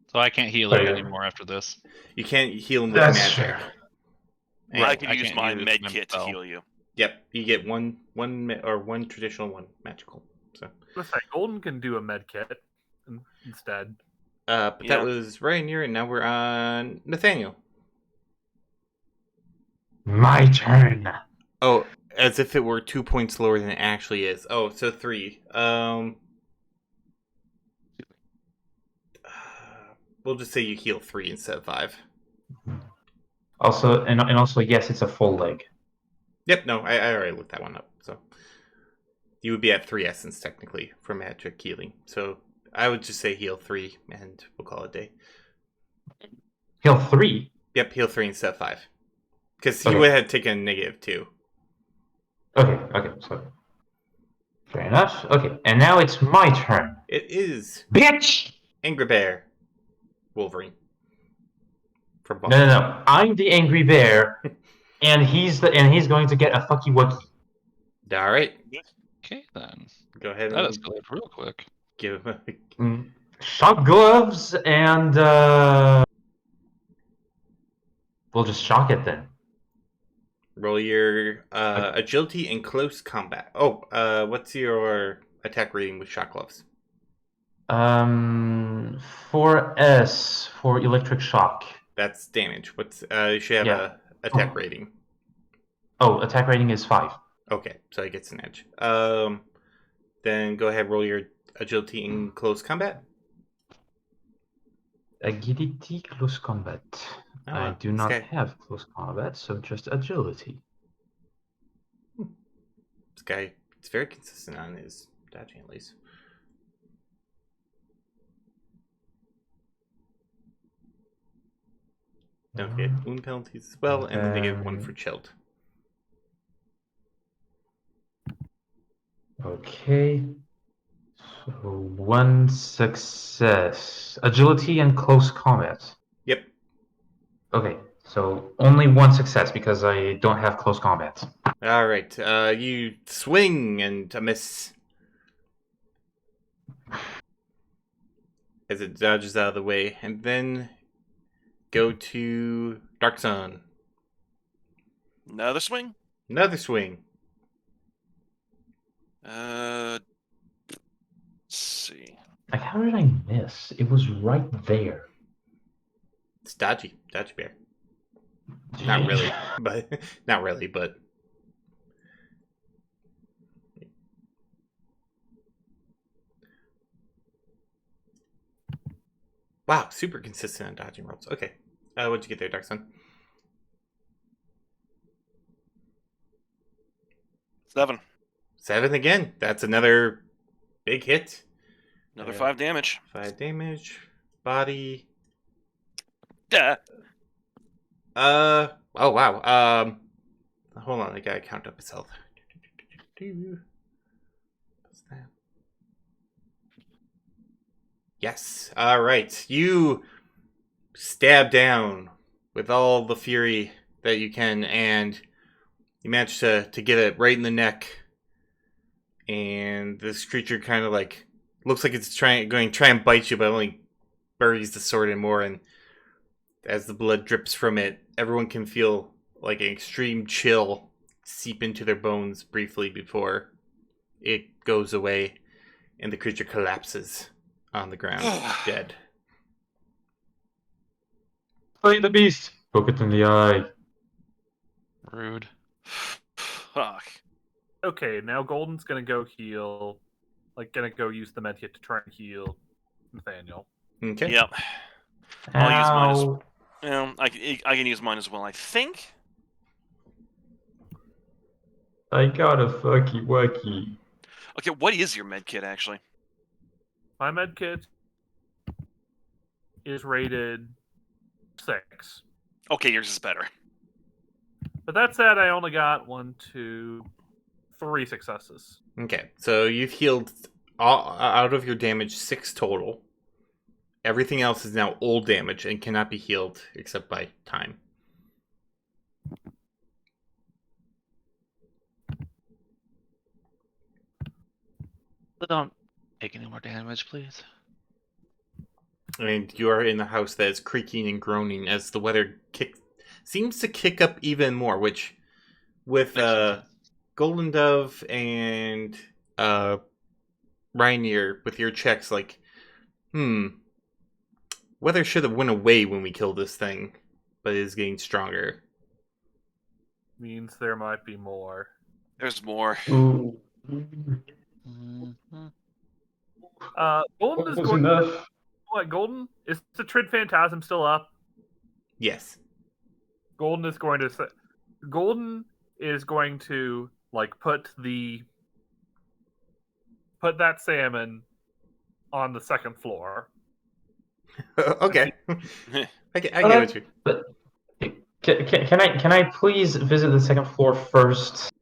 So I can't heal Oh, you yeah. anymore after this. You can't heal him with That's magic. fair. And- I can I use can't my use med my kit to spell. heal you. Yep, you get one traditional, one magical. So, Let's say Golden can do a med kit instead. but Yeah. that was Ryanair, and now we're on Nathaniel. My turn. Oh, as if it were 2 points lower than it actually is. Oh, so 3. We'll just say you heal 3 instead of 5. Also, and also, yes, it's a full leg. Yep, no, I already looked that one up. So you would be at 3 essence technically for magic healing. So I would just say heal 3, and we'll call it a day. Heal 3? Yep, heal 3 instead of 5. Because he Okay. would have taken -2. Okay, so... Fair enough. Okay, and now it's my turn. It is Bitch! Angry Bear Wolverine. From No. I'm the angry bear, and he's going to get a fucky wucky. All right, Okay, then. go ahead That and escalated real quick. give him Shock gloves, and we'll just shock it then. roll your agility and close combat. Oh, what's your attack rating with shock gloves? 4S for electric shock. That's damage. What's you should have a attack rating. Oh, attack rating is 5. Okay, so he gets an edge. Then go ahead, roll your agility in close combat. Agility, close combat. Oh, I wow. do This not guy- have close combat, so just agility. This guy, it's very consistent on his dodging at least. Don't get wound penalties as well, and then they get 1 for chilled. Okay. So 1 success. Agility and close combat. Yep. Okay, so only 1 success because I don't have close combat. All right. You swing and a miss as it dodges out of the way, and then go to Dark Sun. Another swing. Another swing. Let's see. Like, how did I miss? It was right there. It's dodgy bear. Not really, but not really, but. Wow, super consistent on dodging rolls. Okay. What'd you get there, Dark Sun? 7. 7 again. That's another big hit. Another 5 damage. 5 damage. Body. Yeah. Oh wow. Hold on, I gotta count up his health. What's that? Yes. All right. You stab down with all the fury that you can, and you manage to get it right in the neck. And this creature kind of like looks like it's going to try and bite you, but only buries the sword in more. And as the blood drips from it, everyone can feel like an extreme chill seep into their bones briefly before it goes away, and the creature collapses on the ground, dead. Slay the beast! Poke it in the eye. Rude. Fuck. Okay, now Golden's gonna go heal. Gonna go use the medkit to try and heal Nathaniel. Okay. Yep. I'll use mine as Ow. well. I can use mine as well, I think. I got a fucky wucky. Okay, what is your med kit actually? My medkit is rated 6. Okay, yours is better. But that said, I only got 1, 2, 3 successes. Okay. So you've healed out of your damage 6 total. Everything else is now old damage and cannot be healed except by time. But don't take any more damage, please. And you are in the house that is creaking and groaning as the weather seems to kick up even more, which with Golden Dove and Rainier, with your checks, like, weather should have went away when we killed this thing, but it is getting stronger. Means there might be more. There's more. Ooh. Mm-hmm. Golden is Was going enough. to... What, Golden? Is the Trid Phantasm still up? Yes. Golden is going to like put that salmon on the second floor. Okay. I get what you... But can I please visit the second floor first?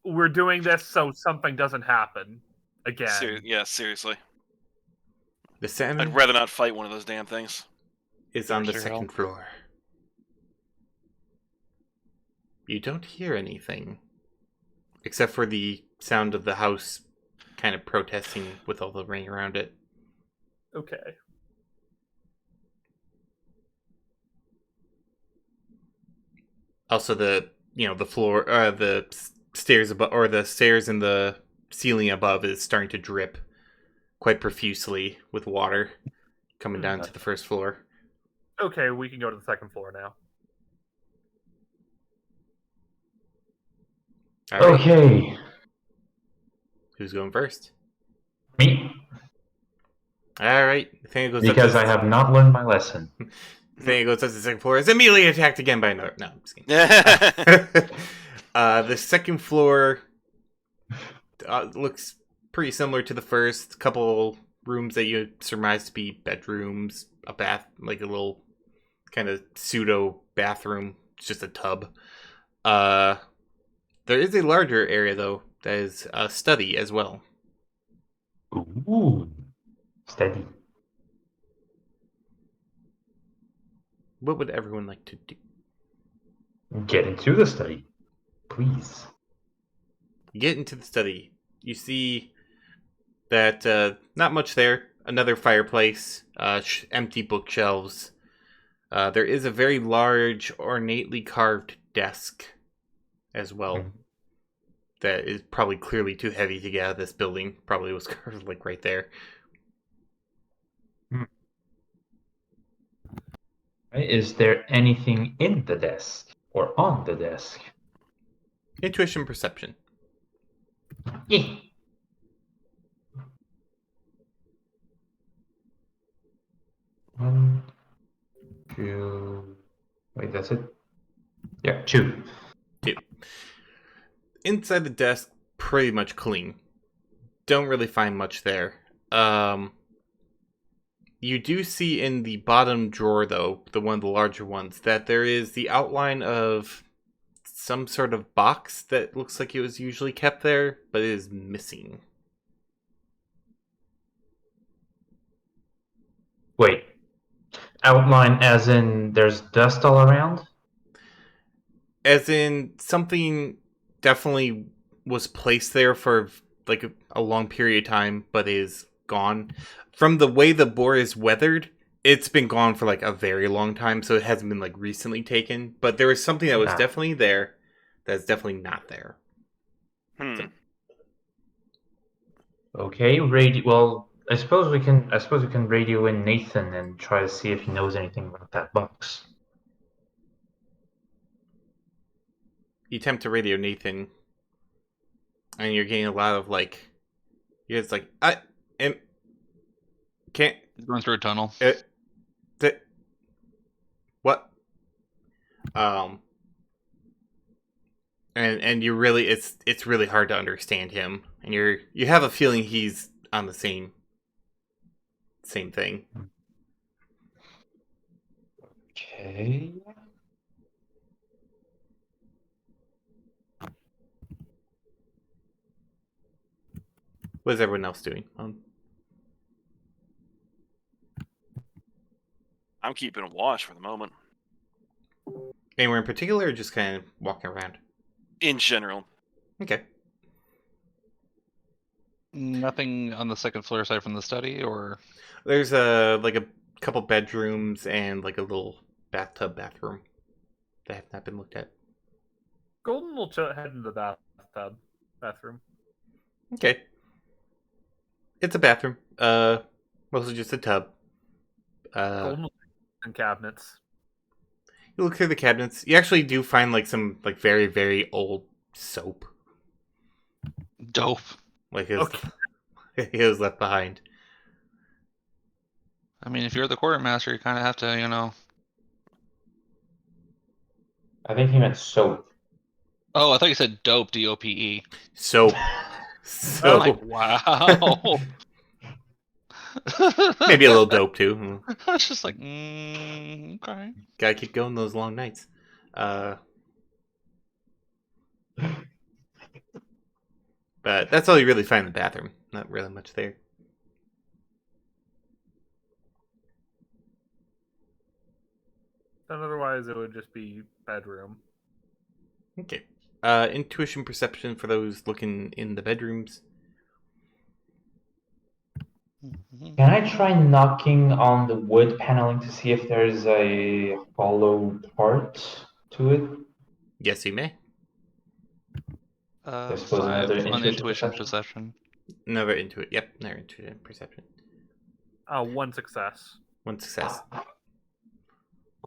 We're doing this so something doesn't happen again. Yeah, seriously. The salmon I'd rather not fight one of those damn things. is on the Sure. second floor. You don't hear anything. Except for the sound of the house kind of protesting with all the rain around it. Okay. Also, the floor, the stairs above, or the stairs in the ceiling above is starting to drip quite profusely with water coming down to the first floor. Okay, we can go to the second floor now. All right. Okay. Who's going first? Me? All right. Nathaniel goes Because up I to have not learned my lesson. Nathaniel goes up to the second floor. Is immediately attacked again by another. No, I'm just kidding. The second floor looks pretty similar to the first. Couple rooms that you surmise to be bedrooms, a bath, like a little kind of pseudo bathroom. It's just a tub. There is a larger area though that is a study as well. Ooh. Steady. What would everyone like to do? Get into the study, please. Get into the study. You see that not much there. Another fireplace, empty bookshelves. There is a very large, ornately carved desk as well. That is probably clearly too heavy to get out of this building. Probably was carved like right there. Is there anything in the desk or on the desk? Intuition perception. Yeah. 1, 2. Wait, that's it? Yeah, 2. 2. Inside the desk, pretty much clean. Don't really find much there. You do see in the bottom drawer, though, the one of the larger ones, that there is the outline of some sort of box that looks like it was usually kept there, but it is missing. Wait. Outline as in there's dust all around? As in, something definitely was placed there for like a long period of time, but is gone. From the way the boar is weathered, it's been gone for like a very long time, so it hasn't been like recently taken. But there was something that was definitely there that's definitely not there. Okay, well, I suppose we can radio in Nathan and try to see if he knows anything about that box. You attempt to radio Nathan, and you're getting a lot of like, you're just like, I am can't Going through a tunnel. What? And you really, it's really hard to understand him, and you have a feeling he's on the same thing. Okay. What is everyone else doing? I'm keeping a watch for the moment. Anywhere in particular, or just kind of walking around? In general. Okay. Nothing on the second floor aside from the study, or There's a couple bedrooms and like a little bathroom that have not been looked at. Golden will head into the bathroom. Okay. It's a bathroom. Mostly just a tub. Golden will and cabinets. You look through the cabinets. You actually do find like some like very, very old soap. dope. Like it was left behind. I mean, if you're the quartermaster, you kind of have to, I think he meant soap. Oh, I thought you said dope, D-O-P-E. Soap. I'm like, wow. Maybe a little dope too. I was just like, okay. Gotta keep going those long nights. But that's all you really find in the bathroom. Not really much there. And otherwise, it would just be bedroom. Okay. Intuition perception for those looking in the bedrooms. Can I try knocking on the wood paneling to see if there's a hollow part to it? Yes, you may. I suppose 5 another on intuition intuition perception? perception. Never intuit. Yep, never intuition perception. One success. One success.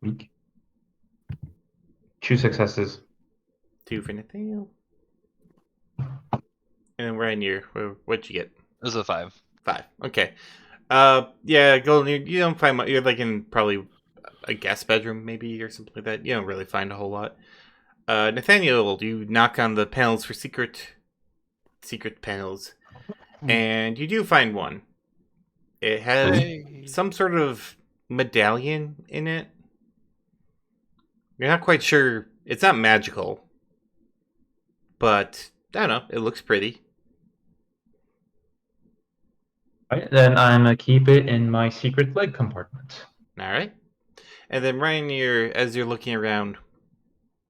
Weak. 2 successes. 2 for Nathaniel. And Ryan, what'd you get? This is a 5. 5. Okay. Yeah, Golden, you don't find much. You're like in probably a guest bedroom, maybe, or something like that. You don't really find a whole lot. Nathaniel, you knock on the panels for secret panels, and you do find one. It has some sort of medallion in it. You're not quite sure. It's not magical, but I don't know. It looks pretty. Right, then I'm gonna keep it in my secret leg compartment. All right. And then Ryan, as you're looking around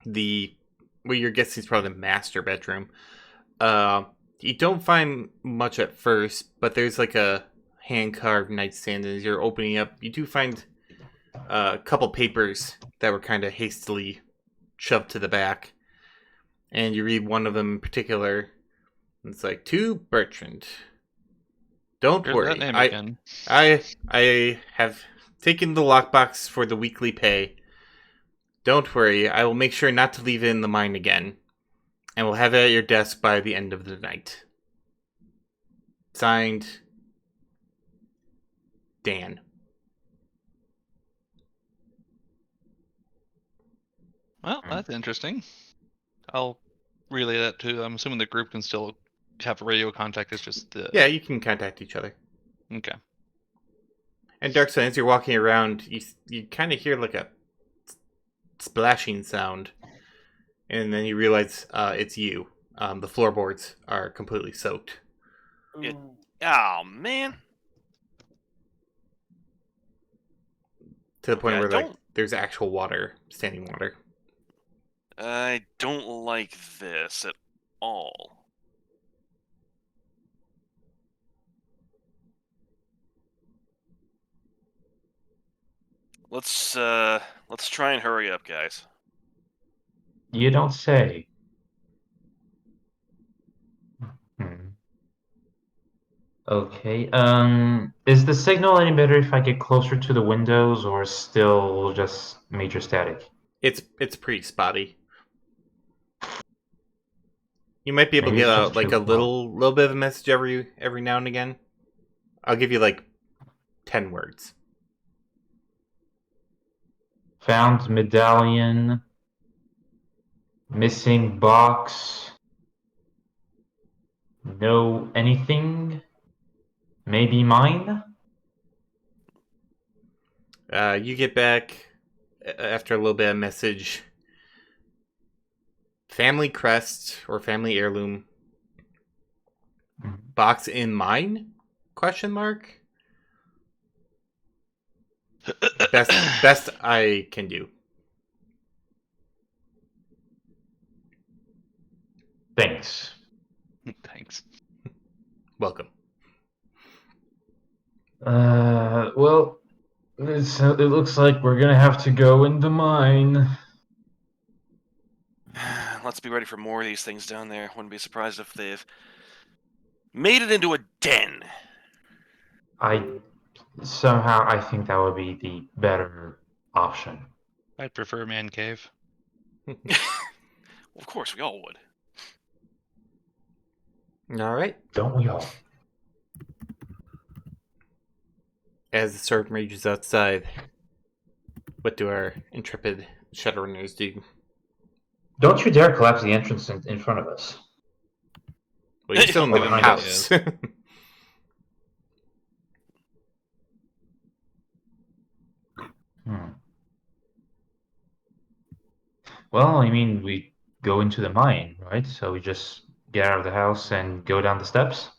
you're guessing is probably the master bedroom. You don't find much at first, but there's like a hand-carved nightstand, and as you're opening up, you do find a couple papers that were kind of hastily shoved to the back. And you read one of them in particular. It's like, to Bertrand. Don't Here's worry. that name again. I have taken the lockbox for the weekly pay. Don't worry. I will make sure not to leave it in the mine again. And we'll have it at your desk by the end of the night. Signed, Dan. Well, that's interesting. I'll relay that to. I'm assuming the group can still have radio contact. It's just the. Yeah, you can contact each other. Okay. And Darkson, as you're walking around, you kind of hear like a splashing sound, and then you realize it's you. The floorboards are completely soaked. Oh man! To the point Okay, where there's actual water, standing water. I don't like this at all. Let's try and hurry up, guys. You don't say. Okay. Is the signal any better if I get closer to the windows, or still just major static? It's pretty spotty. You might be able Maybe to get it's out just like too a little bit of a message every now and again. I'll give you like 10 words. Found medallion. Missing box. No anything. Maybe mine. You get back after a little bit of message. Family crest or family heirloom. Box in mine? Question mark. Best I can do. Thanks. Thanks. welcome. Well, it looks like we're gonna have to go in the mine. Let's be ready for more of these things down there. Wouldn't be surprised if they've made it into a den. Somehow I think that would be the better option. I'd prefer man cave. Of course, we all would. All right. Don't we all? As the storm rages outside, what do our intrepid Shadowrunners do? Don't you dare collapse the entrance in front of us. Well, you're still in the Behind house. Well, I mean, we go into the mine, right? So we just get out of the house and go down the steps.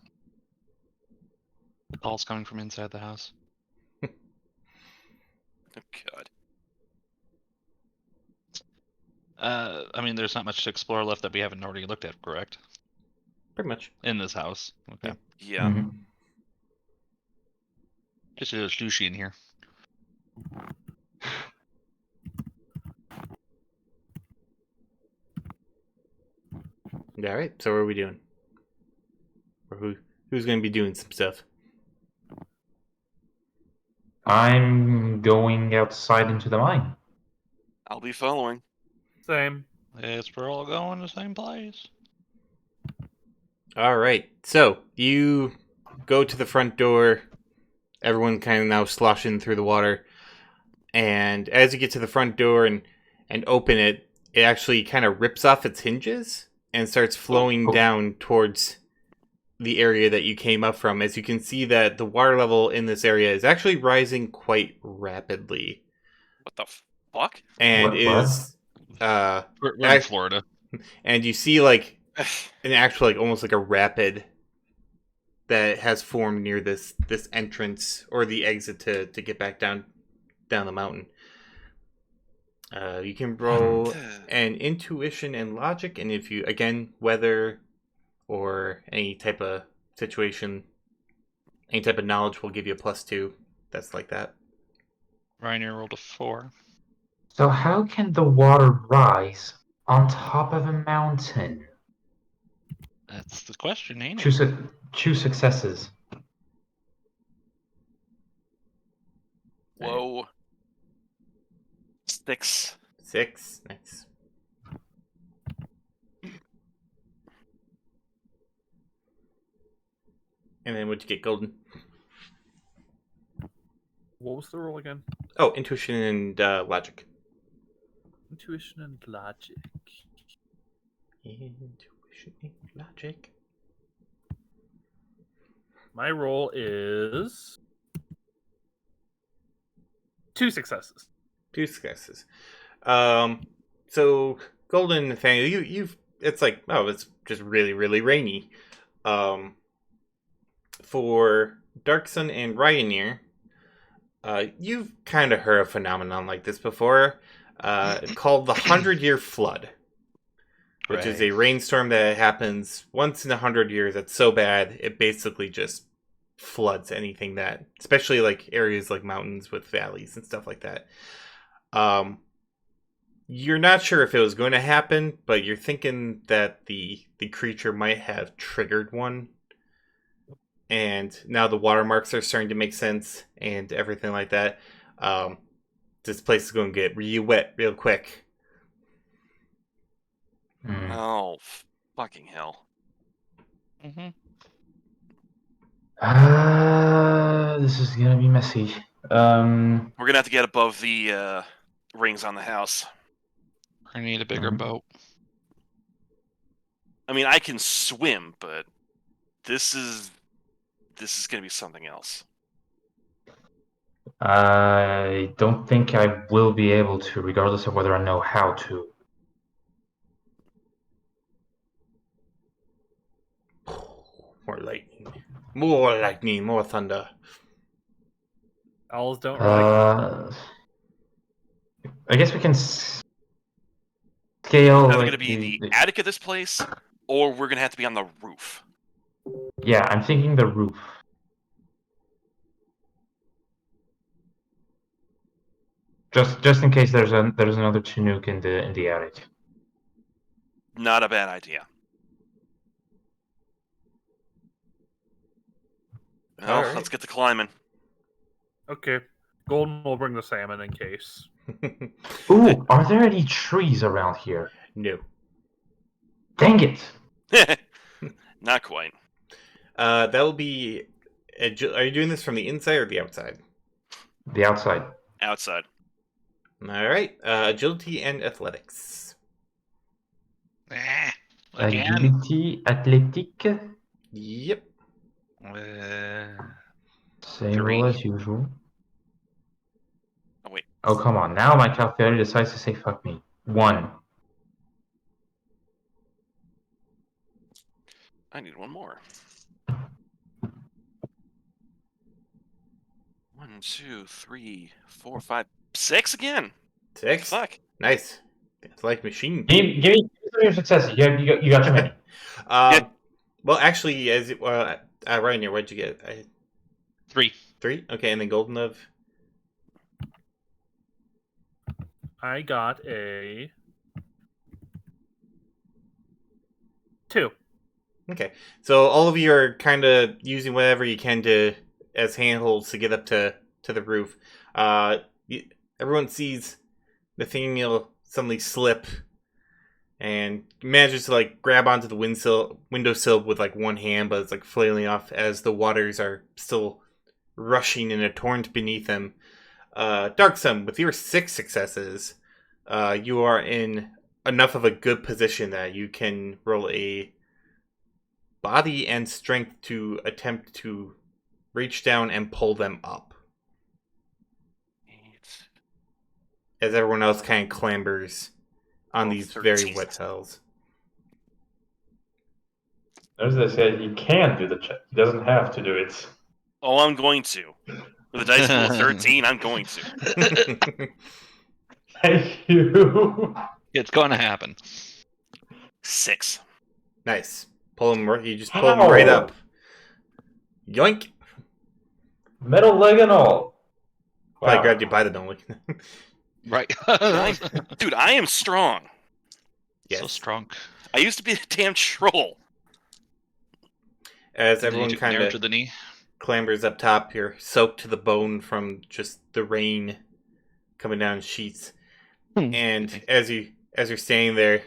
The call's coming from inside the house. Oh, God. I mean, there's not much to explore left that we haven't already looked at, correct? Pretty much. In this house. Okay. Yeah. Mhm. Just a sushi in here. All right. So what are we doing? Or who's going to be doing some stuff? I'm going outside into the mine. I'll be following. Same. It's we're all going the same place. All right. So you go to the front door. Everyone kind of now sloshing through the water. And as you get to the front door and open it, it actually kind of rips off its hinges and starts flowing down towards the area that you came up from. As you can see that the water level in this area is actually rising quite rapidly. What the fuck? And What? is We're in Florida. and you see like an actual like almost like a rapid that has formed near this entrance or the exit to get back down the mountain. You can roll an intuition and logic, and if you again weather or any type of situation, any type of knowledge will give you a +2. That's like that. Ryanair rolled a 4. So how can the water rise on top of a mountain? That's the question, ain't it? Choose successes. Whoa. 6. 6. Nice. And then what'd you get, Golden? What was the roll again? Oh, intuition and logic. Intuition and logic. Intuition and logic. My roll is 2 successes. 2 successes. So Golden Nathaniel, you've it's like, oh, it's just really, really rainy. For Darksun and Ryanair, you've kind of heard a phenomenon like this before, called the 100-Year Flood, which is a rainstorm that happens once in 100 years. That's so bad it basically just floods anything that, especially like areas like mountains with valleys and stuff like that. You're not sure if it was going to happen, but you're thinking that the creature might have triggered one. And now the watermarks are starting to make sense and everything like that. This place is going to get real wet real quick. Oh, fucking hell. Mm-hmm. This is gonna be messy. We're gonna have to get above the rings on the house. I need a bigger boat. I mean, I can swim, but this is gonna be something else. I don't think I will be able to, regardless of whether I know how to. More lightning. More lightning, more thunder. Owls don't rise. I guess we can scale. It's either like, gonna be the attic of this place, or we're gonna have to be on the roof. Yeah, I'm thinking the roof. Just in case there's another Chinook in the attic. Not a bad idea. Well, Alright. let's get to climbing. Okay. Golden will bring the salmon in case. Ooh, are there any trees around here? No. Dang it! Not quite. That will be. Are you doing this from the inside or the outside? The outside. Outside. All right. Agility and athletics. Again. Agility, athletic. Yep. Same 3. roll as usual. Oh, wait. Oh, come on. Now my calculator decides to say fuck me. 1. I need one more. 1, 2, 3, 4, 5, 6 again. 6. Fuck. Nice. It's like machine. Give me some of your successes. You got too many. Well, actually, as it, Ryan, here, what'd you get? 3. 3. Okay, and then Golden of. I got a 2. Okay, so all of you are kind of using whatever you can to as handholds to get up to the roof. Everyone sees Nathaniel suddenly slip and manages to like grab onto the windowsill with like one hand, but it's like flailing off as the waters are still rushing in a torrent beneath him. Darksun, with your 6 successes, you are in enough of a good position that you can roll a body and strength to attempt to reach down and pull them up. 8. As everyone else kind of clambers on these 13. very wet hills. As they say, he can do the check. He doesn't have to do it. Oh, I'm going to. With a dice pool of 13, I'm going to. Thank you. It's going to happen. 6. Nice. Pull him. You just pull him right up. Yoink. Metal leg and all. Probably Wow. grabbed you by the belly. Right. Dude, I am strong. Yes. So strong. I used to be a damn troll. As And then you everyone took kind narrow of to the knee. clambers up top, you're soaked to the bone from just the rain coming down in sheets. And as you're standing there,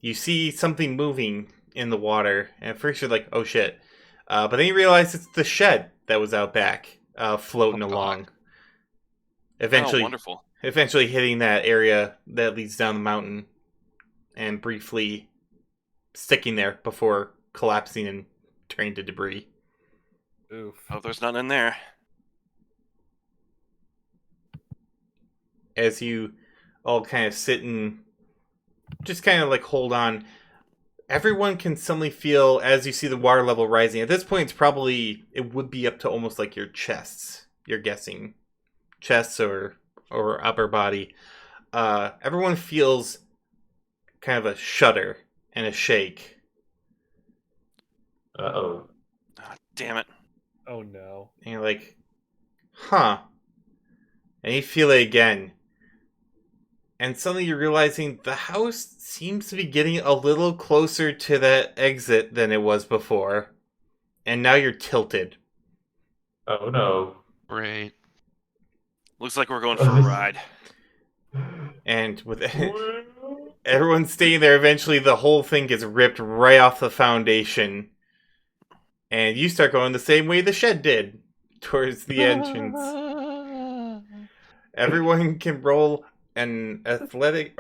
you see something moving in the water, and at first you're like, "Oh shit!" But then you realize it's the shed that was out back, floating Oh, God. along. Oh, wonderful. Eventually hitting that area that leads down the mountain, and briefly sticking there before collapsing and turning to debris. Oof. Oh, there's none in there. As you all kind of sit and just kind of like hold on, everyone can suddenly feel, as you see the water level rising, at this point it would be up to almost like your chests, you're guessing. Chests or upper body. Everyone feels kind of a shudder and a shake. Uh-oh. Ah, damn it. Oh no. And you're like, huh. And you feel it again. And suddenly you're realizing the house seems to be getting a little closer to that exit than it was before. And now you're tilted. Oh no. Great. Looks like we're going for a ride. And with everyone staying there, eventually the whole thing gets ripped right off the foundation. And you start going the same way the shed did, towards the entrance. Everyone can roll an agility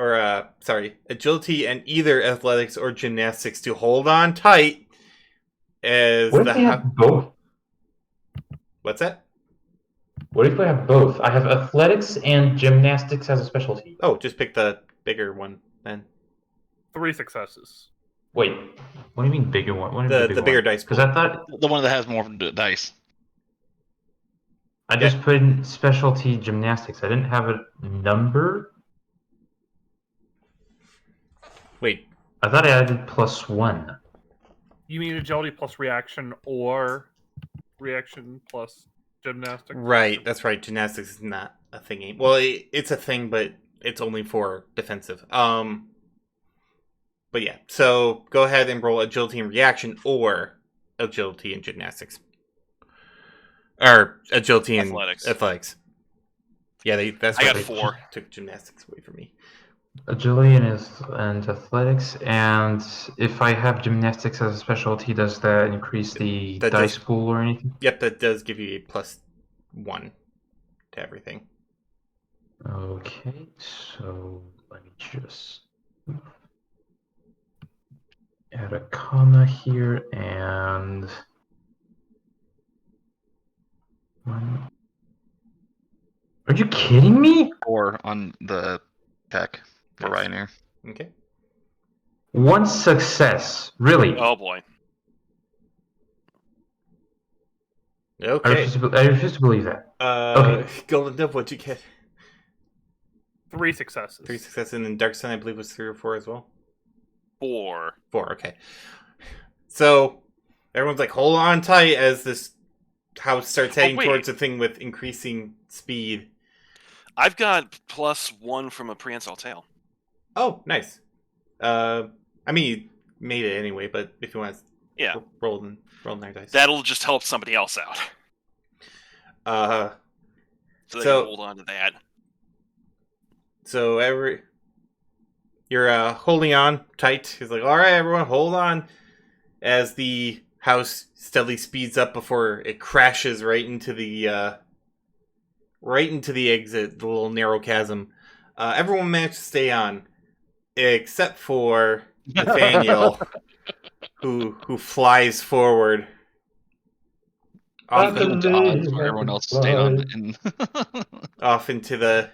and either athletics or gymnastics to hold on tight. As What if we have both? What's that? What if we have both? I have athletics and gymnastics as a specialty. Oh, just pick the bigger one then. 3 successes. Wait, what do you mean bigger one? What The bigger dice Because pool. I thought The one that has more dice. I just put in specialty gymnastics. I didn't have a number. Wait, I thought I added +1. You mean agility plus reaction or reaction plus gymnastics? Right, that's right. Gymnastics is not a thingy. Well, it's a thing, but it's only for defensive. But yeah, so go ahead and roll agility and reaction or agility and gymnastics. Or agility and athletics. Yeah, that's I why got they 4. took gymnastics away from me. Agility and athletics, and if I have gymnastics as a specialty, does that increase the That dice does- pool or anything? Yep, that does give you a +1 to everything. Okay, so let me just add a comma here and one. Are you kidding me? 4 on the tech for Nice. Ryanair. Okay. One success, really? Oh boy. Okay. I refuse to believe that. Okay. Golden Dove, what'd you get? 3 successes. 3 successes, and then Dark Sun, I believe, was 3 or 4 as well. 4. 4, okay. So everyone's like, hold on tight as this house starts heading towards a thing with increasing speed. I've got +1 from a prehensile tail. Oh, nice. I mean, you made it anyway, but if you want to roll their dice. That'll just help somebody else out. So they can hold on to that. So you're holding on tight. He's like, all right, everyone, hold on. As the house steadily speeds up before it crashes right into the exit, the little narrow chasm. Everyone managed to stay on, except for Nathaniel, who flies forward. Off, Everyone else stayed on. Off into the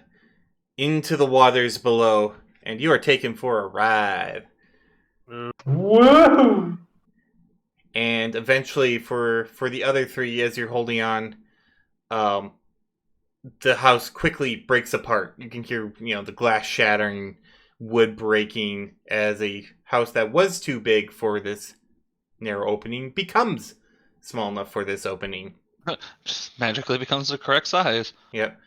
waters below, and you are taken for a ride. Whoa! And eventually, for the other 3, as you're holding on, the house quickly breaks apart. You can hear, the glass shattering, wood breaking, as a house that was too big for this narrow opening becomes small enough for this opening. Just magically becomes the correct size. Yep.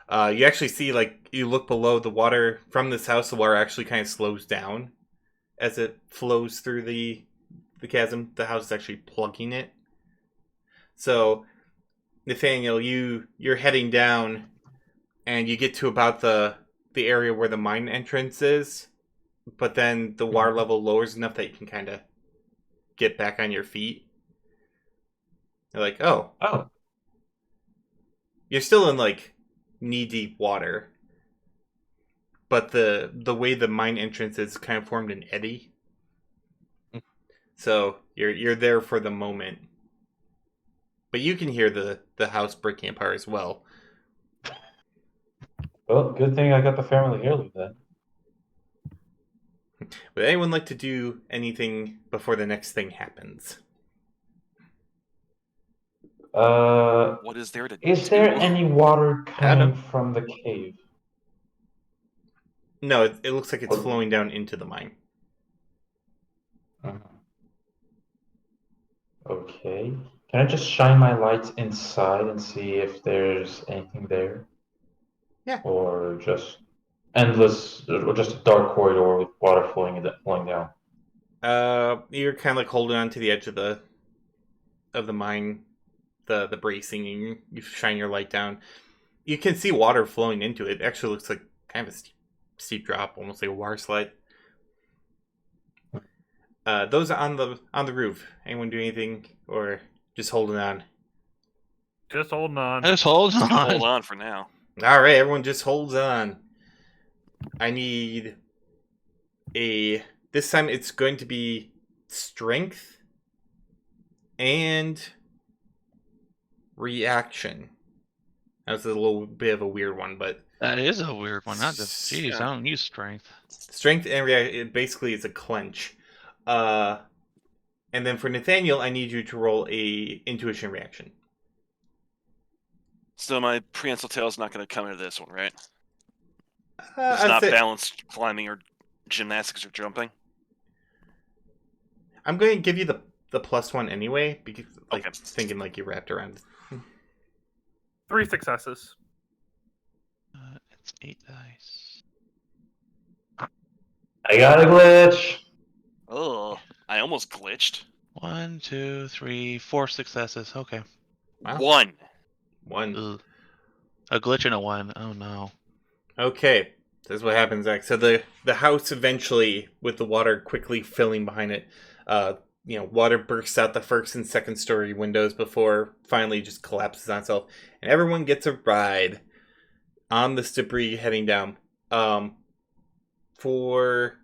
You actually see, you look below the water from this house, the water actually kind of slows down as it flows through the chasm. The house is actually plugging it. So, Nathaniel, you're heading down, and you get to about the area where the mine entrance is, but then the water level lowers enough that you can kind of get back on your feet. You're like, oh. You're still in, knee-deep water, but the way the mine entrance is kind of formed an eddy. So you're there for the moment. But you can hear the house breaking apart as well. Well, good thing I got the family heirloom then. Would anyone like to do anything before the next thing happens? What is there to do? Is there any water coming from the cave? No, it looks like it's flowing down into the mine. Okay. Can I just shine my lights inside and see if there's anything there? Yeah. Or just or just a dark corridor with water flowing down? You're kind of holding on to the edge of the mine, the bracing, and you shine your light down. You can see water flowing into it. It actually looks like kind of a steep drop, almost like a water slide. Those on the roof. Anyone do anything, or just holding on? Just holding on. Just hold on. Hold on for now. All right, everyone, just holds on. I need this time it's going to be strength and reaction. That's a little bit of a weird one, but that is a weird one. Not just jeez, I don't use strength. Strength and reaction, it basically is a clench. And then for Nathaniel, I need you to roll a intuition reaction. So my prehensile tail is not going to come into this one, right? It's not balanced climbing or gymnastics or jumping. I'm going to give you the +1 anyway, because like Okay. thinking like you wrapped around. 3 successes. It's 8 dice. I got a glitch. Oh, I almost glitched. 1, 2, 3, 4 successes. Okay. Wow. 1. 1. Ugh. A glitch and a 1. Oh no. Okay, this is what happens, Zach. So the house eventually, with the water quickly filling behind it, water bursts out the first and second story windows before finally just collapses on itself, and everyone gets a ride on this debris heading down. For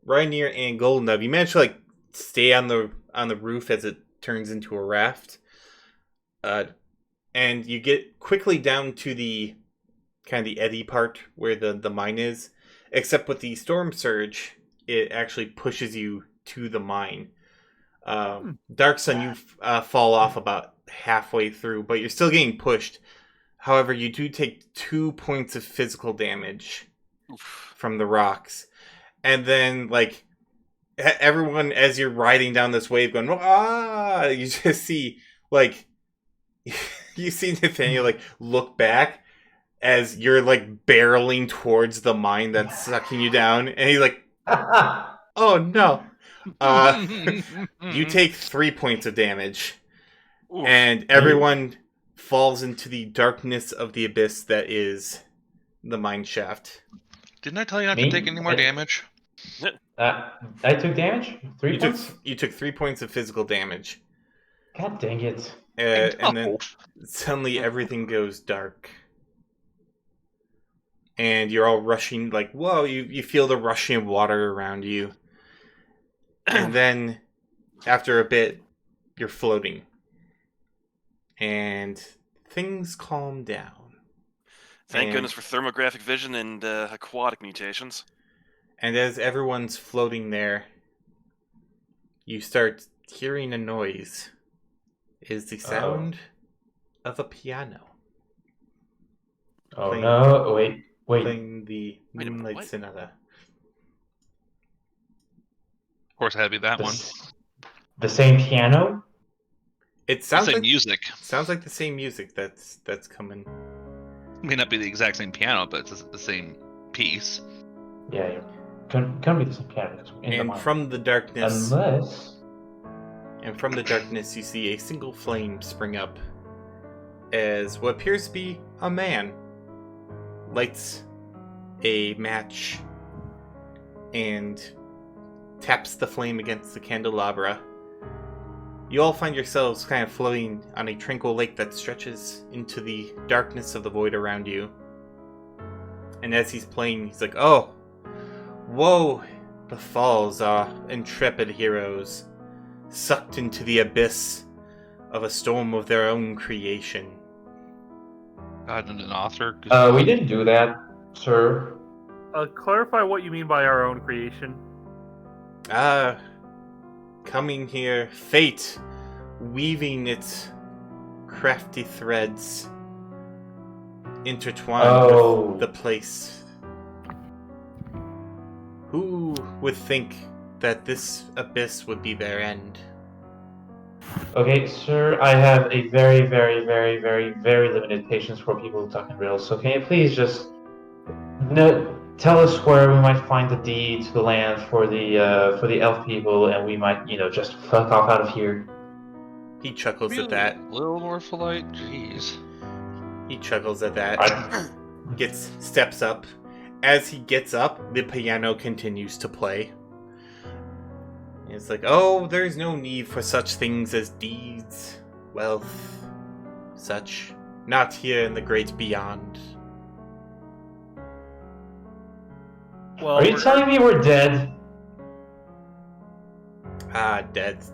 Rainier and Golden Dove, you manage to like stay on the roof as it turns into a raft, and you get quickly down to the kind of the eddy part where the mine is. Except with the storm surge, it actually pushes you to the mine. Dark Sun, you fall off about halfway through, but you're still getting pushed. However, you do take 2 points of physical damage from the rocks. And then, like, everyone, as you're riding down this wave going, ah, you just see, like, you see Nathaniel, like, look back as you're, like, barreling towards the mine that's sucking you down. And he's like, oh, no. You take 3 points of damage. Oof. And everyone falls into the darkness of the abyss that is the mine shaft. Didn't I tell you not Me? to take any more damage? I took damage? 3 points? You took 3 points of physical damage. God dang it. And then suddenly everything goes dark. And you're all rushing, like, whoa, you feel the rushing of water around you. And then, after a bit, you're floating. And things calm down. Thank goodness for thermographic vision and aquatic mutations. And as everyone's floating there, you start hearing a noise. It is the sound of a piano. Oh no, wait. Playing the Wait a minute, Moonlight what? Sonata. Of course, it had to be that one. The same piano? It The sounds same like music. sounds like the same music that's coming. May not be the exact same piano, but it's the same piece. Yeah, couldn't be the same piano. Because in the And mine. from the darkness, Unless... you see a single flame spring up as what appears to be a man lights a match and taps the flame against the candelabra. You all find yourselves kind of floating on a tranquil lake that stretches into the darkness of the void around you. And as he's playing, he's like, oh, woe befalls our intrepid heroes, sucked into the abyss of a storm of their own creation. God, and an author. we didn't do that, sir. Clarify what you mean by our own creation. Coming here, fate, weaving its crafty threads, intertwined with the place. Who would think that this abyss would be their end? Okay, sir, I have a very, very, very, very, very limited patience for people who talk in riddles. So can you please just tell us where we might find the deed to the land for the elf people, and we might, just fuck off out of here. He chuckles at that. A little more polite. Jeez. He chuckles at that. Steps up. As he gets up, the piano continues to play. It's like, oh, there's no need for such things as deeds, wealth, such. Not here in the great beyond. Well, Are you telling me we're dead? Death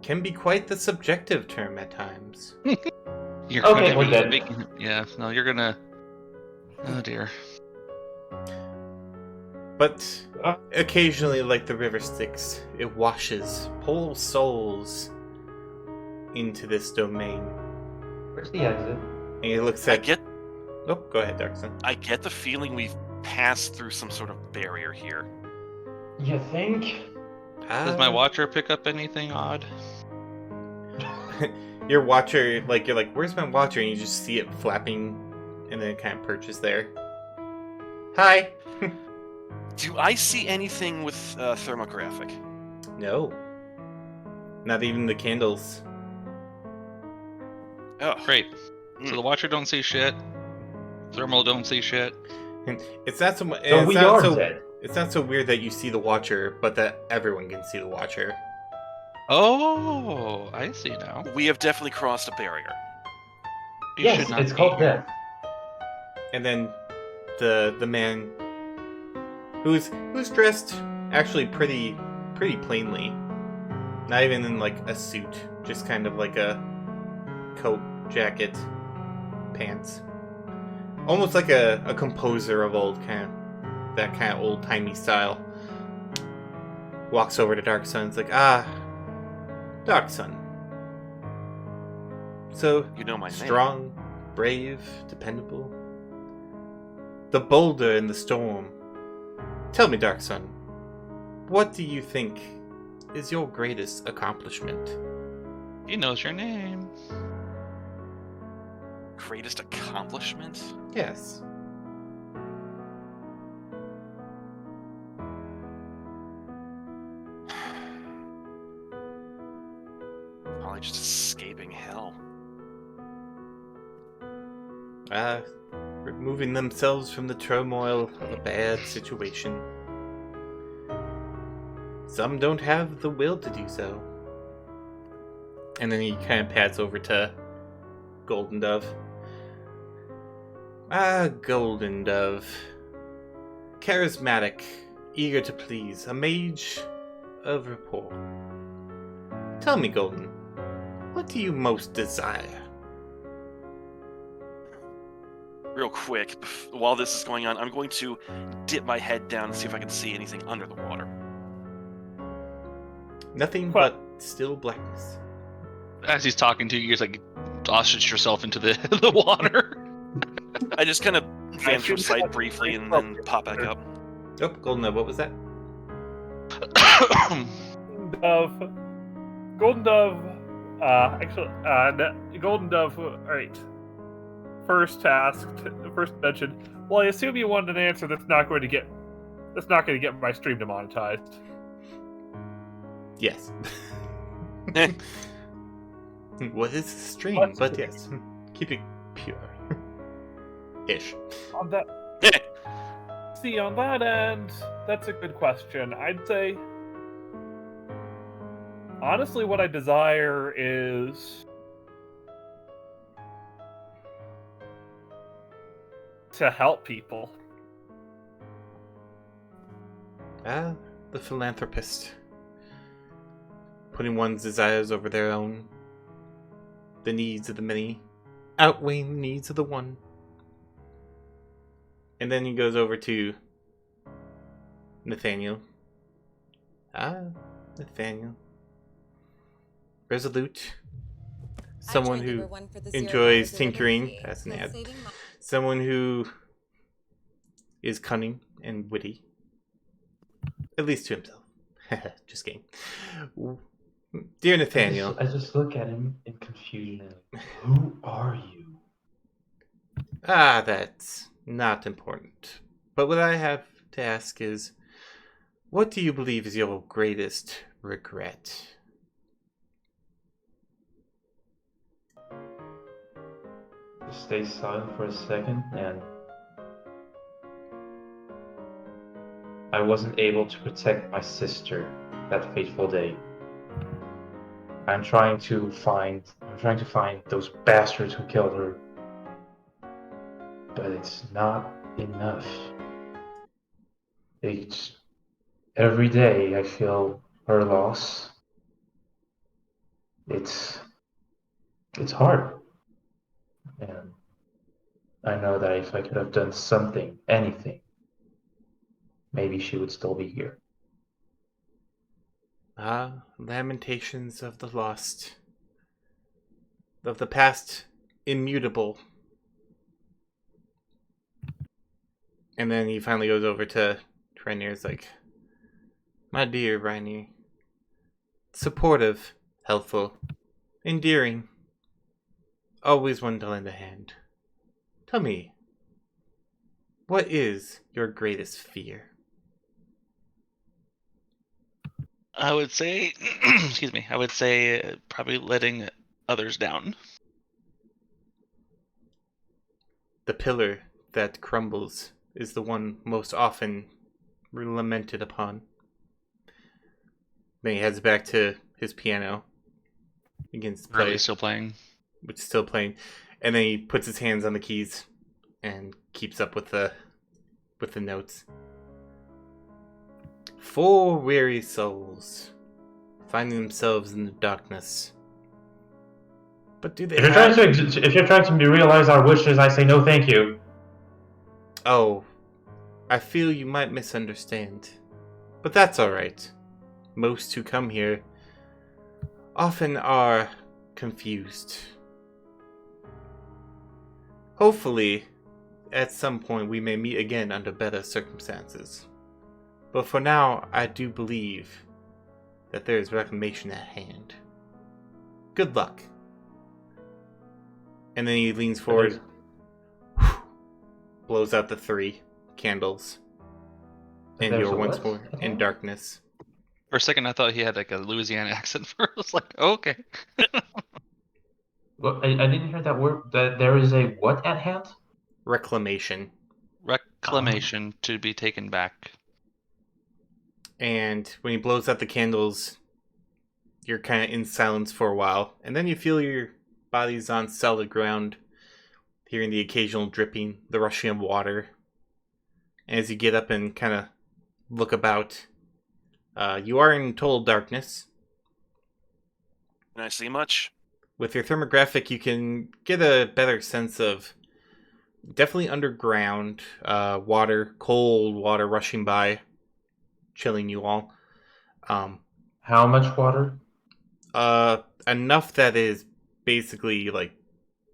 can be quite the subjective term at times. You're Okay, gonna we're be dead. Yeah, no, you're gonna. Oh dear. But occasionally, like the river Styx, it washes whole souls into this domain. Where's the exit? And he looks at... Oh, go ahead, Darkson. I get the feeling we've passed through some sort of barrier here. You think? Does my watcher pick up anything odd? Your watcher, like, you're like, where's my watcher? And you just see it flapping, and then it kind of perches there. Hi! Do I see anything with thermographic? No. Not even the candles. Oh, Great. So the watcher don't see shit. Thermal don't see shit. It's not so much. So we are dead. It's not so weird that you see the watcher, but that everyone can see the watcher. Oh, I see now. we have definitely crossed a barrier. You Yes, should not it's be called here. death. And then the man who's dressed actually pretty plainly. Not even in like a suit, just kind of like a coat, jacket, pants. Almost like a composer of that kind of old timey style. Walks over to Dark Sun. It's like, Dark Sun. So You know my name. strong, brave, dependable. The boulder in the storm. Tell me, Dark Sun, what do you think is your greatest accomplishment? He knows your name. Greatest accomplishment? Yes. Probably just escaping hell. Removing themselves from the turmoil of a bad situation. Some don't have the will to do so. And then he kind of pats over to Golden Dove. Golden Dove. Charismatic, eager to please, a mage of rapport. Tell me, Golden, what do you most desire? Real quick, while this is going on, I'm going to dip my head down and see if I can see anything under the water. Nothing but still blackness. As he's talking to you, you're just like ostrich yourself into the the water. I just kind of advance from sight briefly and then pop back up. Oh, Golden Dove, what was that? Golden Dove, Golden Dove, alright. First task, first mention. Well, I assume you wanted an answer that's not going to get my stream demonetized. Yes. What is the stream? What's But the- yes, keep it pure. Ish. On that, see, on that end, that's a good question. I'd say, honestly, what I desire is to help people. The philanthropist. Putting one's desires over their own. The needs of the many outweighing the needs of the one. And then he goes over to Nathaniel. Nathaniel. Resolute. Someone who enjoys tinkering. That's an ad. Someone who is cunning and witty. At least to himself. Just kidding. Dear Nathaniel. I just look at him in confusion. Who are you? That's not important. But what I have to ask is, what do you believe is your greatest regret? Just stay silent for a second, and I wasn't able to protect my sister that fateful day. I'm trying to find those bastards who killed her. But it's not enough. Every day I feel her loss. It's hard. And I know that if I could have done something, anything, maybe she would still be here. Lamentations of the lost. Of the past immutable. And then he finally goes over to Rainier's like, my dear Rainier, supportive, helpful, endearing. Always one to lend a hand. Tell me, what is your greatest fear? I would say, excuse me, I would say probably letting others down. The pillar that crumbles is the one most often lamented upon. Then he heads back to his piano, begins to play, Really still playing. which is still playing, and then he puts his hands on the keys and keeps up with the notes. 4 weary souls finding themselves in the darkness. But do they If you're trying to realize our wishes, I say no, thank you. Oh, I feel you might misunderstand. But that's alright. Most who come here often are confused. Hopefully, at some point we may meet again under better circumstances. But for now, I do believe that there is reclamation at hand. Good luck. And then he leans forward, blows out the 3 candles, and There's you're a once what? more in darkness. For a second, I thought he had like a Louisiana accent. I was like, oh, okay. Well, I didn't hear that word. That there is a what at hand? Reclamation. Reclamation to be taken back. And when he blows out the candles, you're kind of in silence for a while. And then you feel your body's on solid ground, hearing the occasional dripping, the rushing of water. And as you get up and kind of look about, you are in total darkness. Can I see much? With your thermographic, you can get a better sense of definitely underground water, cold water rushing by, chilling you all. How much water? Enough that is basically like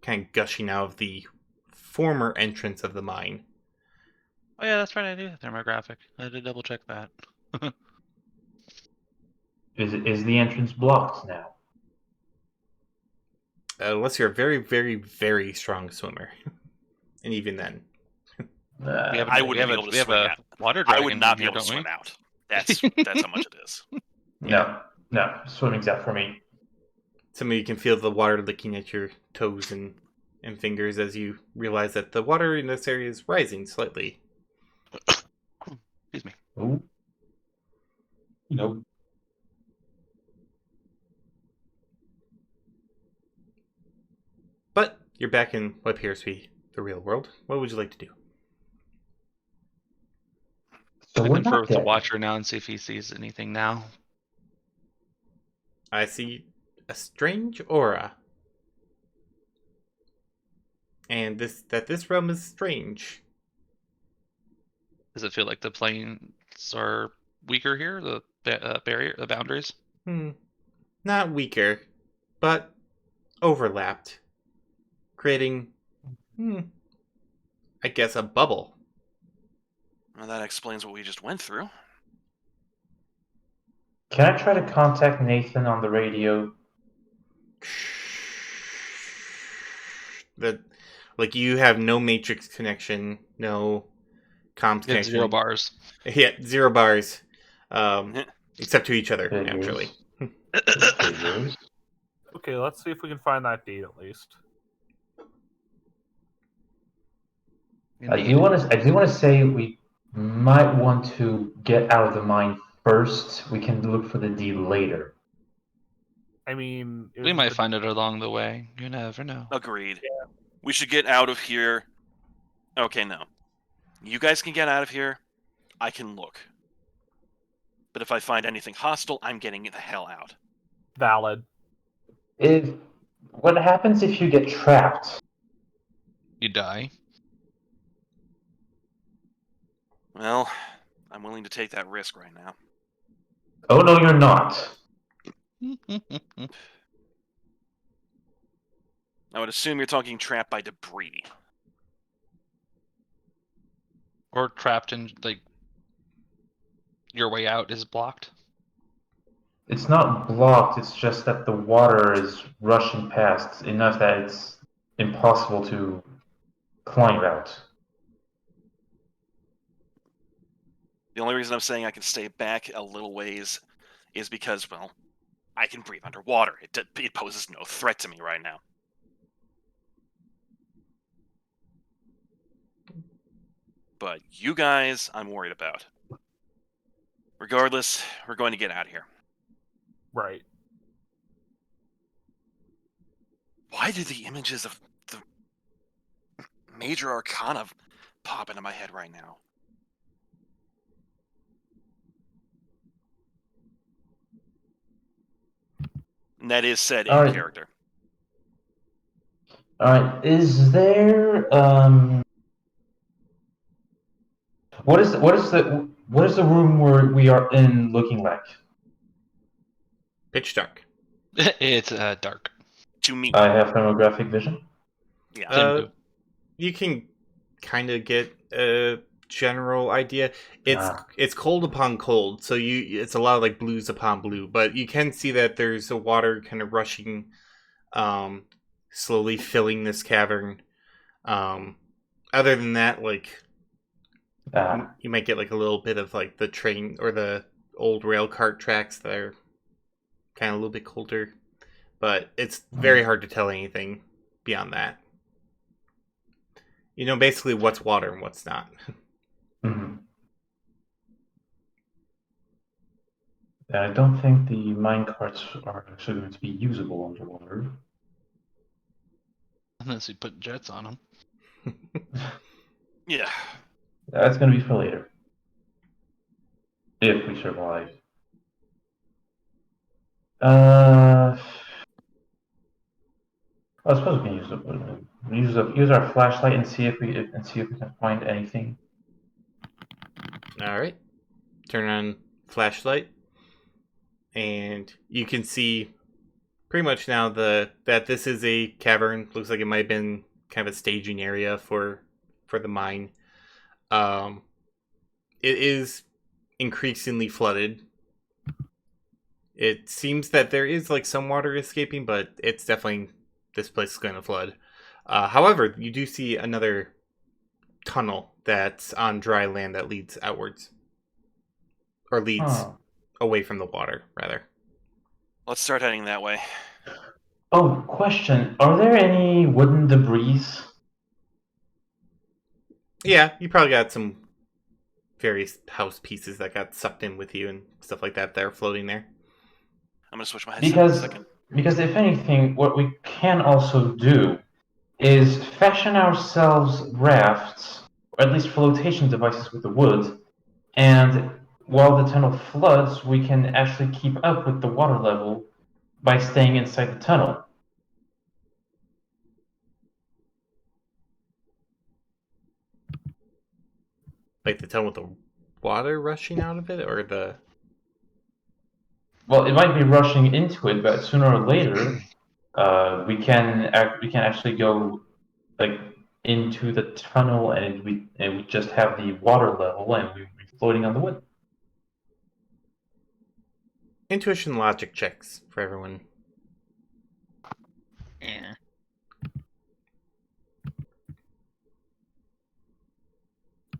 kind of gushing out of the former entrance of the mine. Oh yeah, that's right. I do have thermographic. I had to double check that. Is the entrance blocked now? Unless you're a very, very, very strong swimmer. And even then. I wouldn't be able to we have swim a out. water I dragon would not be here, able to don't we? swim out. That's how much it is. No, swimming's out for me. Some of you can feel the water licking at your toes and fingers as you realize that the water in this area is rising slightly. Excuse me. Ooh. Nope. But you're back in what appears to be the real world. What would you like to do? So I we're confer not with the dead. Watcher now and see if he sees anything now. I see a strange aura. And this realm is strange. Does it feel like the planes are weaker here? The the boundaries? Not weaker, but overlapped. Creating, I guess, a bubble. Well, that explains what we just went through. Can I try to contact Nathan on the radio? Like you have no matrix connection, no comms You have connection. 0 bars. Yeah, 0 bars. Except to each other, Figures. naturally. Figures. Okay, let's see if we can find that deed at least. I do want to say we might want to get out of the mine first. We can look for the deed later. I mean, We might find it along the way. You never know. Agreed. Yeah. We should get out of here. Okay, no. You guys can get out of here. I can look. But if I find anything hostile, I'm getting the hell out. valid. What happens if you get trapped? You die. Well, I'm willing to take that risk right now. Oh no, you're not. I would assume you're talking trapped by debris. Or trapped in, like, your way out is blocked. It's not blocked. It's just that the water is rushing past enough that it's impossible to climb out. The only reason I'm saying I can stay back a little ways is because, well, I can breathe underwater. It poses no threat to me right now. But you guys, I'm worried about. Regardless, we're going to get out of here. Right. Why do the images of the major arcana pop into my head right now? And that is said in character. Alright, is there what is the room where we are in looking like? Pitch dark. It's dark. To me. I have thermographic vision. Yeah. You can kind of get a general idea. It's cold upon cold, so it's a lot of like blues upon blue, but you can see that there's a water kind of rushing, slowly filling this cavern. Other than that, like you might get like a little bit of like the train or the old rail cart tracks that are kind of a little bit colder, but it's very hard to tell anything beyond that. You know basically what's water and what's not. Mm-hmm. I don't think the minecarts are actually going to be usable underwater. Unless we put jets on them. Yeah. That's going to be for later. If we survive. I suppose we can use our flashlight and see if we can find anything. All right. Turn on flashlight, and you can see pretty much now that this is a cavern. Looks like it might have been kind of a staging area for the mine. It is increasingly flooded. It seems that there is like some water escaping, but it's definitely this place is going to flood. However, you do see another tunnel that's on dry land that leads outwards. Or leads away from the water, rather. Let's start heading that way. Oh, question. Are there any wooden debris? Yeah, you probably got some various house pieces that got sucked in with you and stuff like that are floating there. I'm going to switch my headset in a second. Because if anything, what we can also do is fashion ourselves rafts, or at least flotation devices with the wood, and while the tunnel floods, we can actually keep up with the water level by staying inside the tunnel. Like the tunnel with the water rushing out of it, or the... Well, it might be rushing into it, but sooner or later, we can actually go like into the tunnel, and we just have the water level, and we're floating on the wood. Intuition logic checks for everyone. Yeah.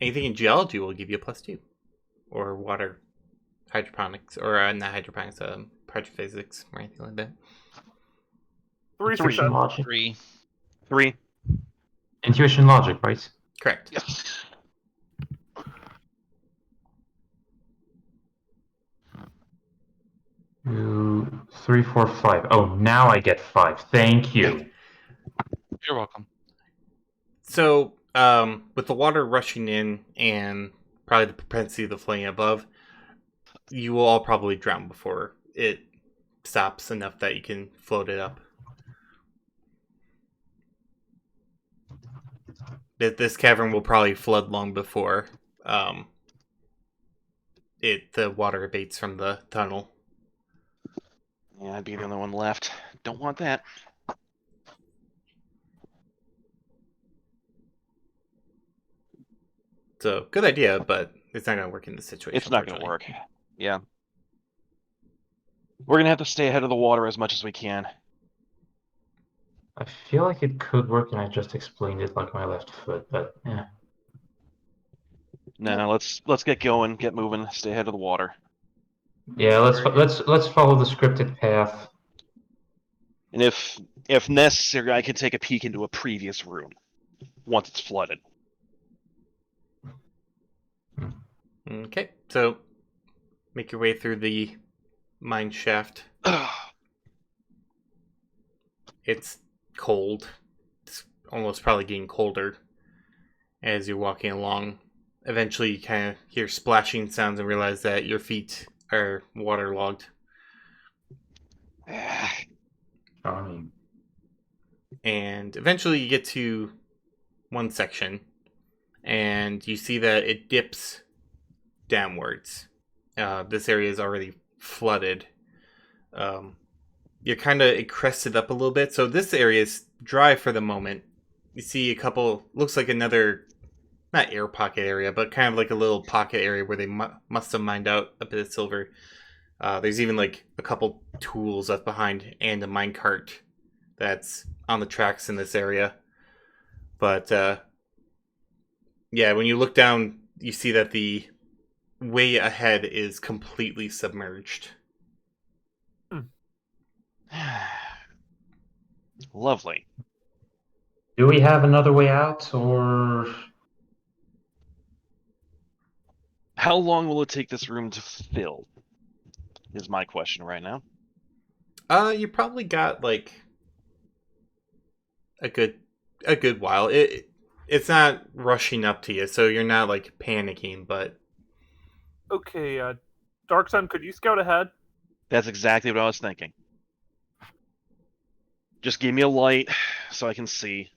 Anything in geology will give you a +2. Or water hydroponics, or not hydroponics, petrophysics, or anything like that. 3 Intuition success. logic. 3. Intuition logic, right? Correct. Yeah. 2, 3, 4, 5. Oh, now I get 5. Thank you. You're welcome. So, with the water rushing in and probably the propensity of the flooding above, you will all probably drown before it stops enough that you can float it up. This cavern will probably flood long before the water abates from the tunnel. Yeah, I'd be the only one left. Don't want that. So, good idea, but it's not going to work in this situation. It's not going to work. Yeah. We're gonna have to stay ahead of the water as much as we can. I feel like it could work, and I just explained it like my left foot, but yeah. No, let's get going, get moving, stay ahead of the water. Yeah, let's follow the scripted path. And if necessary, I can take a peek into a previous room once it's flooded. Okay, so make your way through the mine shaft. It's cold. It's almost probably getting colder as you're walking along. Eventually, you kind of hear splashing sounds and realize that your feet are waterlogged. Charming. And eventually, you get to one section, and you see that it dips downwards. This area is already flooded. You're kind of crested up a little bit, so this area is dry for the moment. You see a couple, looks like another, not air pocket area, but kind of like a little pocket area where they must have mined out a bit of silver. There's even like a couple tools left behind and a minecart that's on the tracks in this area. But yeah, when you look down, you see that the way ahead is completely submerged. Lovely. Do we have another way out, or How long will it take this room to fill? Is my question right now. You probably got like a good while. It's not rushing up to you, so you're not like panicking, but Okay, Dark Sun, could you scout ahead? That's exactly what I was thinking. Just give me a light so I can see,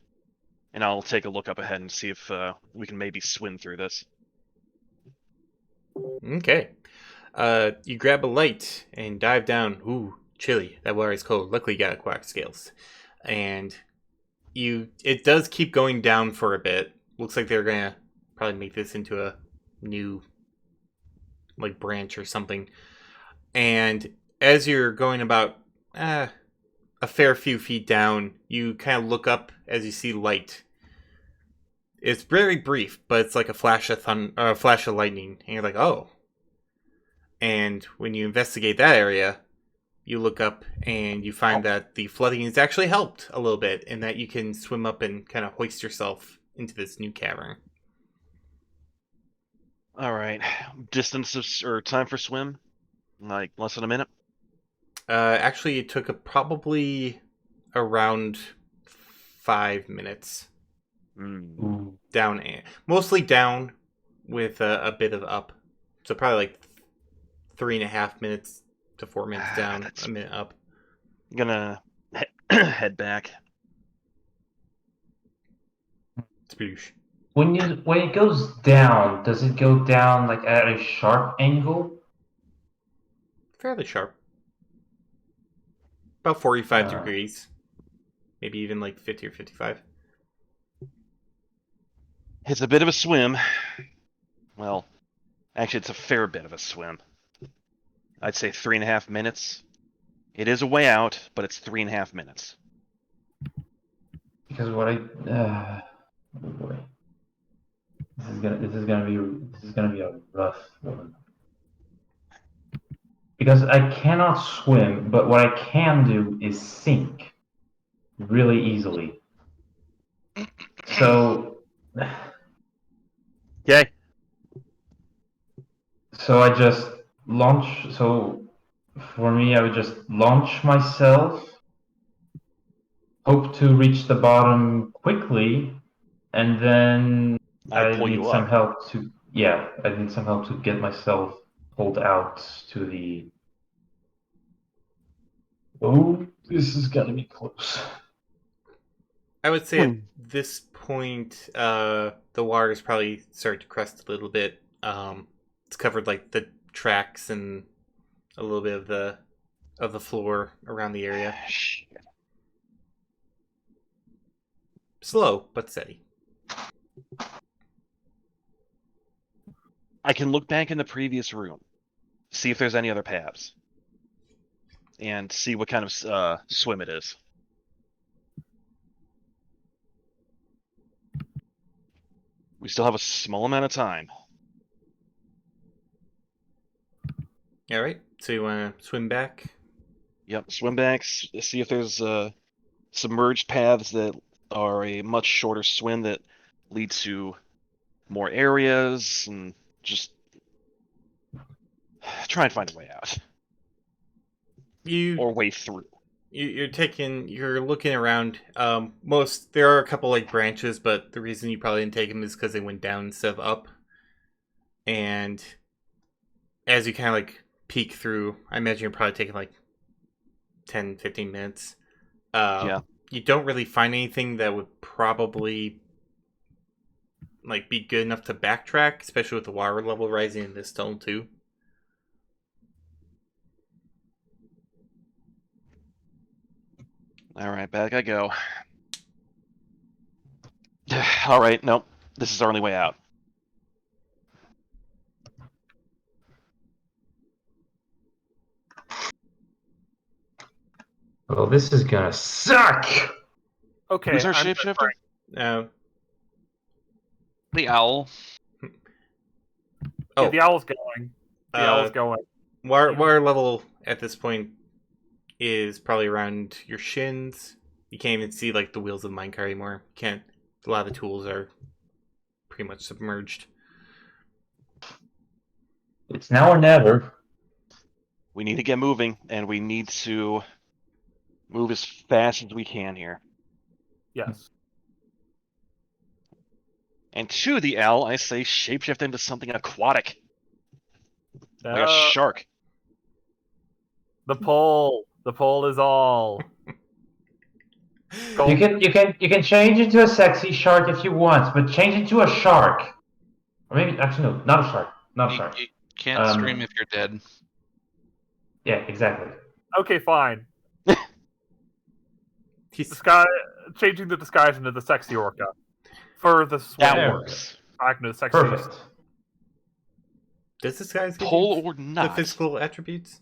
and I'll take a look up ahead and see if we can maybe swim through this. okay. You grab a light and dive down. Ooh, chilly. That water is cold. Luckily, you got aquatic scales, and it does keep going down for a bit. Looks like they're gonna probably make this into a new like branch or something. And as you're going about a fair few feet down, you kind of look up as you see light. It's very brief, but it's like a flash of a flash of lightning, and you're like, "Oh!" And when you investigate that area, you look up and you find that the flooding has actually helped a little bit, and that you can swim up and kind of hoist yourself into this new cavern. All right, distance or time for swim? Like less than a minute. Actually, it took probably around 5 minutes. Down, mostly down with a bit of up. So probably like 3.5 minutes to 4 minutes down, a minute up. I'm gonna head back. Sploosh. when it goes down, does it go down like at a sharp angle? Fairly sharp. About 45 degrees. Maybe even like 50 or 55. It's a bit of a swim. Well, actually, it's a fair bit of a swim. I'd say 3.5 minutes. It is a way out, but it's 3.5 minutes. Because what I oh boy, this is gonna be a rough one. Because I cannot swim, but what I can do is sink really easily. So, Okay. so I just launch. So for me, I would just launch myself, hope to reach the bottom quickly, and then I pull need you some up. help to I need some help to get myself pulled out to the. Oh, this is gonna be close. I would say at this point, the water's probably started to crest a little bit. It's covered like the tracks and a little bit of the floor around the area. Slow but steady. I can look back in the previous room, see if there's any other paths. and see what kind of swim it is. We still have a small amount of time. All right. So you want to swim back? Yep, swim back, see if there's submerged paths that are a much shorter swim that lead to more areas, and just try and find a way out. Or way through. You're looking around. There are a couple like branches, but the reason you probably didn't take them is because they went down instead of up. And as you kind of like peek through, I imagine you're probably taking like 10, 15 minutes. Yeah. You don't really find anything that would probably like be good enough to backtrack, especially with the water level rising in this tunnel too. All right, back I go. All right, nope. This is our only way out. Well, this is gonna suck! Okay, Who's our I'm shapeshifter? The owl. Yeah, the owl's going. The owl's going. Water level at this point is probably around your shins. You can't even see like the wheels of the minecart anymore. You can't. A lot of the tools are pretty much submerged. It's now or never. We need to get moving, and we need to move as fast as we can here. Yes. And to the owl, I say shapeshift into something aquatic. Like a shark. The pole. The pole is all. You can change into a sexy shark if you want, but change it to a shark. Or maybe actually no, not a shark. Not a shark. You can't scream if you're dead. Yeah, exactly. Okay, fine. Changing the disguise into the sexy orca. For the swim. That works. Back into the sexy. Perfect. Does this guy's give Pole you or the not? physical attributes?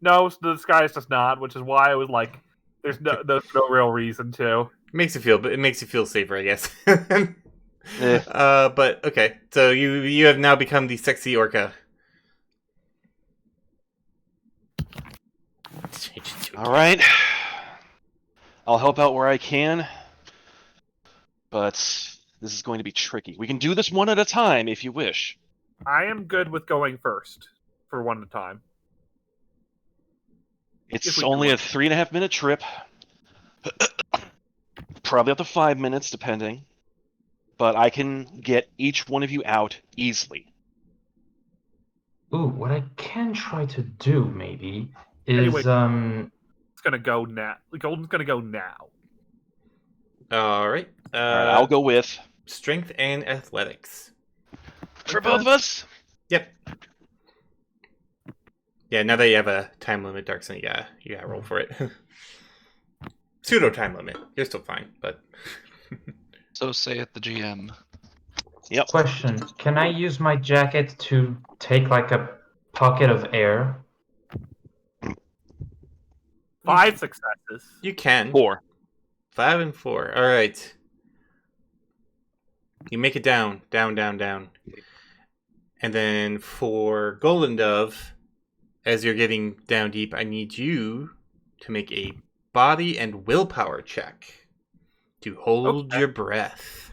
No, the disguise does not, which is why I was like, there's no real reason to. It makes you feel safer, I guess. Eh. But okay, so you have now become the sexy orca. All right. I'll help out where I can, but this is going to be tricky. We can do this one at a time if you wish. I am good with going first for one at a time. It's only a 3.5 minute trip. Probably up to 5 minutes, depending. But I can get each one of you out easily. Ooh, what I can try to do maybe is Anyway, it's gonna go now. Golden's gonna go now. All right. All right, I'll go with strength and athletics for both of us. Yep. Yeah. Now that you have a time limit, Darkson, you gotta roll for it. Pseudo time limit. You're still fine, but. So say at the GM. Yep. Question: can I use my jacket to take like a pocket of air? 5 successes. You can. 4. 5 and 4. All right. You make it down. And then for Golden Dove, as you're getting down deep, I need you to make a body and willpower check to hold your breath.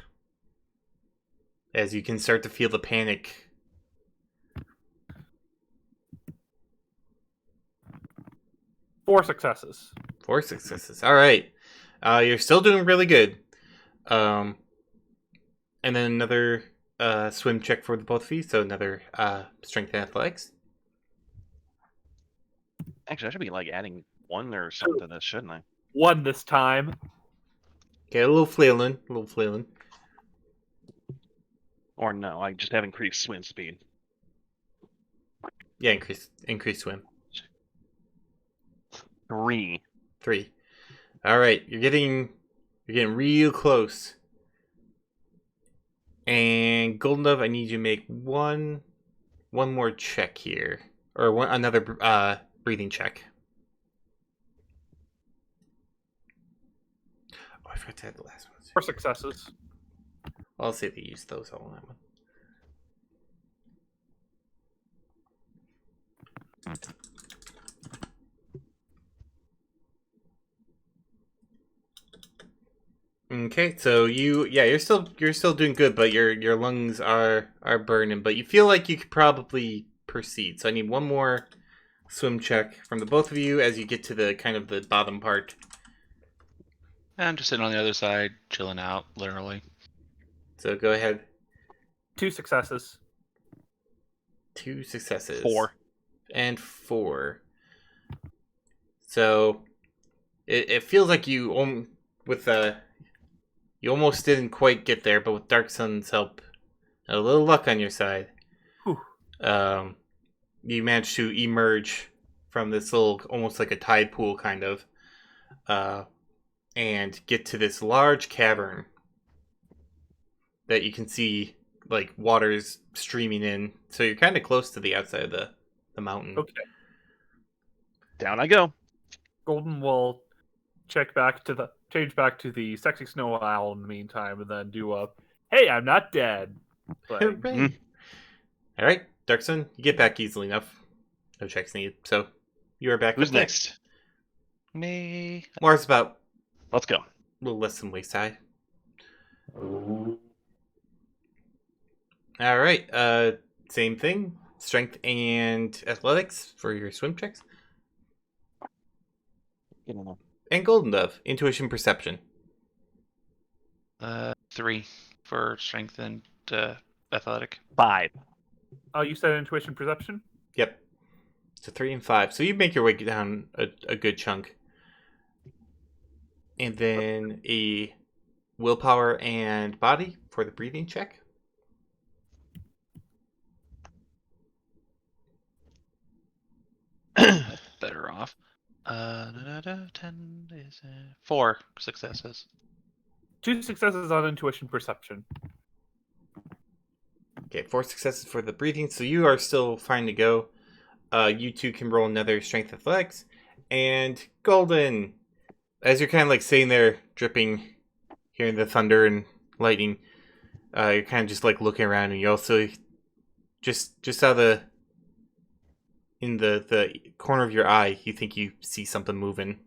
As you can start to feel the panic. 4 successes. 4 successes. All right. You're still doing really good. And then another swim check for the both of you. So another strength and athletics. Actually, I should be like adding 1 or something to this, shouldn't I? 1 this time. Okay, a little flailing. Or no, I just have increased swim speed. Yeah, increase swim. 3. 3. All right, you're getting real close. And Golden Dove, I need you to make one more check here, or another breathing check. I forgot to add the last one. 4 successes. I'll say they use those all on that one. Okay, so you're still doing good, but your lungs are burning, but you feel like you could probably proceed. So I need one more swim check from the both of you as you get to the kind of the bottom part. I'm just sitting on the other side, chilling out, literally. So go ahead. 2 successes. 2 successes. 4. And 4. So it feels like you almost didn't quite get there, but with Dark Sun's help, a little luck on your side, you managed to emerge from this little, almost like a tide pool kind of, and get to this large cavern that you can see, like, water's streaming in. So you're kind of close to the outside of the mountain. Okay. Down I go. Golden will change back to the sexy snow owl in the meantime, and then do a "Hey, I'm not dead." thing. Hooray. All right, Darkson, you get back easily enough. No checks needed. So you are back. Who's up there. next? Me. Mars about Let's go. a little less than waist high. Ooh. All right. Same thing. Strength and athletics for your swim checks. And Golden Dove, intuition, perception. 3 for strength and athletic. 5. Oh, you said intuition perception? Yep. So 3 and 5. So you make your way down a good chunk. And then a willpower and body for the breathing check. Better off. 10 is 4 successes. 2 successes on intuition perception. Okay, 4 successes for the breathing. So you are still fine to go. You two can roll another strength athletics. And Golden, as you're kind of like sitting there dripping, hearing the thunder and lightning, you're kind of just like looking around, and you also just out of in the corner of your eye, you think you see something moving.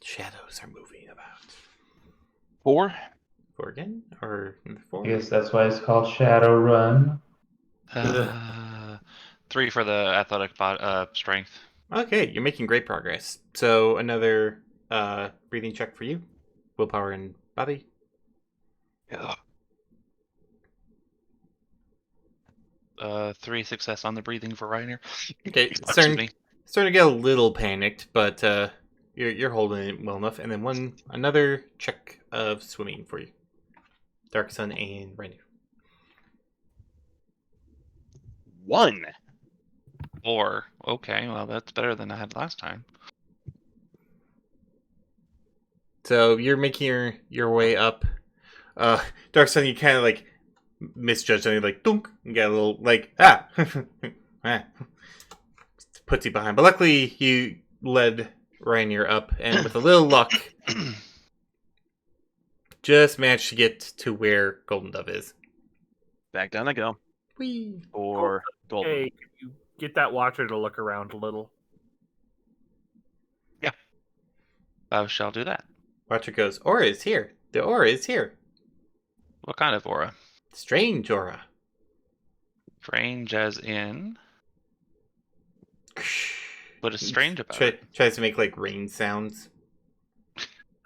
Shadows are moving about. 4. 4 again? Or 4? I guess that's why it's called Shadowrun. 3 for the athletic strength. Okay, you're making great progress. So another breathing check for you. Willpower and body. Yeah. 3 success on the breathing for Reiner. Okay, Excuse me. starting to get a little panicked, but you're holding it well enough. And then another check of swimming for you. Dark Sun and Reiner. 1. 4. Okay, well that's better than I had last time. So you're making your way up. Dark Sun, you kind of like misjudged and like dunk and get a little like puts you behind. But luckily you led Rainier up, and with a little luck, just managed to get to where Golden Dove is. Back down I go. Whee! For Golden. Hey, can you get that watcher to look around a little? I shall do that. Watcher goes, Aura is here. The aura is here. What kind of aura? Strange aura. Strange as in? What is strange about it? Tries to make like rain sounds.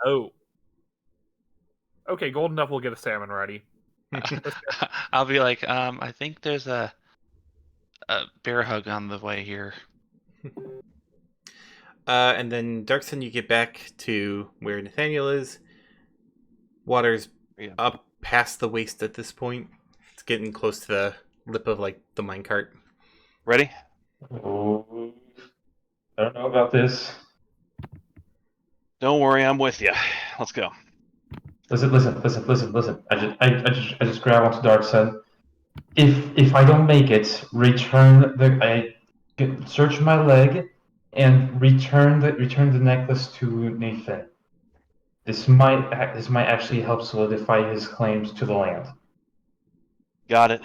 Oh. Okay, Golden Dove will get a salmon ready. I'll be like, I think there's a bear hug on the way here. And then Darkson, you get back to where Nathaniel is. Water's up past the waist at this point. It's getting close to the lip of like the minecart. Ready? Oh, I don't know about this. Don't worry, I'm with you. Let's go. Listen. I just grab onto Dark Sun. If I don't make it, search my leg, and return the necklace to Nathan. This might actually help solidify his claims to the land. Got it.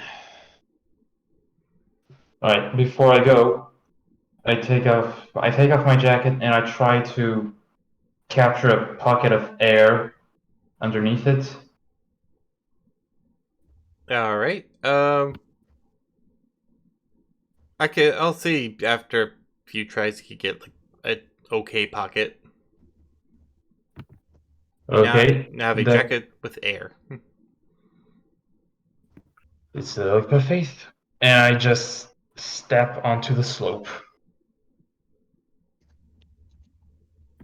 All right. Before I go, I take off my jacket and I try to capture a pocket of air underneath it. All right. I'll see after a few tries you could get like an okay pocket. Okay. Now have a that- jacket with air. It's a leap of faith, and I just step onto the slope.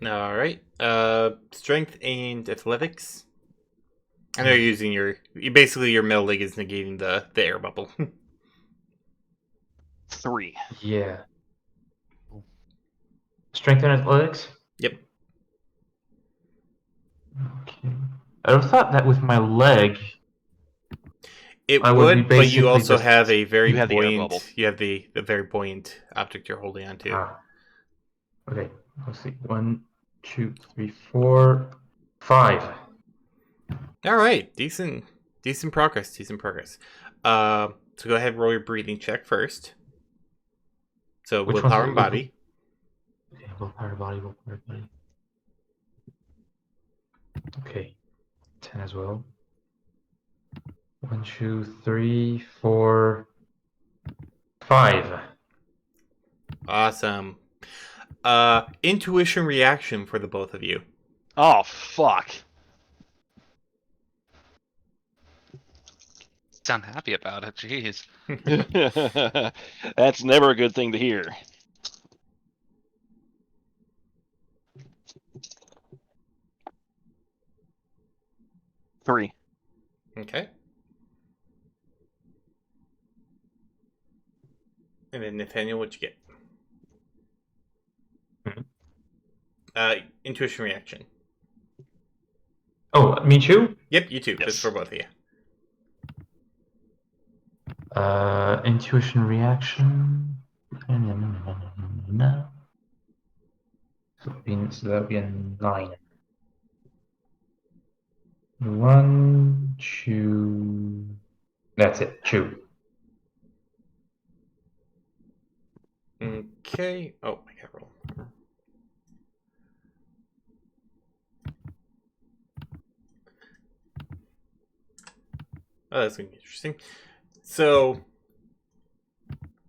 All right. Strength and athletics. I know you're using basically your middle leg is negating the air bubble. 3. Yeah. Strength and athletics? Yep. Okay. I would have thought that with my leg, It I would, would be but you basically also just- have a very You have the air buoyant. bubble. You have the very buoyant object you're holding on to. Okay, let's see. 1, 2, 3, 4, 5. All right, decent progress. So go ahead and roll your breathing check first. So Which willpower one's- and body. Okay, willpower body. Okay, 10 as well. 1, 2, 3, 4, 5. Awesome. Intuition reaction for the both of you. Oh, fuck. Sound happy about it. Jeez. That's never a good thing to hear. Three. Okay. And then Nathaniel, what'd you get? Intuition reaction. Oh, me too? Yep, you too. Yes. Just for both of you. Intuition reaction. No. So that would be a 9. 1, 2. That's it. 2. Okay. Oh, I got roll. Oh, that's gonna be interesting. So,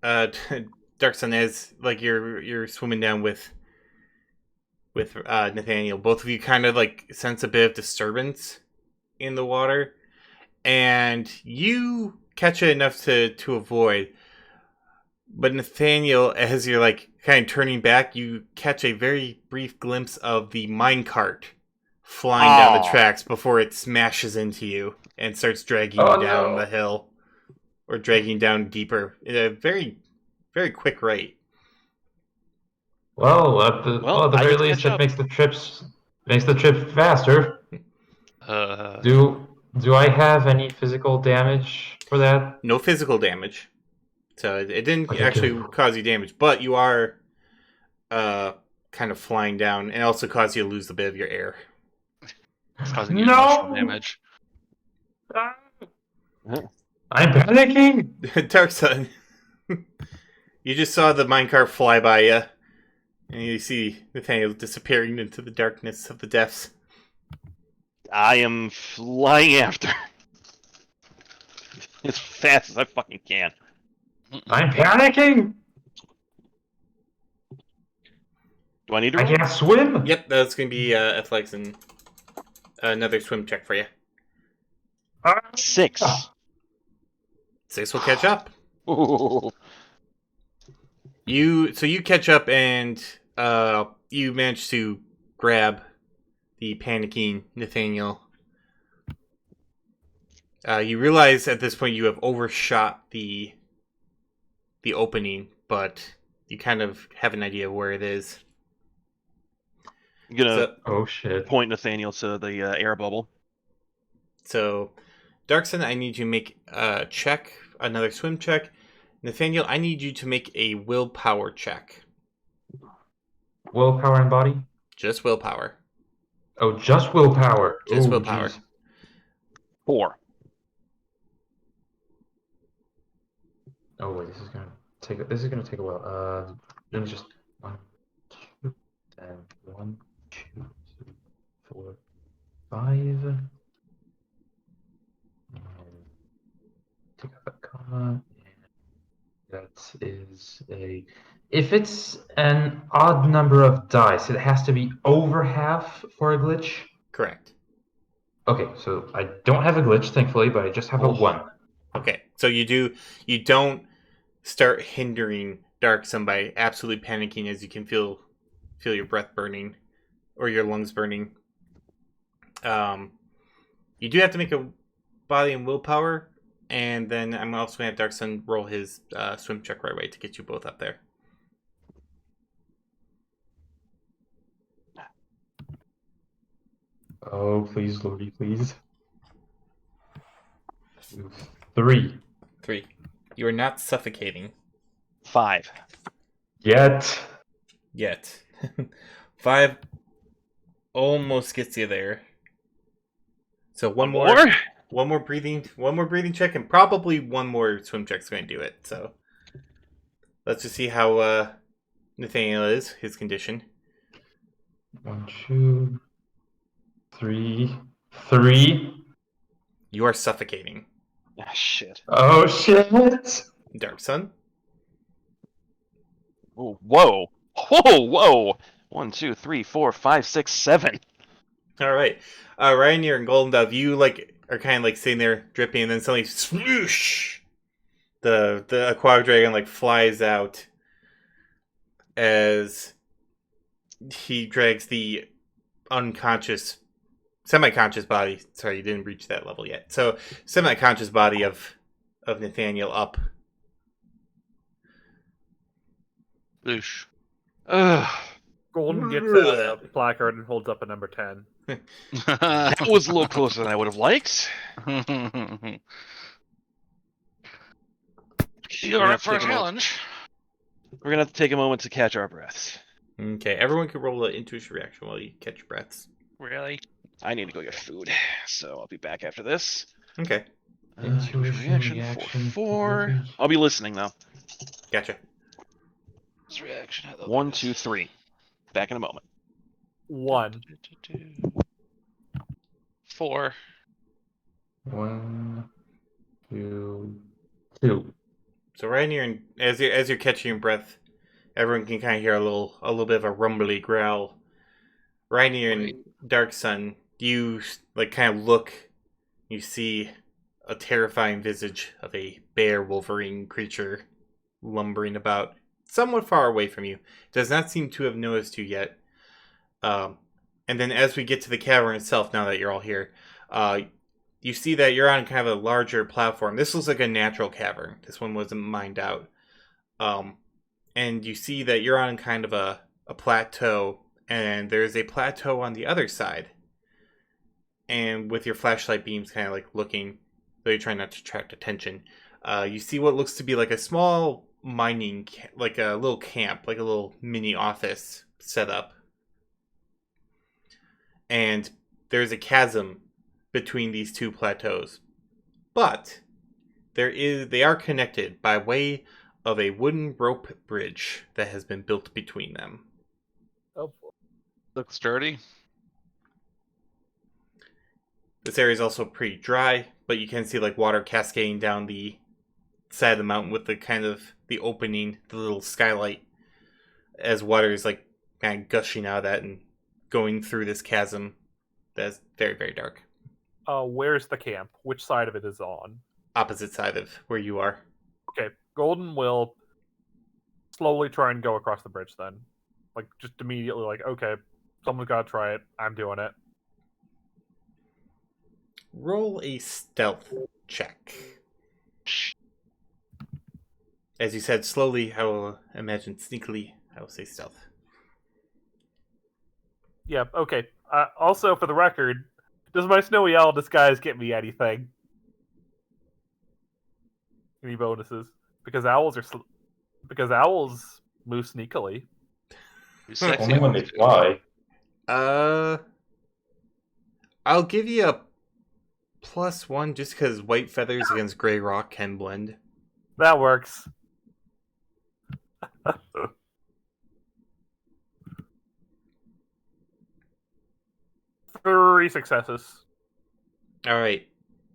Dark Sun, as like you're swimming down with Nathaniel, both of you kind of like sense a bit of disturbance in the water, and you catch it enough to avoid. But Nathaniel, as you're like kind of turning back, you catch a very brief glimpse of the minecart flying down the tracks before it smashes into you and starts dragging you down the hill, or dragging down deeper at a very, very quick rate. Well, at the I very get to least, catch it up. makes the trip faster. Do I have any physical damage for that? No physical damage, so it didn't Okay, actually good. cause you damage, but you are kind of flying down, and also cause you to lose a bit of your air. It's causing you emotional damage. I'm panicking. Dark Sun, you just saw the minecart fly by you, and you see Nathaniel disappearing into the darkness of the depths. I am flying after. As fast as I fucking can. I'm panicking. Do I need to I roll? can't swim. Yep, that's going to be athletics and another swim check for you. 6. 6 will catch up. Ooh. You catch up, and you manage to grab the panicking Nathaniel. You realize at this point you have overshot the opening, but you kind of have an idea of where it is. I'm gonna Oh shit. point Nathaniel to the air bubble. So, Darkson, I need you to make a check, another swim check. Nathaniel, I need you to make a willpower check. willpower and body? Just willpower. Oh, just willpower. Just Ooh, willpower. geez. 4. Oh wait, this is gonna take a while. Let me just 1, 2, then 1, 2, 3, 4, 5. And take out that comma. That is a. If it's an odd number of dice, it has to be over half for a glitch. Correct. Okay, so I don't have a glitch, thankfully, but I just have a Oh. 1. Okay, so you don't start hindering Dark Sun by absolutely panicking as you can feel your breath burning or your lungs burning. You do have to make a body and willpower, and then I'm also gonna have Dark Sun roll his swim check right away to get you both up there. Oh, please, Lordy, please. 3. 3. You are not suffocating 5. Yet. yet. 5 almost gets you there. So one more breathing check, and probably one more swim check's going to do it. So let's just see how Nathaniel is, his condition. 1, 2, 3. 3. You are suffocating. Ah, shit. Oh shit! Dark Sun. Ooh, whoa. Whoa. 1, 2, 3, 4, 5, 6, 7. All right, Ryanair and Golden Dove, you like are kind of like sitting there dripping, and then suddenly swoosh, the aquatic dragon like flies out as he drags the unconscious, semi-conscious body. Sorry, you didn't reach that level yet. So semi-conscious body of Nathaniel up. Boosh. Ugh. Golden gets a placard and holds up a number 10. That was a little closer than I would have liked. You're up for a challenge. We're gonna have to take a moment to catch our breaths. Okay, everyone can roll an intuition reaction while you catch your breaths. Really? I need to go get food, so I'll be back after this. Okay, Intuition reaction for 4. for- I'll be listening though. gotcha. Reaction. 1, 2, 3. Back in a moment. 1. 4. 1, 2, 2. So right near, and as you're catching your breath, everyone can kind of hear a little bit of a rumbly growl. Right near in Dark Sun, you like kind of look, you see a terrifying visage of a bear Wolverine creature lumbering about somewhat far away from you. Does not seem to have noticed you yet. And then as we get to the cavern itself, now that you're all here, you see that you're on kind of a larger platform. This looks like a natural cavern. This one wasn't mined out. And you see that you're on kind of a plateau, and there's a plateau on the other side. And with your flashlight beams kind of like looking, though you're trying not to attract attention, you see what looks to be like a small mining, like a little camp, like a little mini office set up. And there's a chasm between these two plateaus. But they are connected by way of a wooden rope bridge that has been built between them. Oh, Looks dirty. This area is also pretty dry, but you can see like water cascading down the side of the mountain with the kind of the opening, the little skylight, as water is like kind of gushing out of that and going through this chasm that's very, very dark. where's the camp? Which side of it is on? Opposite side of where you are. Okay, Golden will slowly try and go across the bridge then. Like, just immediately, like, okay, someone's got to try it. I'm doing it. Roll a stealth check. As you said, slowly, I will imagine sneakily, I will say stealth. Yeah, okay. Also, for the record, does my snowy owl disguise get me anything? Any bonuses? Because owls move sneakily. Sexy Only when they ones. fly. I'll give you a +1 just because white feathers against gray rock can blend. That works. 3 successes. All right,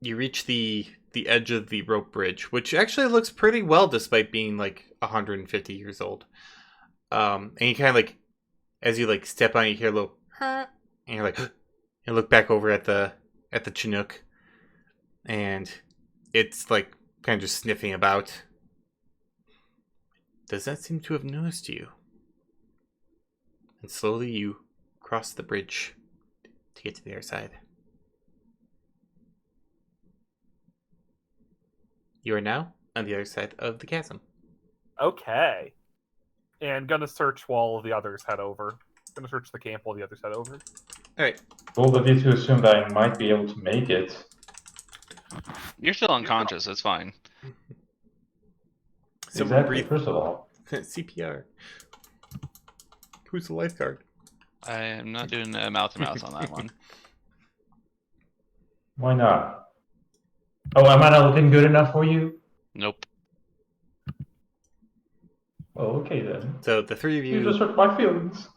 you reach the edge of the rope bridge, which actually looks pretty well despite being like 150 years old. And you kind of like, as you like step on, you hear a little, and you're like, and look back over at the Chinook, and it's like kind of just sniffing about. Does that seem to have noticed you? And slowly you cross the bridge to get to the other side. You are now on the other side of the chasm. Okay. And gonna search while the others head over. Gonna search the camp while the others head over. Alright. Bold of you to assume that I might be able to make it. You're still unconscious. It's fine. Someone Exactly, breathe. first of all. CPR. Who's the lifeguard? I am not doing a mouth-to-mouth on that one. Why not? Oh, am I not looking good enough for you? Nope. Oh, okay then. So the three of You you. just hurt my feelings.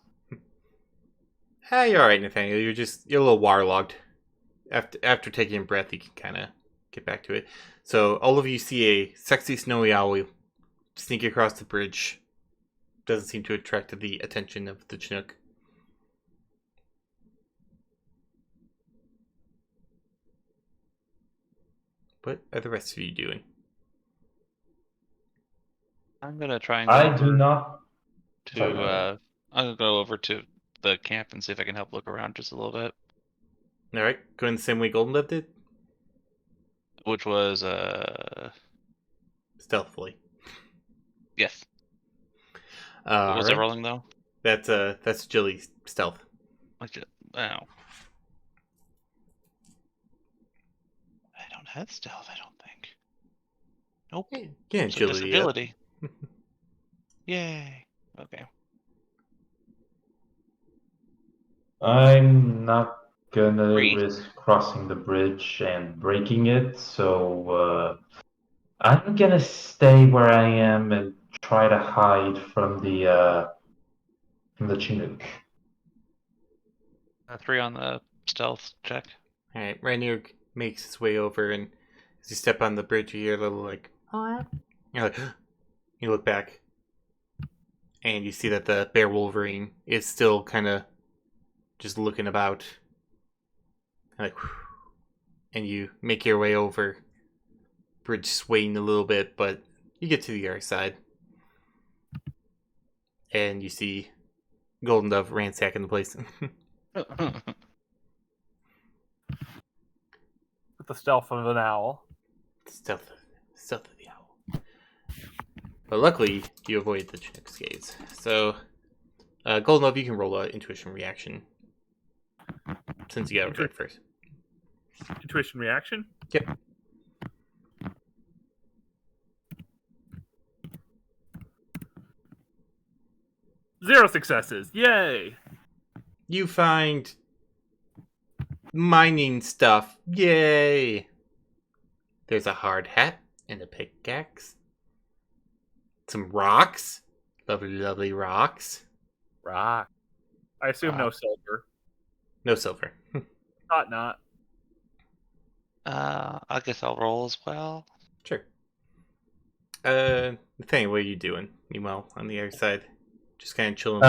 Hey, you're alright, Nathaniel. You're a little waterlogged. After taking a breath, you can kind of get back to it. So all of you see a sexy snowy owl sneak across the bridge. Doesn't seem to attract the attention of the Chinook. What are the rest of you doing? I'm gonna try and go I do over not. to I'm gonna go over to the camp and see if I can help look around just a little bit. Alright, going the same way Golden Dove did? Which was Stealthily. yes. What was it Alright. rolling though? That's agility stealth. Like, oh. I don't have stealth, I don't think. Nope. Yeah, So just agility. agility. Yay. Okay. I'm not gonna 3. risk crossing the bridge and breaking it, so I'm gonna stay where I am and try to hide from the Chinook. 3 on the stealth check. Alright, Rainier makes his way over, and as you step on the bridge, you hear a little like, oh, you're like, you look back, and you see that the bear Wolverine is still kind of just looking about, like, and you make your way over. Bridge swaying a little bit, but you get to the other side, and you see Golden Dove ransacking the place. With the stealth of an owl. Stealth of the owl. But luckily, you avoid the Chinook's gaze. So, Golden Dove, you can roll an intuition reaction. Since you got it first. Intuition reaction? Yep. Zero successes. Yay! You find mining stuff. Yay! There's a hard hat and a pickaxe. Some rocks. Lovely, lovely rocks. Rock. I assume no silver. No silver. Thought not. I guess I'll roll as well. Sure. Nathaniel, what are you doing? Meanwhile, on the other side, just kind of chilling.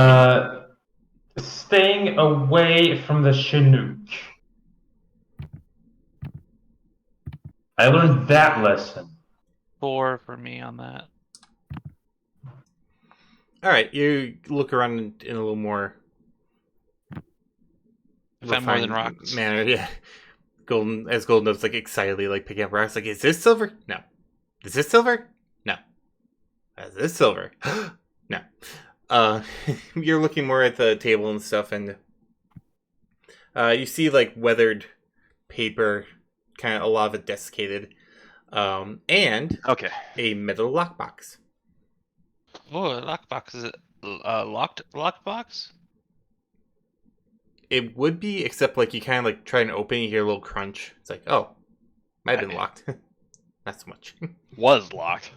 Staying away from the Chinook. I learned that lesson. 4 for me on that. All right, you look around in a little more. Find more than refined rocks. manner, yeah. Golden Dove's like excitedly like picking up rocks. Like, is this silver? No. Is this silver? No. Is this silver? No. You're looking more at the table and stuff, and you see like weathered paper, kind of a lot of it desiccated, and Okay. a metal lockbox. Oh, a lockbox. locked box? It would be, except like you kind of like try and open it, you hear a little crunch. It's like, oh, might have been locked. Not so much. Was locked.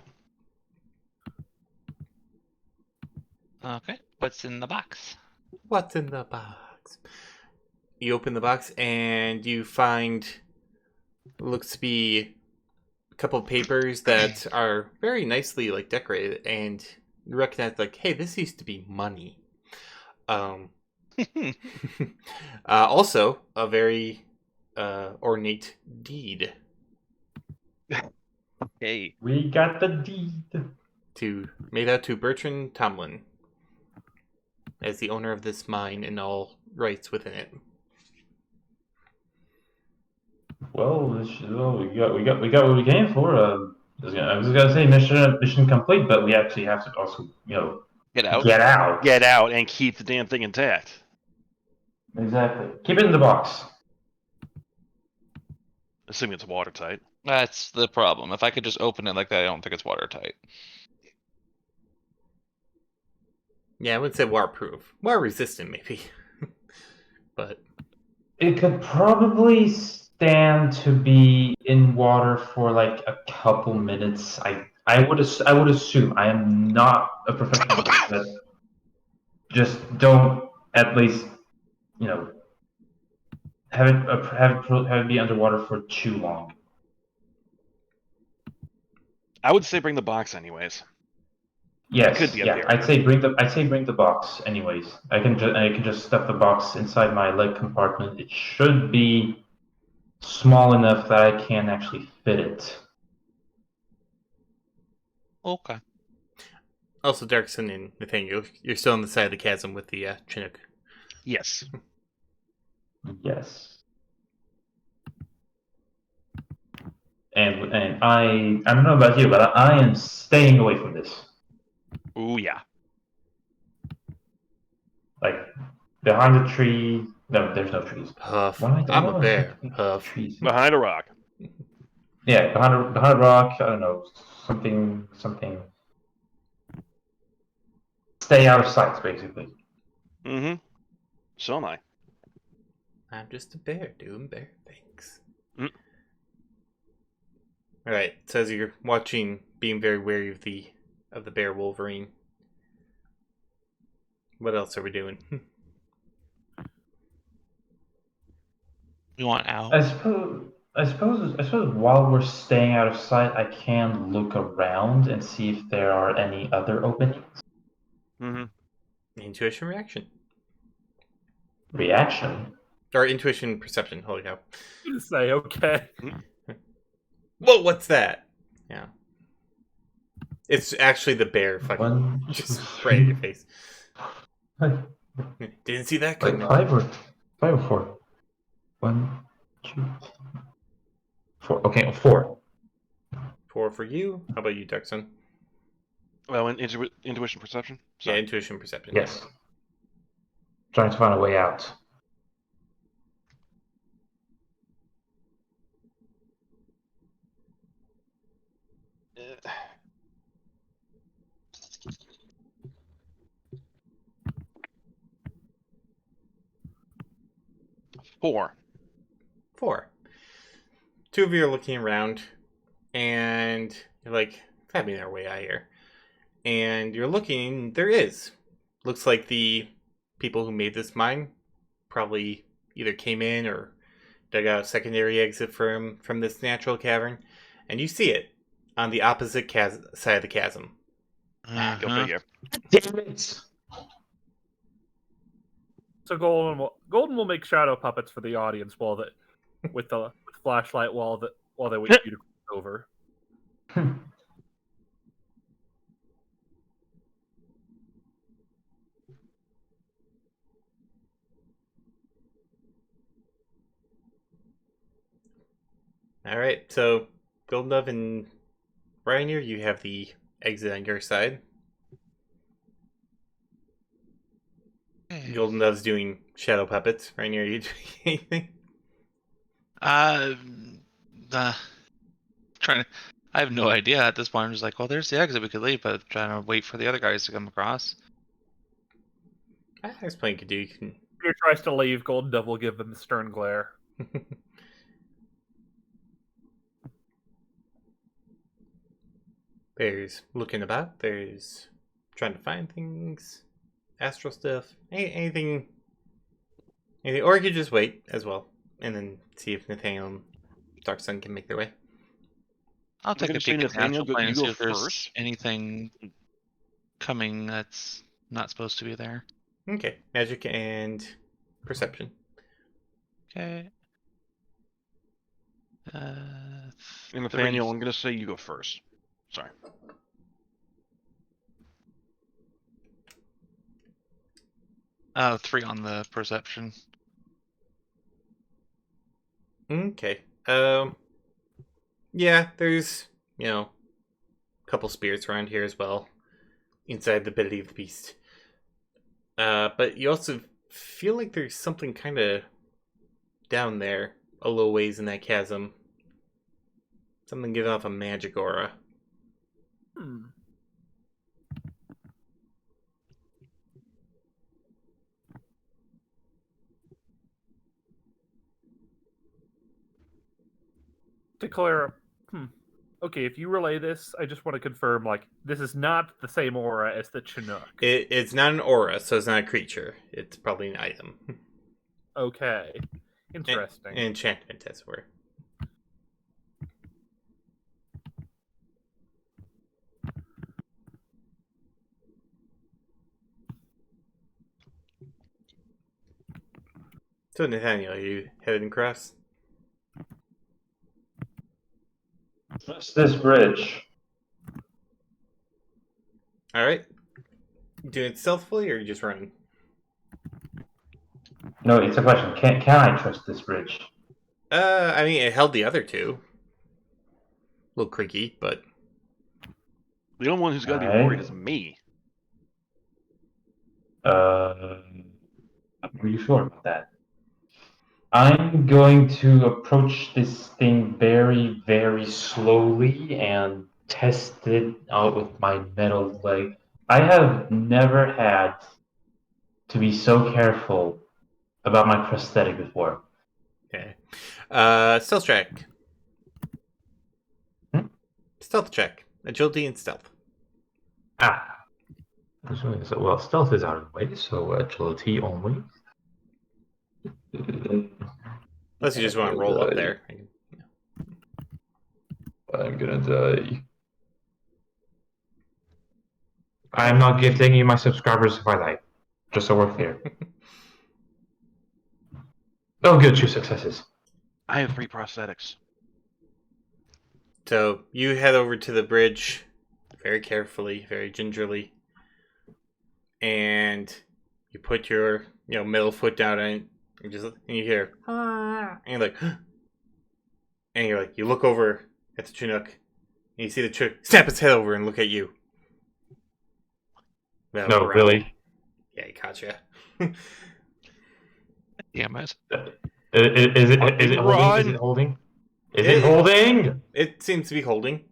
Okay. What's in the box? What's in the box? You open the box and you find looks to be a couple of papers that are very nicely like decorated, and you recognize like, hey, this used to be money. Also a very ornate deed Hey. We got the deed. made out to Bertrand Tomlin as the owner of this mine and all rights within it. Well, we got what we came for. I was gonna say mission complete, but we actually have to also Get out. get out. Get out and keep the damn thing intact. Exactly. Keep it in the box. Assuming it's watertight. That's the problem. If I could just open it like that, I don't think it's watertight. Yeah, I wouldn't say waterproof. Water resistant, maybe. But It could probably stand to be in water for like a couple minutes. I would assume. I am not a professional, but just don't at least have it be underwater for too long. I would say bring the box anyways. Yes, could be a yeah. barrier. I'd say bring the box. Anyways, I can just stuff the box inside my leg compartment. It should be small enough that I can actually fit it. Okay. also, Darkson and Nathaniel, you're still on the side of the chasm with the Chinook. Yes. Yes. And I don't know about you, but I am staying away from this. Ooh, yeah. Like behind the tree. No, there's no trees. Huff. Why am I- I'm why a am I bear. thinking Huff. trees? Behind a rock. Yeah, behind a rock. I don't know, something. Stay out of sight, basically. Mm-hmm. So am I. I'm just a bear doing bear things. Mm. Alright, so as you're watching, being very wary of the bear Wolverine. What else are we doing? We want out. I suppose while we're staying out of sight, I can look around and see if there are any other openings. Mm-hmm. Intuition reaction. Reaction. Or intuition perception, holy cow. You say okay. Whoa, what's that? Yeah. It's actually the bear fucking One, just two, right in your face. like Didn't see that coming. five or four. 1, 2, 4. Okay, 4. 4 for you. How about you, Dexon? Well, intuition perception? Yeah, Sorry. intuition perception. Yes. Trying to find a way out. Four. 4. 2 of you are looking around, and you're like, gotta be our way out here. And you're looking, there is. Looks like the people who made this mine probably either came in or dug out a secondary exit from this natural cavern. And you see it on the opposite side of the chasm. Go figure. Damn it! So Golden will make shadow puppets for the audience with the flashlight while they wait for you to cross over. Alright, so Golden Dove and Ryanair, you have the exit on your side. Golden Dove's doing shadow puppets. Ryanair, are you doing anything? Trying to. I have no idea at this point. I'm just like, well, there's the exit. We could leave, but trying to wait for the other guys to come across. was playing Cadu. You can... Spear tries to leave. Golden Devil give him the stern glare. There's looking about. There's trying to find things. Astral stuff. Anything. Or you could just wait as well. And then see if Nathaniel and Dark Sun can make their way. I'll take a gonna say, peek at the Nathaniel, natural plane you and go see if there's first? anything coming that's not supposed to be there. Okay. Magic and perception. Okay. And Nathaniel, I'm gonna say you go first. Sorry. Three on the perception. Okay. Yeah, there's, a couple spirits around here as well. Inside the belly of the beast. But you also feel like there's something kind of down there, a little ways in that chasm. Something giving off a magic aura. Declare. Okay, if you relay this, I just want to confirm, this is not the same aura as the Chinook. It's not an aura, so it's not a creature. It's probably an item. Okay. Interesting. An enchantment, as it were. So, Nathaniel, are you heading across? What's this bridge? Alright. Doing it stealthily, or are you just running? No, it's a question. Can I trust this bridge? I mean, it held the other two. A little creaky, but... The only one who's got to be Alright. worried is me. Are you sure about that? I'm going to approach this thing very, very slowly and test it out with my metal leg. I have never had to be so careful about my prosthetic before. Okay. Stealth check. Stealth check. Agility and stealth. Well, stealth is out of the way, so agility only. Unless you just want to roll up there. I'm gonna die. I'm not gifting you my subscribers if I die. Just so we're clear. Oh, good, 2 successes. I have 3 prosthetics. So, you head over to the bridge very carefully, very gingerly. And you put your, middle foot down on it. And you hear, ah, and you're like, you look over at the Chinook, and you see the Chinook snap its head over and look at you. Well, No, really? Yeah, he caught you. Damn it. Is it holding? Is it holding? Is it holding? It seems to be holding.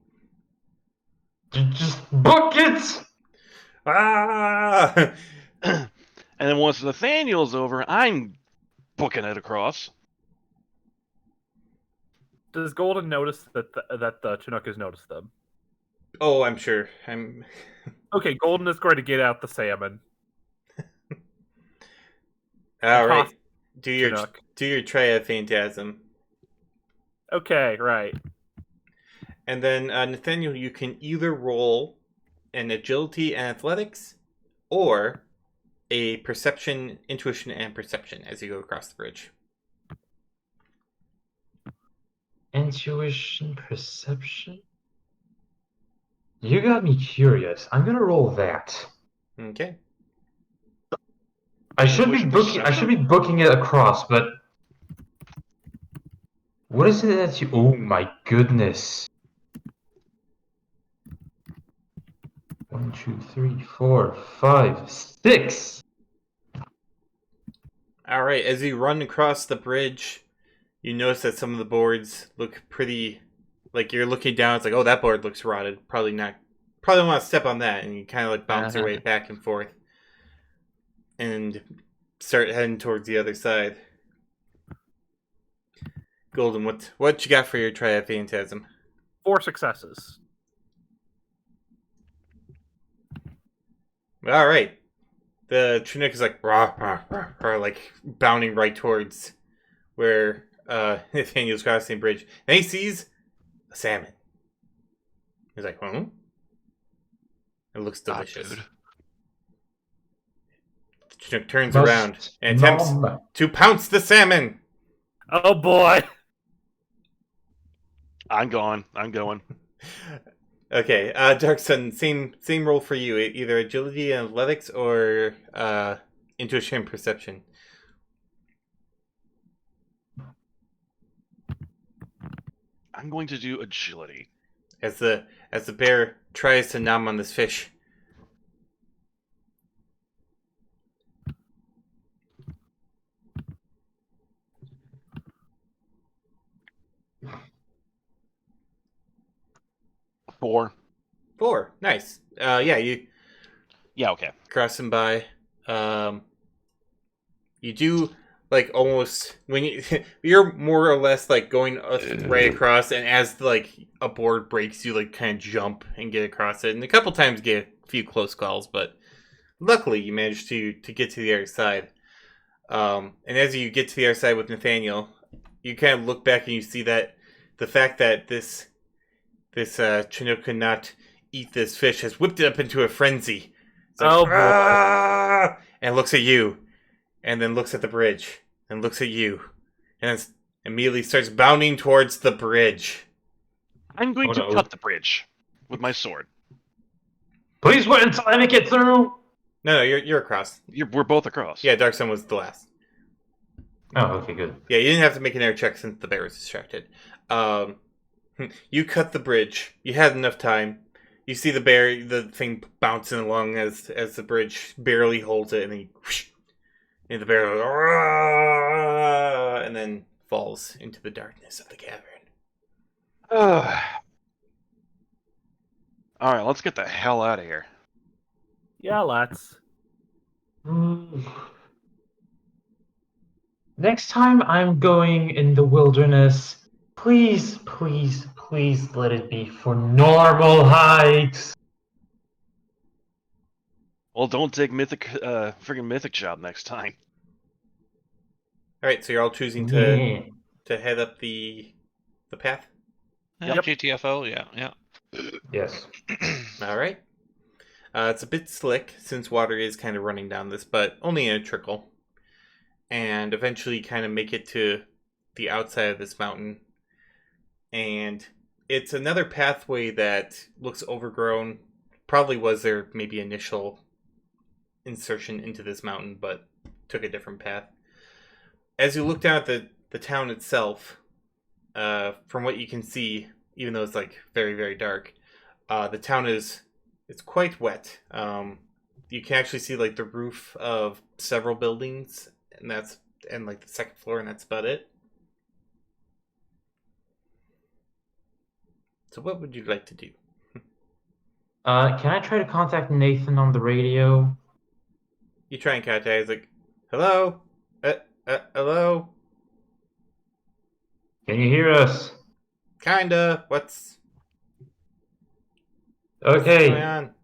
Just book it! Ah! And then once Nathaniel's over, I'm booking it across. Does Golden notice that the Chinook has noticed them? Oh, I'm sure. Okay, Golden is going to get out the salmon. All right. Do your Chinook. triad phantasm. Okay, right. And then Nathaniel, you can either roll an agility and athletics, or a perception, intuition, and perception as you go across the bridge. Intuition, perception? You got me curious. I'm gonna roll that. Okay. I should be booking it across, but what is it that you? Oh my goodness! 1, 2, 3, 4, 5, 6. All right. As you run across the bridge, you notice that some of the boards look pretty. Like you're looking down, it's like, oh, that board looks rotted. Probably not. Probably don't want to step on that, and you kind of bounce your way back and forth. and start heading towards the other side. Golden, what you got for your try at Phantasm? 4 successes. All right. The Chinook is like rah, rah, rah, rah, like bounding right towards where Nathaniel's crossing the bridge, and he sees a salmon. He's like, "Huh?" It looks delicious. Dude. The Chinook turns around and attempts Nom. to pounce the salmon. Oh boy! I'm going. Okay, Dark Sun, same roll for you. Either agility and athletics or intuition and perception. I'm going to do agility. As the bear tries to nom on this fish. Four. 4, nice. Yeah, you Yeah, okay. crossing by. You do like almost when you're more or less like going right across, and as like a board breaks, you like kind of jump and get across it, and a couple times get a few close calls, but luckily you managed to get to the other side. And as you get to the other side with Nathaniel, you kind of look back and you see that the fact that this Chinook could not eat this fish has whipped it up into a frenzy. It's like, Oh, boy. "Ah!" And looks at you, and then looks at the bridge, and looks at you, and then immediately starts bounding towards the bridge. I'm going Oh, to no. cut the bridge with my sword. Please wait until I make it through. No, you're across. We're both across. Yeah, Dark Sun was the last. Oh, okay, good. Yeah, you didn't have to make an air check since the bear was distracted. You cut the bridge. You had enough time. You see the thing bouncing along as the bridge barely holds it, and then and the bear goes, "Rah!" and then falls into the darkness of the cavern. All right, let's get the hell out of here. Yeah, let's. Next time I'm going in the wilderness, please, please, please let it be for normal hikes. Well, don't take friggin' mythic job next time. All right, so you're all choosing Yeah. to head up the path. Yeah, Yep. GTFO, yeah. Yes. All right. It's a bit slick since water is kind of running down this, but only in a trickle. And eventually kind of make it to the outside of this mountain. And it's another pathway that looks overgrown. Probably was their maybe initial insertion into this mountain, but took a different path. As you look down at the town itself, from what you can see, even though it's like very, very dark, the town it's quite wet. You can actually see like the roof of several buildings, and like the second floor, and that's about it. So what would you like to do? Can I try to contact Nathan on the radio? You try and contact. He's like, "Hello, hello, Can you hear us? kinda. What's Okay. going on?"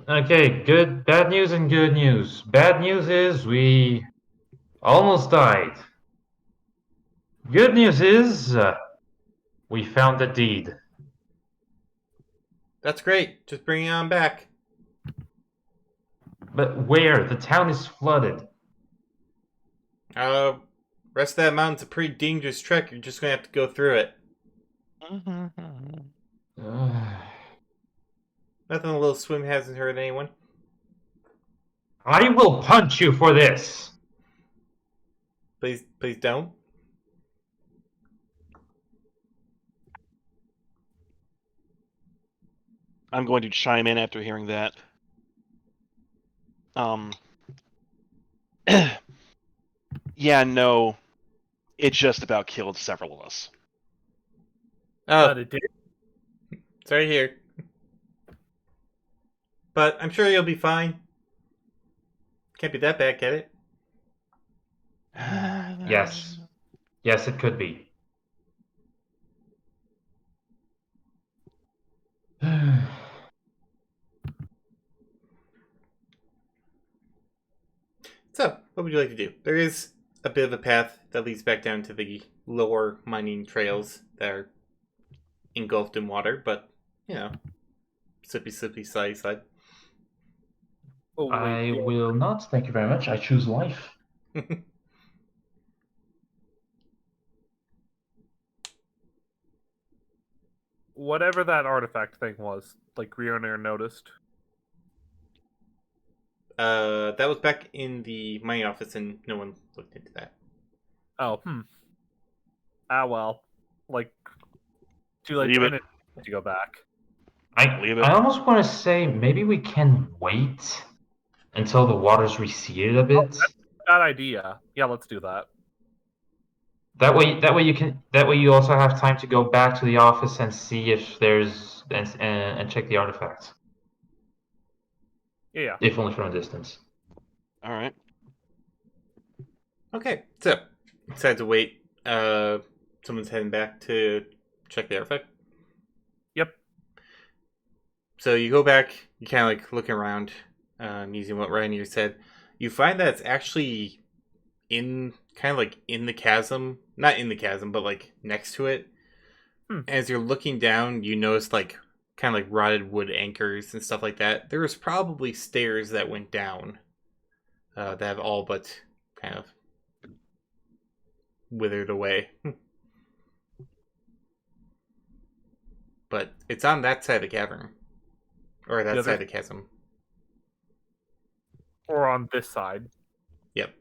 Okay, good. Bad news and good news. Bad news is we almost died. Good news is we found the deed. That's great. Just bring it on back. But where? The town is flooded. Rest of that mountain's a pretty dangerous trek. You're just gonna have to go through it. Nothing a little swim hasn't hurt anyone. I will punch you for this. Please don't. I'm going to chime in after hearing that. Yeah, no, it just about killed several of us. Oh, It did. it's right here. But I'm sure you'll be fine. Can't be that bad, can it? Yes. Yes, it could be. So, what would you like to do? There is a bit of a path that leads back down to the lower mining trails that are engulfed in water, but, slippy, slide. Oh, I wait, will not. Thank you very much. I choose life. whatever that artifact thing was, like Rioner noticed. That was back in the mining office, and no one looked into that. Oh, well. Like, too late Leave it. to go back. Leave it. I almost want to say maybe we can wait until the water's receded a bit. Bad idea. Yeah, let's do that. That way you also have time to go back to the office and see if there's and check the artifacts, Yeah. if only from a distance. All right. Okay, so decide to wait. Someone's heading back to check the artifact. Yep. So you go back. You kind of like look around, using what Ryan said. You find that it's actually in the chasm, not in the chasm, but like next to it. As you're looking down, you notice like kind of like rotted wood anchors and stuff like that. There was probably stairs that went down, that have all but kind of withered away. But it's on that side of the cavern, or that side of the chasm. Or on this side. Yep.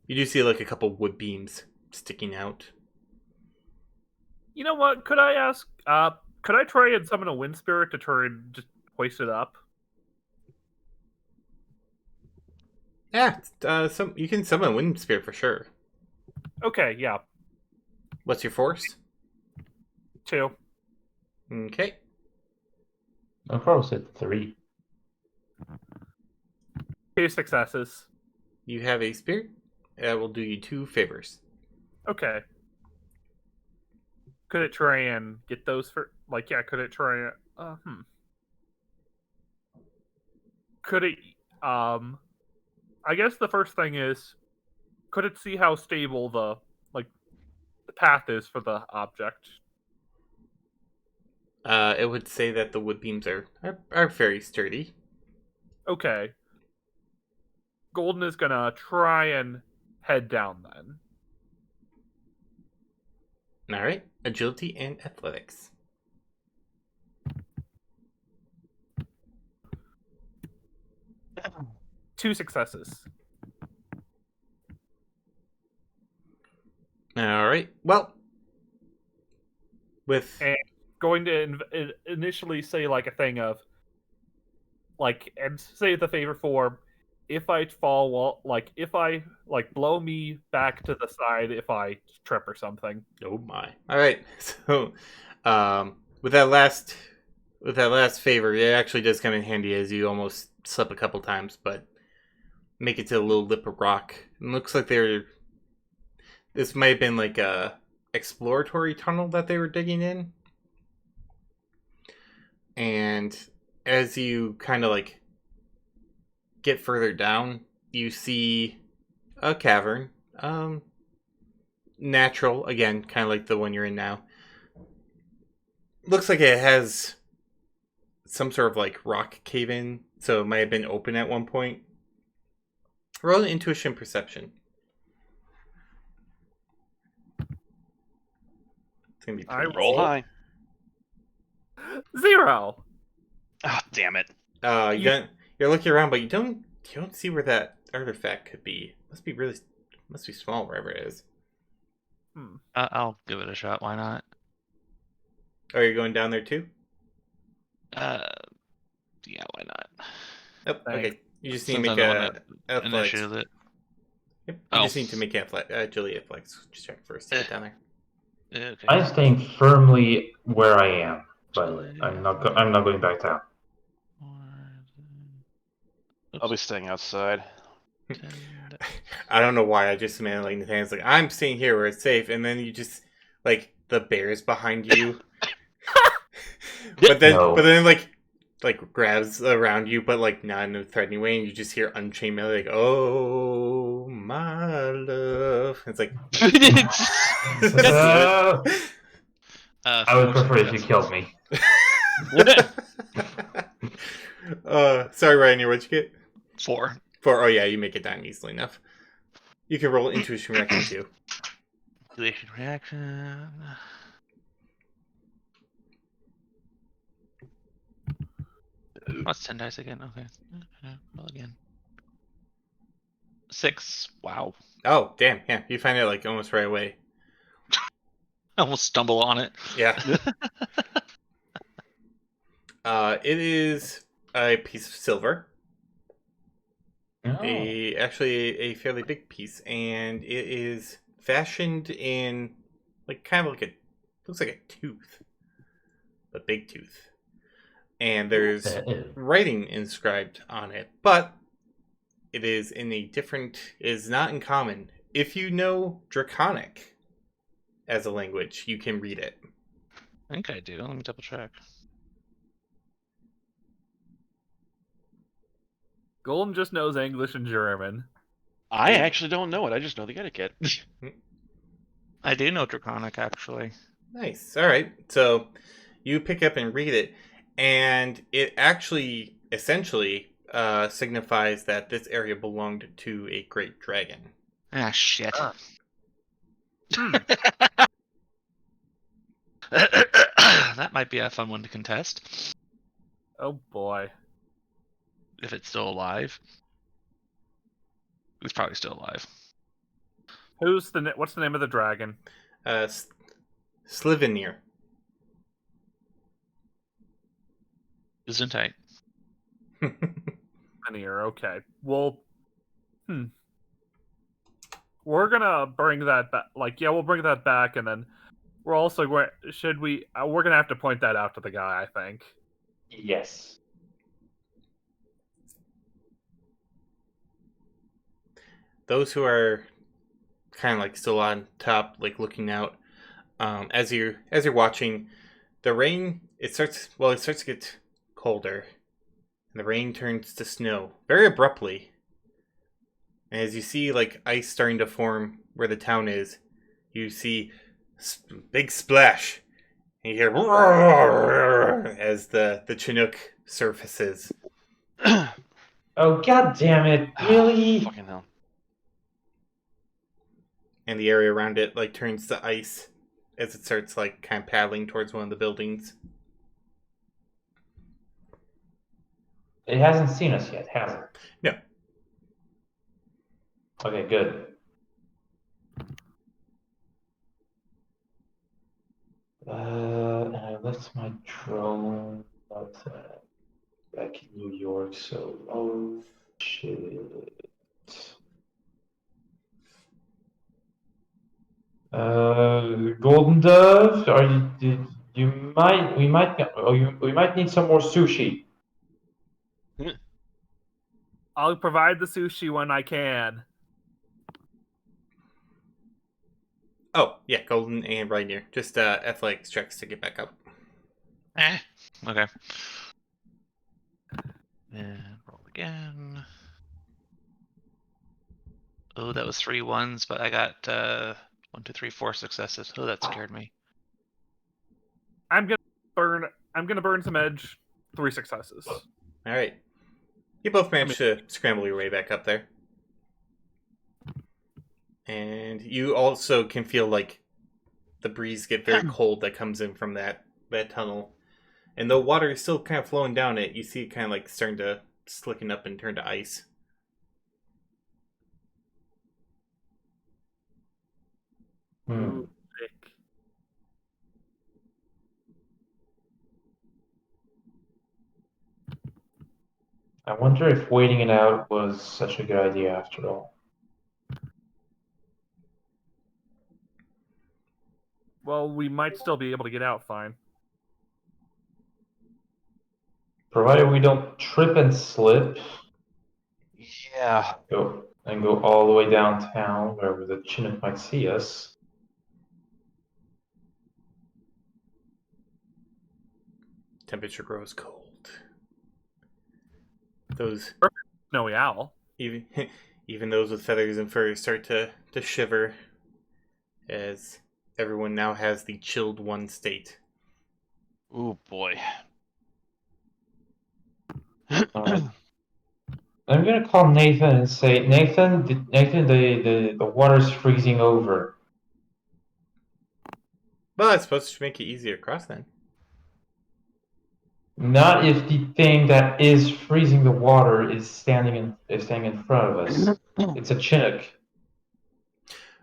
You do see like a couple wood beams sticking out. You know what? Could I ask? Could I try and summon a wind spirit to try and just hoist it up? Yeah, you can summon a wind spirit for sure. Okay, yeah. What's your force? 2. Okay. I probably said 3. 2 successes. You have a spirit. That will do you 2 favors. Okay. Could it try and get those for could it try Could it I guess the first thing is, could it see how stable the path is for the object? It would say that the wood beams are very sturdy. Okay. Golden is gonna try and head down then. All right, agility and athletics. Two successes. All right. Well, with And going to initially say like a thing of and say the favor for, if I fall, if I blow me back to the side if I trip or something. oh my. All right. So, with that last favor, it actually does come in handy as you almost slip a couple times, but make it to a little lip of rock. It looks like this might have been like a exploratory tunnel that they were digging in. And as you kind of like get further down, you see a cavern. Natural, again, kind of like the one you're in now. Looks like it has some sort of like rock cave in, so it might have been open at one point. Roll an intuition perception. It's gonna be pretty Roll easy. high. 0. Oh, damn it. You're looking around, but you don't see where that artifact could be. Must be small wherever it is. I'll give it a shot. Why not? Oh, you're going down there too? Yeah, why not? Oh, Thanks. okay. You just need to Since make I'm the one that athletics. initiated it. Yep. You Oh. just need to make agility athletics check first to get down there. Okay. I'm staying firmly where I am, but I'm not going back down. I'll be staying outside. I don't know why I just imagine like Nathaniel's like, I'm staying here where it's safe, and then you just like the bears behind you. but then like grabs around you, but like not in a threatening way, and you just hear Unchained Melody like, "Oh my love." It's like I would prefer if you killed me. Sorry, Ryan, what'd you get? 4. 4. Oh yeah, you make it down easily enough. You can roll intuition reaction too. Intuition reaction. What's 10 dice again? Okay. Roll again. 6. Wow. Oh damn! Yeah, you find it like almost right away. I almost stumble on it. Yeah. It is a piece of silver. Actually a fairly big piece, and it is fashioned in like kind of like looks like a tooth, a big tooth, and there's writing inscribed on it, but it is in a different. It is not in common. If you know Draconic as a language, you can read it. I think I do. Let me double check. Golden just knows English and German. I actually don't know it. I just know the etiquette. I do know Draconic, actually. Nice. All right. So you pick up and read it, and it actually essentially signifies that this area belonged to a great dragon. Ah, shit. That might be a fun one to contest. Oh boy. If it's still alive. It's probably still alive. What's the name of the dragon? Slivenir. Gesundheit. Slivenir, okay. Well, we're gonna bring that back. Like, yeah, we'll bring that back, and then we're also going. Should we? We're gonna have to point that out to the guy, I think. Yes. Those who are kind of like still on top, like looking out, as you're watching, the rain it starts to get colder, and the rain turns to snow very abruptly. And as you see like ice starting to form where the town is, you see big splash, and you hear as the Chinook surfaces. Oh god damn it! Really? Fucking hell. And the area around it like turns to ice as it starts like kind of paddling towards one of the buildings. It hasn't seen us yet, has it? No. Okay, good. And I left my drone back in New York, so oh shit. Golden Dove, we might need some more sushi. I'll provide the sushi when I can. Oh, yeah, Golden and Rainier. Just athletics checks to get back up. Okay. And roll again. Oh, that was 3 ones, but I got 1, 2, 3, 4 successes. Oh, that scared me. I'm gonna burn some edge. 3 successes. All right. You both managed to scramble your way back up there. And you also can feel like the breeze get very cold that comes in from that tunnel. And though water is still kind of flowing down it, you see it kind of like starting to slicken up and turn to ice. Ooh, thick. I wonder if waiting it out was such a good idea after all. Well, we might still be able to get out fine. Provided we don't trip and slip. Yeah. Go all the way downtown where the Chinook might see us. Temperature grows cold. Those Snowy owl. even even those with feathers and fur start to shiver as everyone now has the chilled one state. Ooh boy. Alright. I'm gonna call Nathan and say, Nathan, the water's freezing over. Well, it's supposed to make it easier to cross then. Not if the thing that is freezing the water is standing in front of us. It's a Chinook.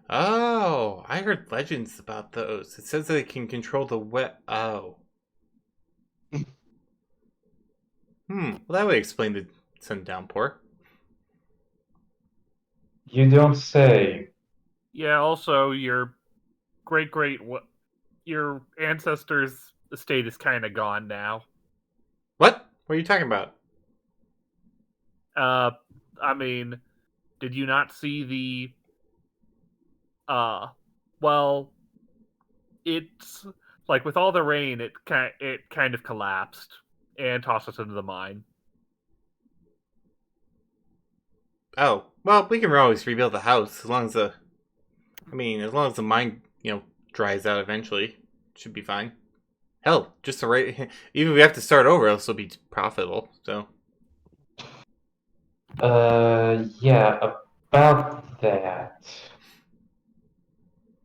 Oh, I heard legends about those. It says that it can control the wet. Oh. Well, that would explain the sudden downpour. You don't say. Yeah. Also, your your ancestors' estate is kind of gone now. What? What are you talking about? I mean, did you not see the? Well, it's like with all the rain, it kind of collapsed and tossed us into the mine. Oh, well, we can always rebuild the house as long as as long as the mine, dries out eventually, it should be fine. Hell, just the right. Even if we have to start over, it'll still be profitable. So. Yeah, about that.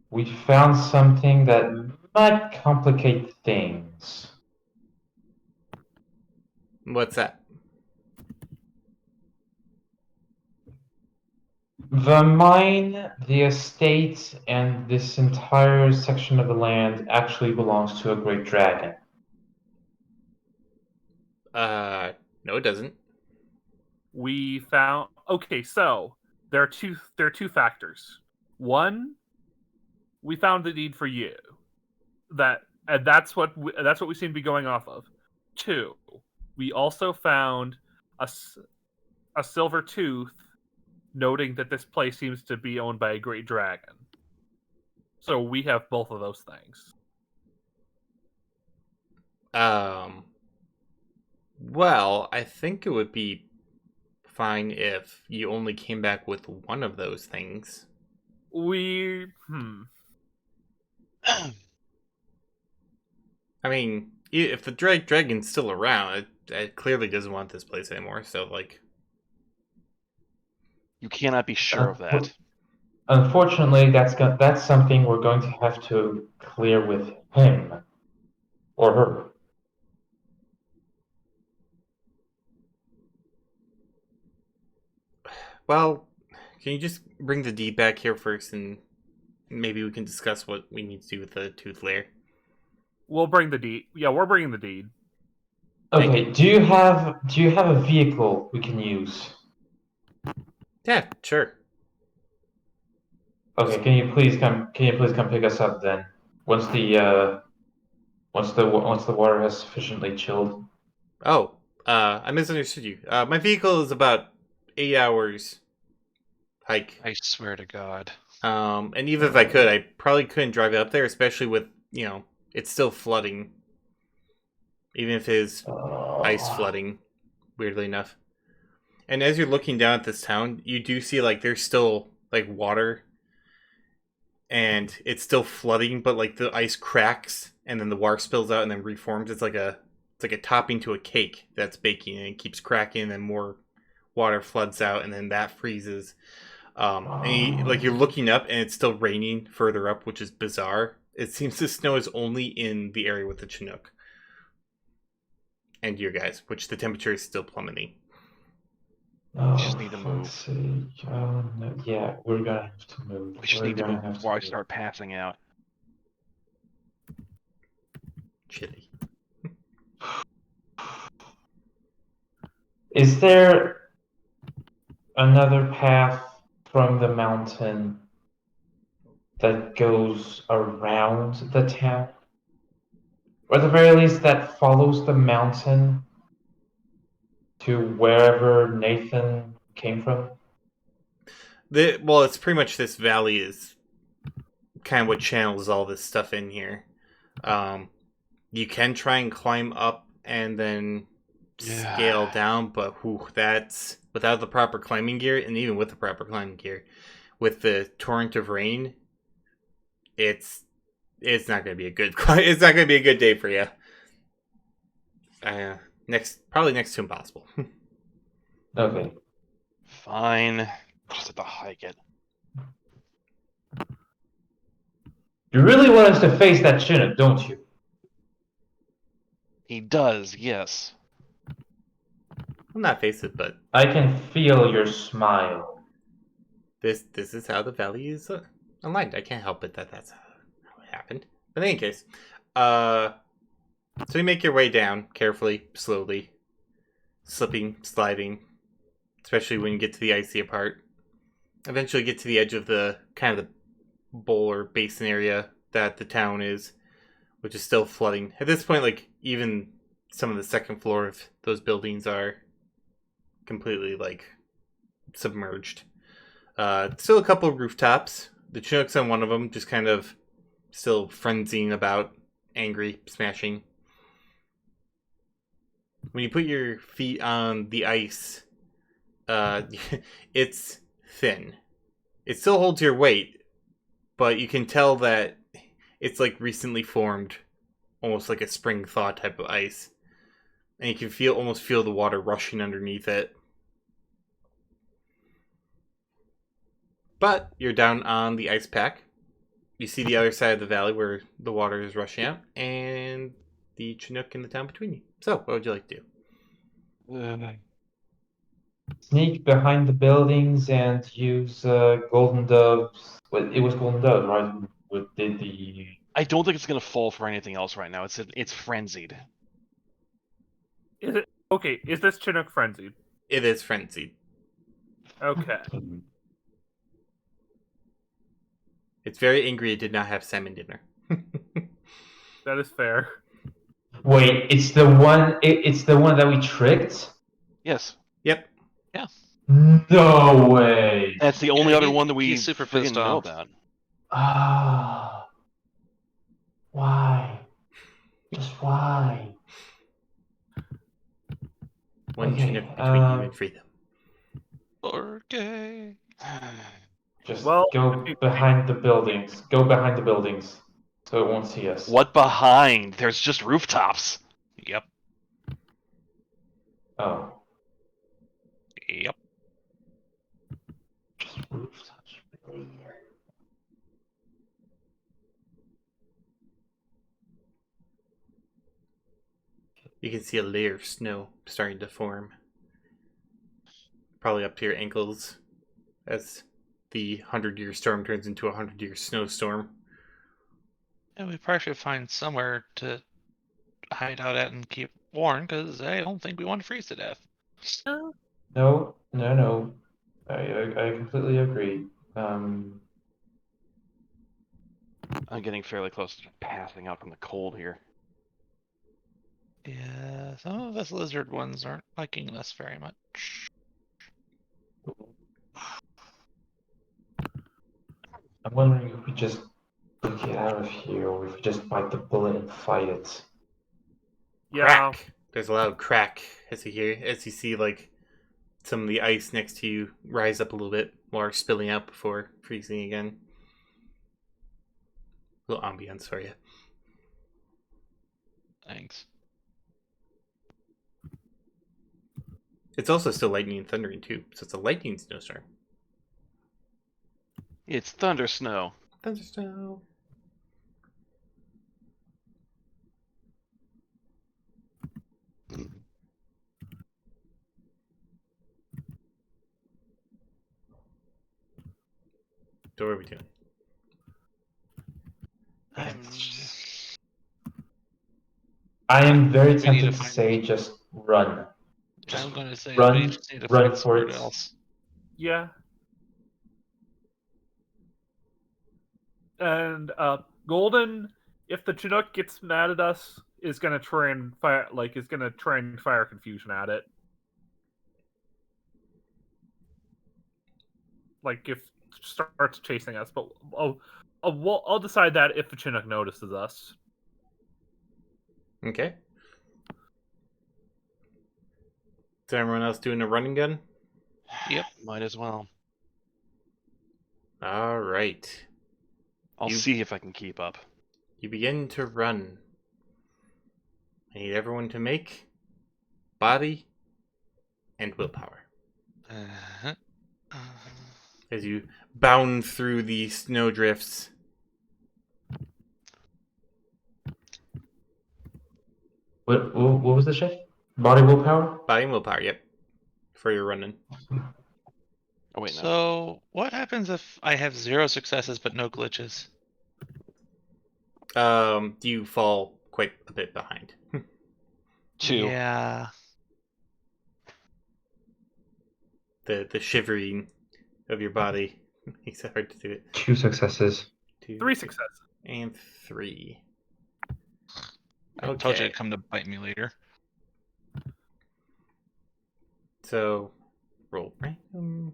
We found something that might complicate things. What's that? The mine, the estate, and this entire section of the land actually belongs to a great dragon. No, it doesn't. We found. Okay, so there are two factors. One, we found the deed for you. That's what we seem to be going off of. Two, we also found a silver tooth, noting that this place seems to be owned by a great dragon. So we have both of those things. Well, I think it would be fine if you only came back with one of those things. I mean, if the dragon's still around, it clearly doesn't want this place anymore. So, like, You cannot be sure of that. Unfortunately, that's something we're going to have to clear with him or her. well, can you just bring the deed back here first, and maybe we can discuss what we need to do with the tooth layer. We'll bring the deed. Yeah, we're bringing the deed. Okay. Do you have a vehicle we can use? Yeah, sure. Okay. Can you please come pick us up then? Once the water has sufficiently chilled. Oh, I misunderstood you. My vehicle is about 8 hours hike. I swear to God. And even if I could, I probably couldn't drive it up there, especially with, it's still flooding. Even if it is ice flooding, weirdly enough. And as you're looking down at this town, you do see, like, there's still, like, water. And it's still flooding, but, like, the ice cracks, and then the water spills out and then reforms. It's like a topping to a cake that's baking, and it keeps cracking, and then more water floods out, and then that freezes. And you're looking up, and it's still raining further up, which is bizarre. It seems the snow is only in the area with the Chinook. And you guys, which the temperature is still plummeting. Oh, We just need to move. Sake. Oh, no. Yeah, we're gonna have to move. We just need to move before I start passing out. Chilly. Is there another path from the mountain that goes around the town? Or at the very least, that follows the mountain to wherever Nathan came from? Well, it's pretty much this valley is kind of what channels all this stuff in here. You can try and climb up and then scale down, but that's without the proper climbing gear, and even with the proper climbing gear, with the torrent of rain, it's not going to be a good it's not going to be a good day for you. Probably next to impossible. Okay. Fine. I'll just have to hike it. You really want us to face that Chinook, don't you? He does, yes. I'm not face it, but I can feel your smile. this is how the valley is aligned. I can't help it that's how it happened. But in any case, so you make your way down carefully, slowly, slipping, sliding, especially when you get to the icy part. Eventually get to the edge of the kind of the bowl or basin area that the town is, which is still flooding. At this point, like, even some of the second floor of those buildings are completely, like, submerged. Still a couple of rooftops. The Chinooks on one of them, just kind of still frenzying about, angry, smashing. When you put your feet on the ice, it's thin. It still holds your weight, but you can tell that it's like recently formed, almost like a spring thaw type of ice. And you can almost feel the water rushing underneath it. But you're down on the ice pack. You see the other side of the valley where the water is rushing out, and the Chinook in the town between you. So, what would you like to do? Sneak behind the buildings and use golden doves. Well, it was golden doves, right? With the I don't think it's gonna fall for anything else right now. It's frenzied. Is it okay? Is this Chinook frenzied? It is frenzied. Okay. It's very angry it did not have salmon dinner. That is fair. Wait, it's the one. It's the one that we tricked. Yes. Yep. No way. That's the only Yeah, other one that we he's super friggin' pissed know off. about. Ah. Why? Just why? One Okay, Chinook between you and freedom. Okay. Just Well, go behind the buildings. Go behind the buildings, so it won't see us. What behind? There's just rooftops. Yep. Oh. Yep. You can see a layer of snow starting to form. Probably up to your ankles as the 100-year storm turns into a 100-year snowstorm. And we probably should find somewhere to hide out at and keep warm, because I don't think we want to freeze to death. No. I completely agree. I'm getting fairly close to passing out from the cold here. Yeah, some of us lizard ones aren't liking us very much. I'm wondering if we just get out of here, or if we just bite the bullet and fight it. Yeah. Crack! There's a loud crack as you see like some of the ice next to you rise up a little bit, water spilling out before freezing again. A little ambience for you. Thanks. It's also still lightning and thundering too, so it's a lightning snowstorm. It's thunder snow. Thunderstorm. So what are we doing? I am very We need tempted to to find- say just run. Just I'm going to say run- we just need to run find for somewhere it. else. Yeah. And Golden, if the Chinook gets mad at us, is gonna try and fire confusion at it. like if starts chasing us, but I'll decide that if the Chinook notices us. Okay. Is everyone else doing a running gun? Yep. Might as well. All right. I'll see if I can keep up. You begin to run. I need everyone to make body and willpower Uh-huh. as you bound through the snowdrifts. What was the shift? Body willpower? Body and willpower, yep. For your running. Oh wait, no. So, what happens if I have 0 successes but no glitches? You fall quite a bit behind. 2. Yeah. The shivering of your body makes it hard to do it. 2 successes. 2, 3 successes. and 3. I told you it'd come to bite me later. So roll random.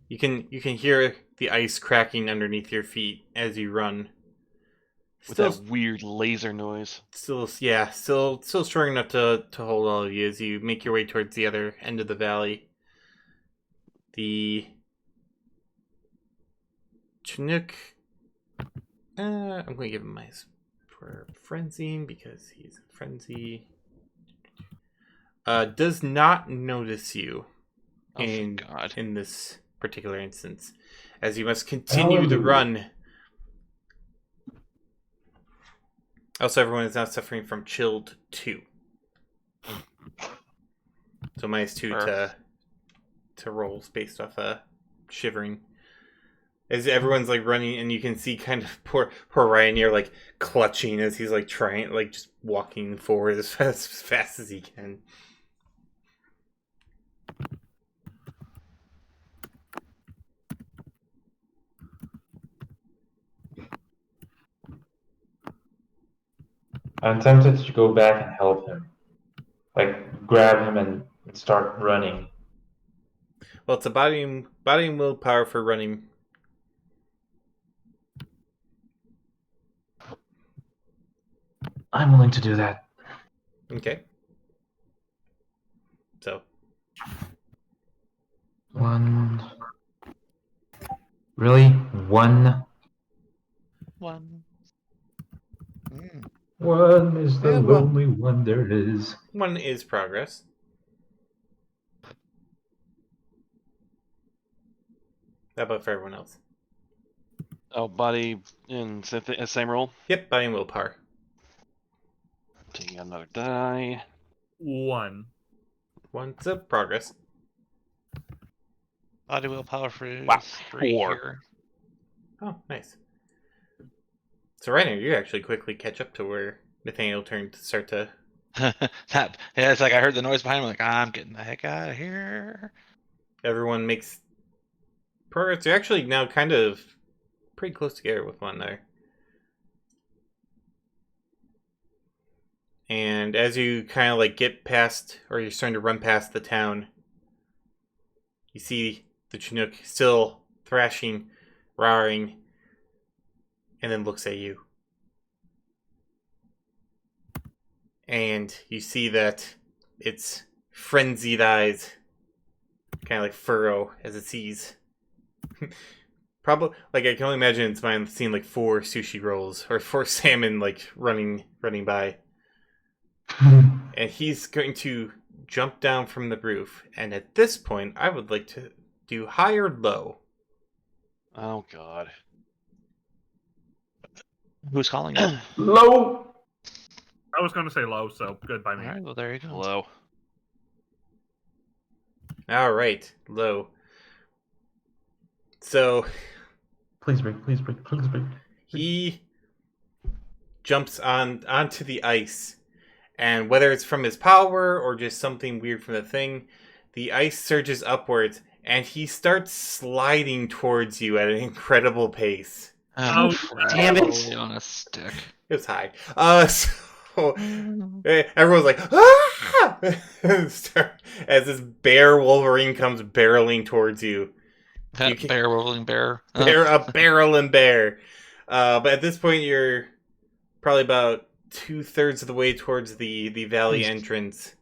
You can hear the ice cracking underneath your feet as you run. With Still, that weird laser noise. still strong enough to hold all of you as you make your way towards the other end of the valley. The Chinook. I'm going to give him my for frenzying because he's in frenzy. Does not notice you Oh, thank God. in this particular instance, as you must continue the run. Also, everyone is now suffering from chilled 2. So -2 to rolls based off shivering. As everyone's like running, and you can see kind of poor Ryan here like clutching as he's like trying, like just walking forward as fast as he can. I'm tempted to go back and help him. Like, grab him and start running. Well, it's a body and willpower for running. I'm willing to do that. Okay. So 1. Really? 1? 1. Mm. 1 is the Yeah, well- lonely one there is. 1 is progress. How about for everyone else? Oh, body in same roll. Yep, body and willpower. Taking out another die. 1. 1's a progress. Body willpower for Wow, 3 4. here. Oh, nice. So right now, you actually quickly catch up to where Nathaniel turned to start to. It's like I heard the noise behind me. Like, I'm getting the heck out of here. Everyone makes progress. You're actually now kind of pretty close together with one another. And as you kind of like get past, or you're starting to run past the town, you see the Chinook still thrashing, roaring, and then looks at you. And you see that its frenzied eyes kind of like furrow as it sees. Probably, like I can only imagine it's mind seeing like 4 sushi rolls or 4 salmon like running by. And he's going to jump down from the roof. And at this point, I would like to do high or low. Oh God. Who's calling it? Low! I was going to say low, so good by me. All right, well, there you go. Hello. All right, low. So Please break, please break, please break. he jumps onto the ice, and whether it's from his power or just something weird from the thing, the ice surges upwards, and he starts sliding towards you at an incredible pace. Oh, damn it. Totally on a stick. It was high. So everyone's like, ah! As this bear Wolverine comes barreling towards you. You can- Bear rolling bear. Bear a barrel and bear. But at this point, you're probably about 2/3 of the way towards the valley entrance.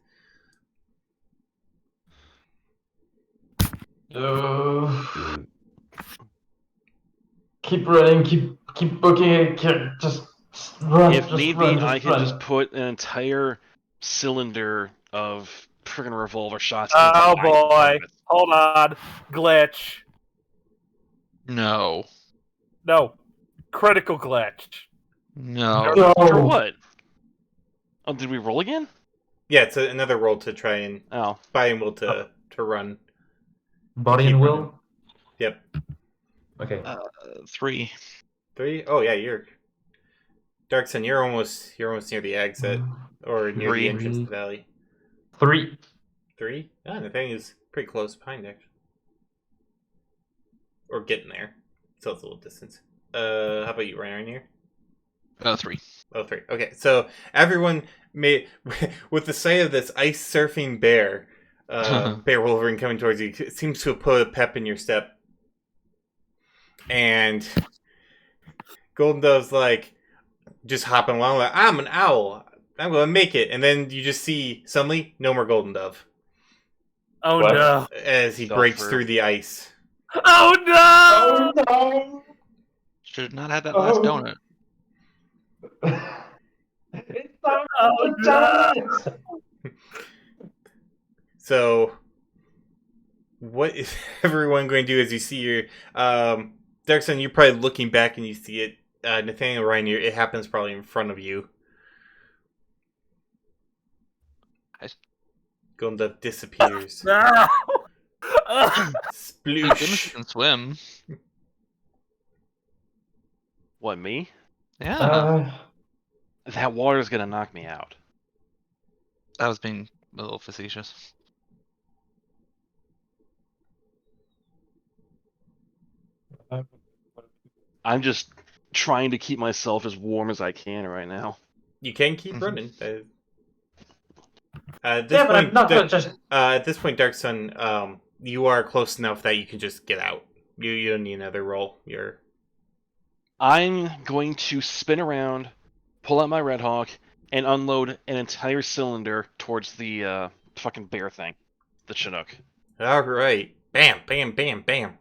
Keep running, keep booking it, just run, If just need run, be, just I can run. just put an entire cylinder of friggin' revolver shots. in Oh the eye of boy. it. Hold on. Glitch. No. No. Critical glitch. No. No. For what? Oh, did we roll again? Yeah, it's another roll to try and Oh, buy and will to run. Body Keep and running. will? Yep. Okay. 3. 3? Oh yeah, you're Darkson, you're almost near the exit or near the 3. entrance to the valley. 3. 3? Ah, the thing is pretty close behind actually. Or getting there. So it's a little distance. How about you, Ryan? Here? 3. Oh, 3. Okay, so everyone may, with the sight of this ice surfing bear, bear Wolverine coming towards you, it seems to have put a pep in your step. And Golden Dove's like, just hopping along, like, I'm an owl. I'm going to make it. And then you just see, suddenly, no more Golden Dove. Oh What? no. As he Fell breaks through. through the ice. Oh no! no! Should not have that last donut. It's not Oh the So, what is everyone going to do as you see your... Darkson, you're probably looking back and you see it. Nathaniel Ryan, it happens probably in front of you. Golden Dove disappears. No! Thank goodness you Sploosh. can swim. what, me? Yeah. That water's gonna knock me out. That was being a little facetious. I'm just trying to keep myself as warm as I can right now. You can keep Mhm. running. At this Yeah, but I'm point, not gonna just. at this point, Dark Sun, you are close enough that you can just get out. You don't need another roll. You're I'm going to spin around, pull out my Red Hawk, and unload an entire cylinder towards the fucking bear thing, the Chinook. all right. Bam, bam, bam, bam.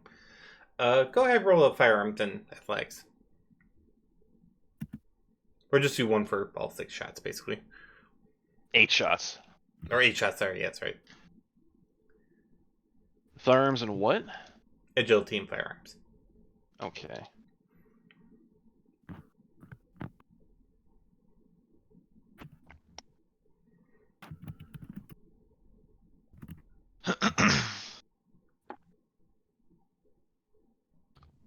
Go ahead, roll a firearms and athletics. Or just do one for all 6 shots, basically. 8 shots. Or 8 shots, sorry, yeah, that's right. Firearms and what? Agility and firearms. Okay.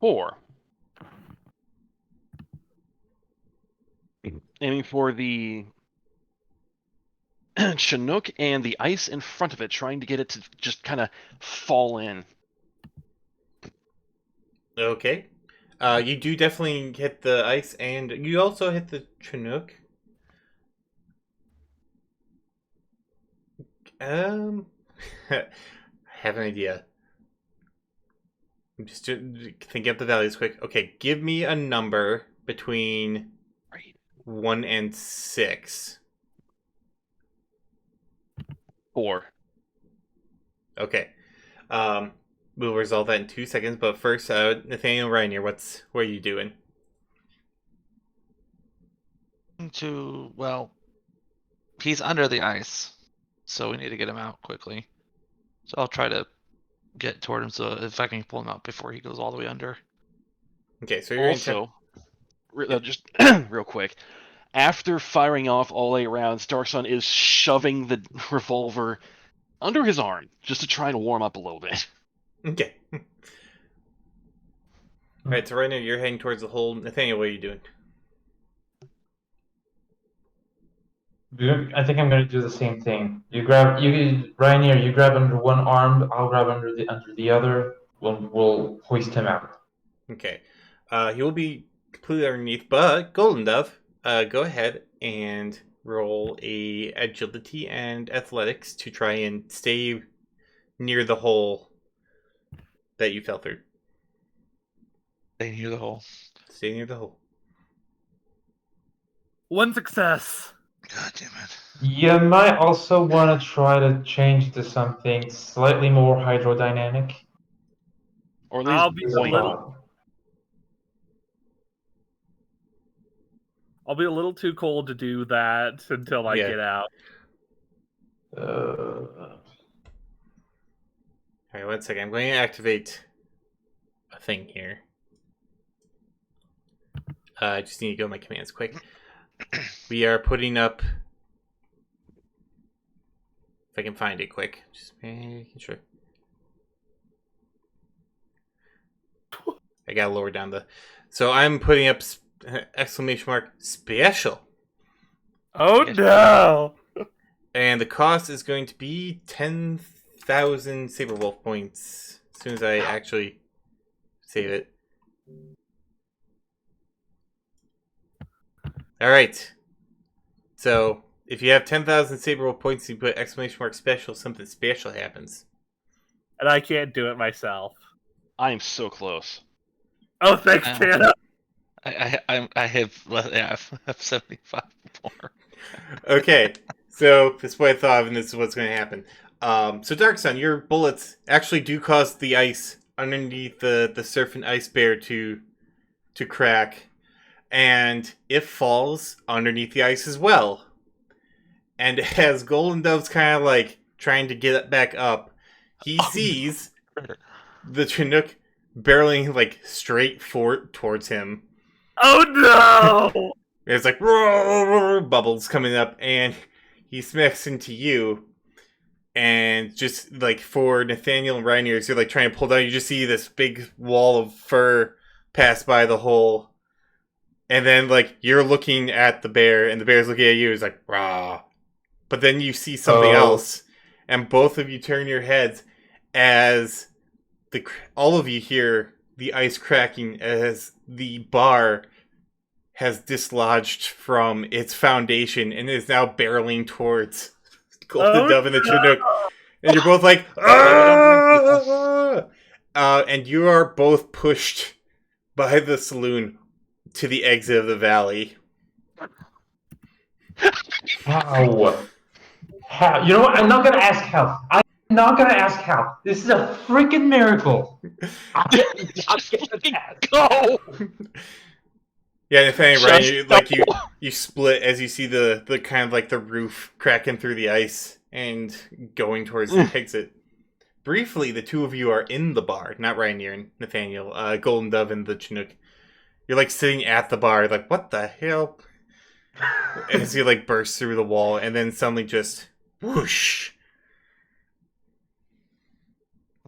Four. Aiming for the Chinook and the ice in front of it, trying to get it to just kind of fall in. Okay. You do definitely hit the ice, and you also hit the Chinook. I have an idea. I'm just thinking up the values quick. Okay, give me a number between Right. 1 and 6. 4. Okay. We'll resolve that in 2 seconds, but first, Nathaniel Reinier, what are you doing? Well, he's under the ice, so we need to get him out quickly. So I'll try to get toward him, so if I can pull him out before he goes all the way under. Okay, so you're Also, just real quick, after firing off all 8 rounds, Darksun is shoving the revolver under his arm just to try and warm up a little bit. Okay. Alright, so right now you're heading towards the hole. Nathaniel, what are you doing? I think I'm gonna do the same thing. You grab Ryanair, you grab under one arm, I'll grab under the other. We'll hoist him out. Okay. He will be completely underneath, but Golden Dove, go ahead and roll a agility and athletics to try and stay near the hole that you fell through. Stay near the hole. Stay near the hole. One success. God damn it. You might also want to try to change to something slightly more hydrodynamic. Or at I'll least be a buoyant. little. I'll be a little too cold to do that until I get out. Alright, 1 second. I'm going to activate a thing here. I just need to go to my commands quick. We are putting up... If I can find it quick. Just making sure. I gotta lower down the... So I'm putting up exclamation mark special. Oh no! And the cost is going to be 10,000 Saberwolf points. As soon as I actually save it. Alright. So, if you have 10,000 Saberwolf points, you put exclamation mark special, something special happens. And I can't do it myself. I am so close. Oh, thanks, Tana. I have 75 more. Okay, so this is what I thought of, and this is what's going to happen. So Dark Sun, your bullets actually do cause the ice underneath the surf and ice bear to crack, and it falls underneath the ice as well. And as Golden Dove's kind of like trying to get it back up, he sees the Chinook barreling like straight towards him. Oh no! There's like bubbles coming up, and he smacks into you. And just like for Nathaniel and Ryan, you're like trying to pull down. You just see this big wall of fur pass by the hole, and then like you're looking at the bear, and the bear's looking at you. It's like rah, but then you see something else, and both of you turn your heads as all of you hear the ice cracking as the bar has dislodged from its foundation and is now barreling towards Golden Dove and the Chinook. And you're both like, ah! And you are both pushed by the saloon to the exit of the valley. How? How? You know what? I'm not gonna ask how. I'm not gonna ask how. This is a freaking miracle. Go! Yeah, Nathaniel, Ryan, you split as you see the kind of like the roof cracking through the ice and going towards the exit. Briefly, the two of you are in the bar, not Ryan and Nathaniel, Golden Dove and the Chinook. You're like sitting at the bar, like, what the hell? As you like burst through the wall, and then suddenly just whoosh.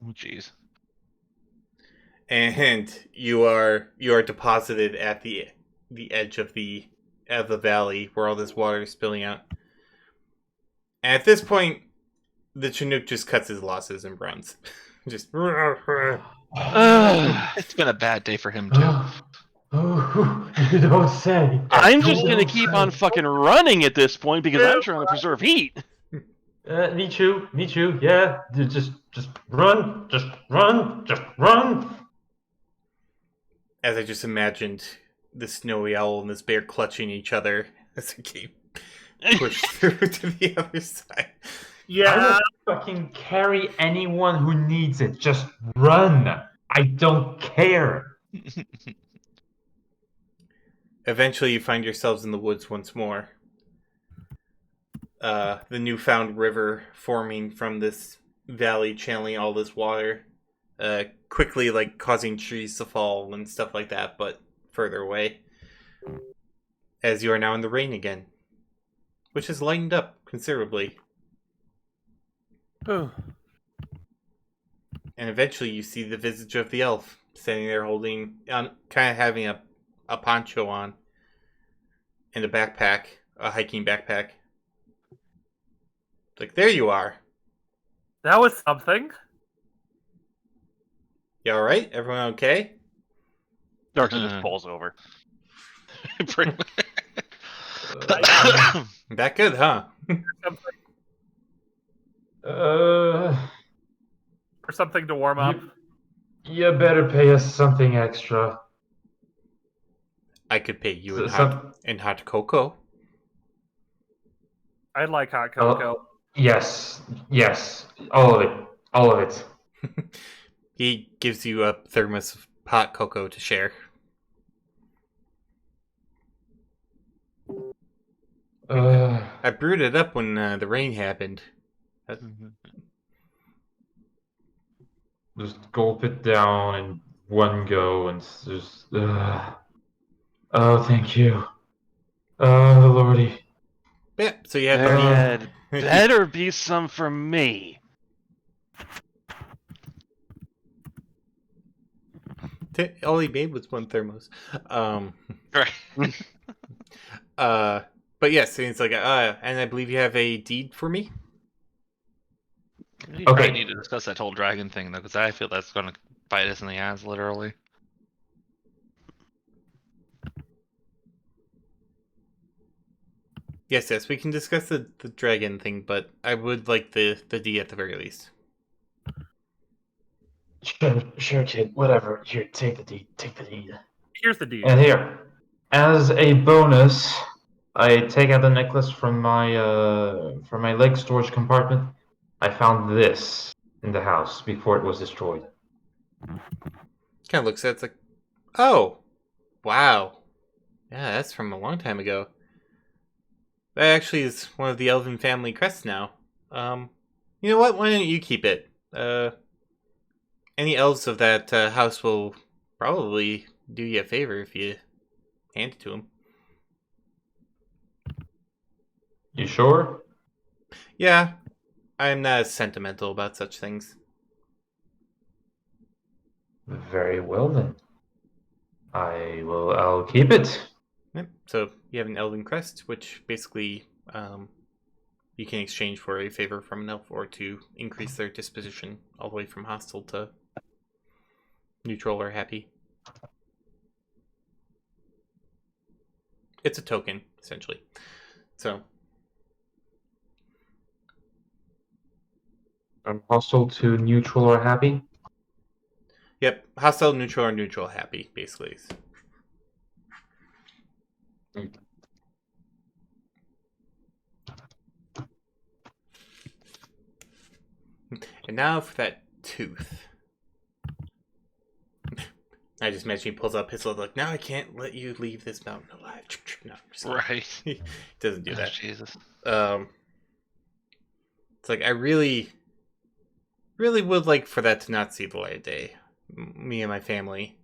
Oh jeez. And you are deposited at the edge of the valley where all this water is spilling out. And at this point, the Chinook just cuts his losses and runs. Just. It's been a bad day for him too. Oh, you don't say. I'm just gonna keep on fucking running at this point because I'm trying to preserve heat. Me too. Yeah, just run, just run. As I just imagined the snowy owl and this bear clutching each other as they keep pushed through to the other side. Yeah. I will fucking carry anyone who needs it. Just run. I don't care. Eventually, you find yourselves in the woods once more. The newfound river forming from this valley, channeling all this water, quickly like causing trees to fall and stuff like that, but further away. As you are now in the rain again, which has lightened up considerably. And eventually, you see the visage of the elf standing there, holding, kind of having a poncho on and a backpack, a hiking backpack. Like, there you are. That was something. You alright? Everyone okay? Darkson just falls over. That good, huh? Or something to warm up. You better pay us something extra. I could pay you in Some- hot cocoa. I'd like hot cocoa. Yes, all of it. He gives you a thermos of hot cocoa to share. I brewed it up when the rain happened. Just gulp it down in one go and just. Oh, thank you. Oh, lordy. Yeah, so you have There the you had better be some for me. All he made was one thermos. Right. But yes, it's like, and I believe you have a deed for me. You Okay. probably need to discuss that whole dragon thing though, because I feel that's going to bite us in the ass, literally. Yes, we can discuss the dragon thing, but I would like the deed at the very least. Sure, kid. Whatever. Here, take the deed. Here's the deal. And here, as a bonus, I take out the necklace from my leg storage compartment. I found this in the house before it was destroyed. Kind of looks at it, it's like, oh, wow. Yeah, that's from a long time ago. That actually is one of the elven family crests now. You know what? Why don't you keep it? Any elves of that house will probably do you a favor if you hand it to them. You sure? Yeah, I'm not as sentimental about such things. Very well then. I'll keep it. Yep. So you have an elven crest, which basically you can exchange for a favor from an elf or to increase their disposition all the way from hostile to neutral or happy. It's a token, essentially. So From hostile to neutral or happy? yep, hostile, neutral, or neutral happy, basically. And now for that tooth. I just imagine he pulls up his little, like, now I can't let you leave this mountain alive. No, I'm just kidding. Right. He doesn't do Oh, that. Jesus. It's like, I really would like for that to not see the light of day. Me and my family.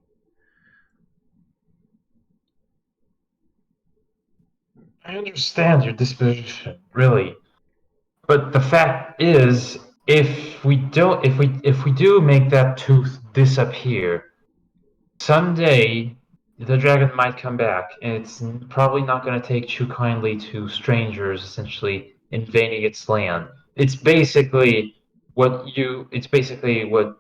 I understand your disposition, really. But the fact is, if we do make that tooth disappear, someday the dragon might come back, and it's probably not going to take too kindly to strangers essentially invading its land. It's basically what you. It's basically what.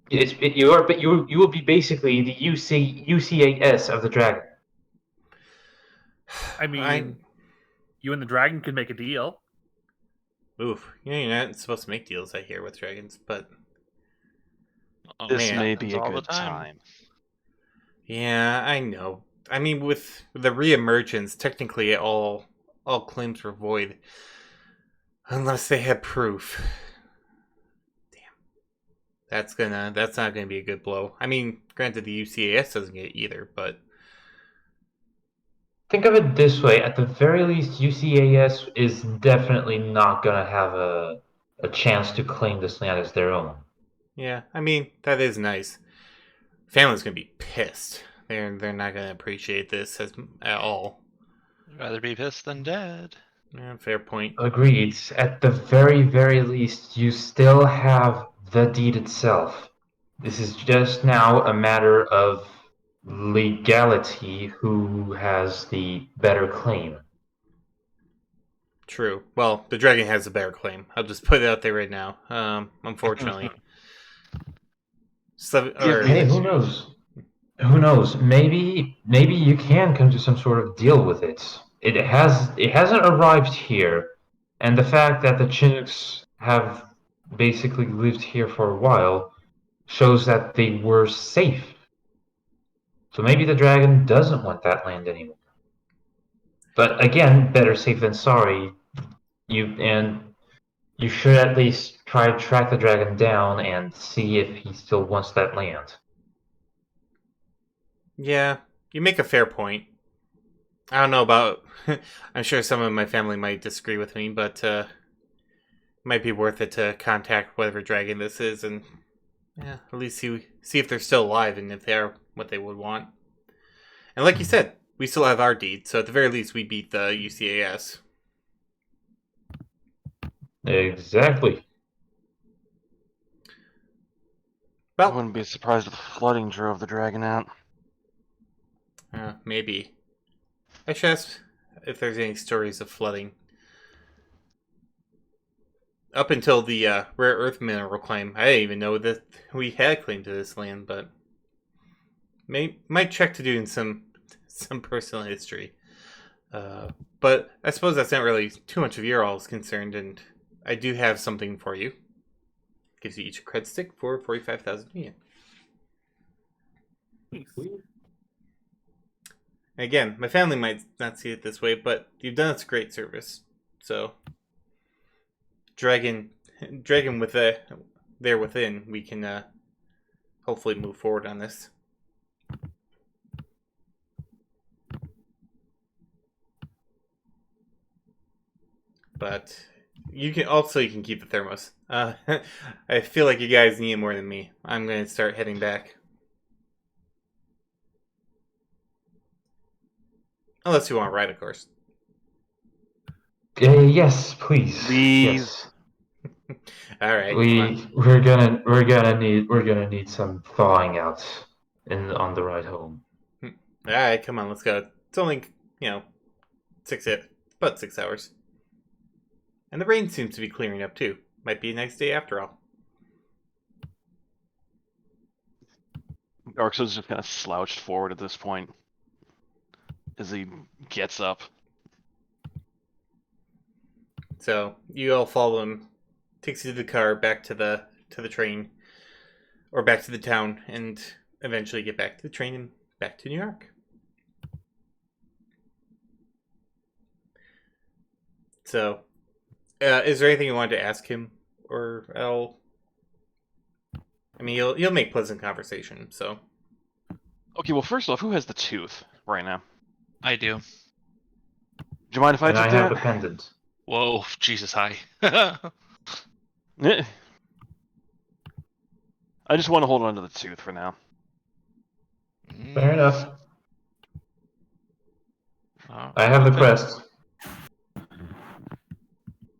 You are, but you will be basically the UCAS of the dragon. I mean, you and the dragon could make a deal. Oof. You know, you're not supposed to make deals, I hear, with dragons, but Oh, This man, may happens be a all the good time. yeah, I know. I mean, with the reemergence, technically all claims were void. Unless they had proof. Damn. That's not gonna be a good blow. I mean, granted the UCAS doesn't get it either, but Think of it this way: at the very least, UCAS is definitely not gonna have a chance to claim this land as their own. yeah, I mean, that is nice. Family's gonna be pissed. They're not gonna appreciate this at all. I'd rather be pissed than dead. Yeah, fair point. Agreed. At the very least, you still have the deed itself. This is just now a matter of legality who has the better claim. True. Well, the dragon has a better claim. I'll just put it out there right now. Unfortunately. Hey, who knows? Who knows? Maybe you can come to some sort of deal with it. It hasn't arrived here, and the fact that the Chinooks have basically lived here for a while shows that they were safe. So maybe the dragon doesn't want that land anymore. But again, better safe than sorry. You should at least try to track the dragon down and see if he still wants that land. Yeah, you make a fair point. I don't know about. I'm sure some of my family might disagree with me, but it might be worth it to contact whatever dragon this is and at least see if they're still alive and if they are what they would want. And like you said, we still have our deed, so at the very least, we beat the UCAS. Exactly. I Well, wouldn't be surprised if flooding drove the dragon out. maybe. I should ask if there's any stories of flooding. Up until the rare earth mineral claim, I didn't even know that we had claim to this land, but might check to doing some personal history. But I suppose that's not really too much of your all's concerned, and I do have something for you. Gives you each a cred stick for 45,000 yen. Again, my family might not see it this way, but you've done us a great service. So, dragon with there within, we can hopefully move forward on this. But you can keep the thermos. I feel like you guys need it more than me. I'm going to start heading back. Unless you want to ride, of course. Yes, please. Please. Yes. All right. We're gonna need some thawing out on the ride home. All right, come on, let's go. It's only 6 hours, and the rain seems to be clearing up too. Might be a nice day after all. Dark Souls just kind of slouched forward at this point as he gets up. So you all follow him. Takes you to the car, back to the train, or back to the town, and eventually get back to the train and back to New York. So, is there anything you wanted to ask him, or Al? I mean, you'll make pleasant conversation. So, Okay, well, first off, who has the tooth right now? I do. Do you mind if I And took I have that? the pendant. Whoa, Jesus, hi. Eh. I just want to hold on to the tooth for now. Fair enough. Oh, I have the okay. crest.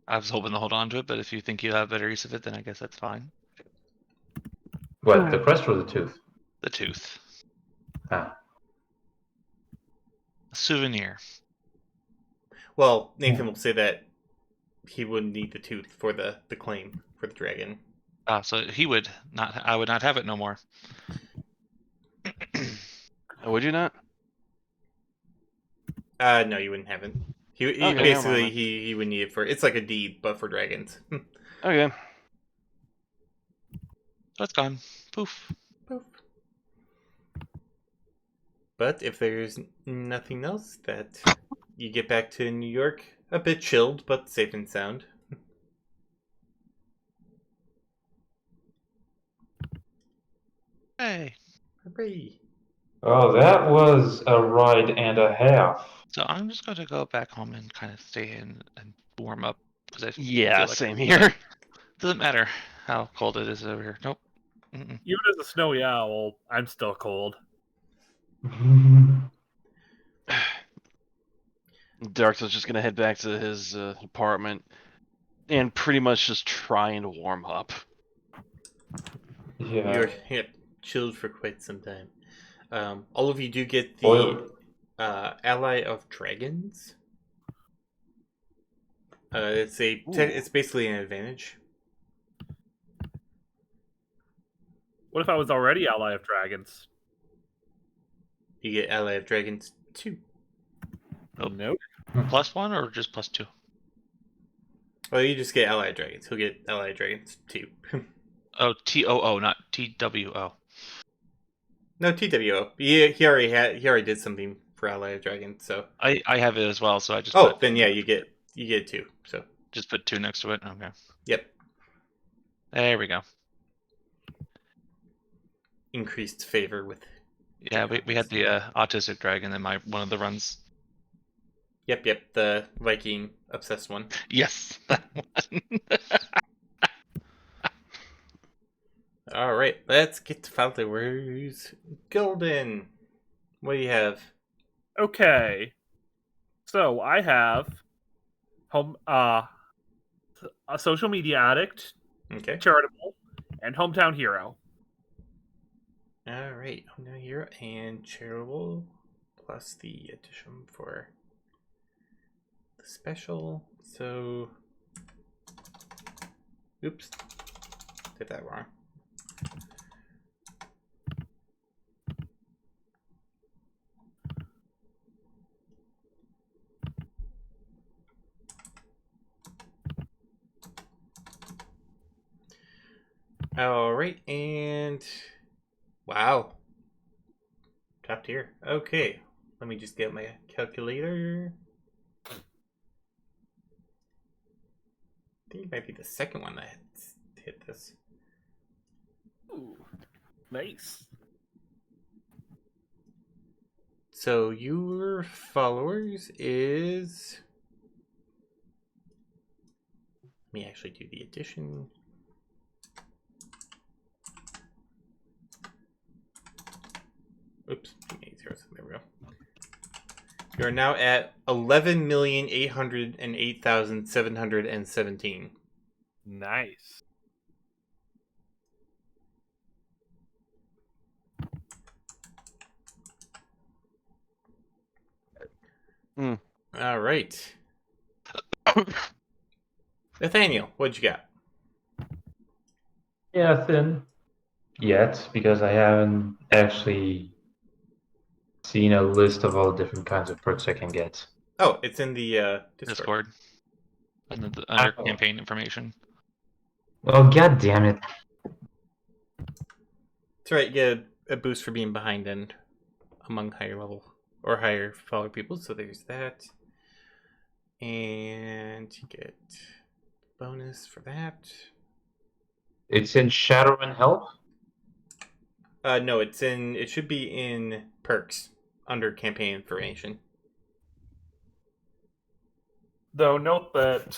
I was hoping to hold on to it, but if you think you have better use of it, then I guess that's fine. What, the crest or the tooth? The tooth. Ah. A souvenir. well, Nathan will say that he wouldn't need the tooth for the claim for the dragon. So he would not. I would not have it no more. Oh, would you not? No, you wouldn't have it. He Okay, never basically mind. he would need it for it's like a deed, but for dragons. Okay. That's gone. Poof. Poof. But if there's nothing else, that you get back to New York a bit chilled, but safe and sound. Hey. Hooray! Oh, that was a ride and a half. So I'm just going to go back home and kind of stay in and warm up because I Yeah, feel like same here. doesn't matter how cold it is over here. Nope. Mm-mm. Even as a snowy owl, I'm still cold. Dark's just gonna head back to his apartment and pretty much just trying to warm up. Yeah. You're chilled for quite some time. All of you do get Oil. the Ally of Dragons. It's basically an advantage. What if I was already Ally of Dragons? You get Ally of Dragons 2. Oh. Nope. +1 or just +2? Well, you just get Ally of Dragons. He'll get Ally of Dragons 2. Oh, TOO, not TWO. No, TWO. He already did something for Ally of Dragon, so. I have it as well, so I just then yeah, you get 2. So. just put 2 next to it. Okay. Yep. There we go. Increased favor with. Yeah, we had the autistic dragon in one of the runs. Yep, the Viking obsessed one. Yes, that one. All right, let's get to followers. Golden, what do you have? Okay. So I have a social media addict, Okay. charitable, and hometown hero. All right, hometown hero and charitable, plus the addition for the special. So, oops, did that wrong. All right, and wow, top tier. Okay, let me just get my calculator. I think it might be the second one that hit this. Ooh, nice. So your followers is. Let me actually do the addition. Oops, too many zeros. There we go. You are now at 11,808,717. Nice. All right. Nathaniel, what'd you got? Yeah, thin. Yet, because I haven't actually seen a list of all the different kinds of perks I can get. Oh, it's in the Discord. Under Oh. campaign information. Oh, god damn it. That's right, you get a boost for being behind and among higher level or higher follower people, so there's that. And you get bonus for that. It's in Shadowrun Help? No, it should be in perks under campaign information. Though note that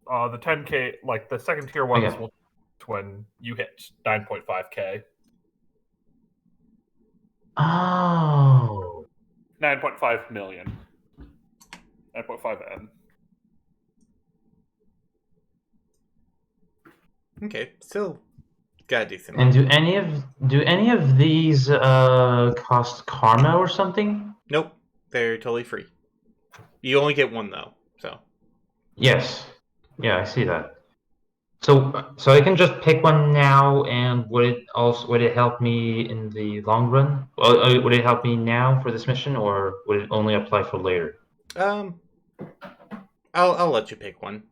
the 10K, like the second tier ones, Okay. will when you hit 9.5K. Oh. 9.5 million. 9.5 M. Okay, still got a decent. And do any of these cost karma or something? Nope, they're totally free. You only get one though, so. Yes. Yeah, I see that. So I can just pick one now, and would it help me in the long run? Would it help me now for this mission, or would it only apply for later? I'll let you pick one.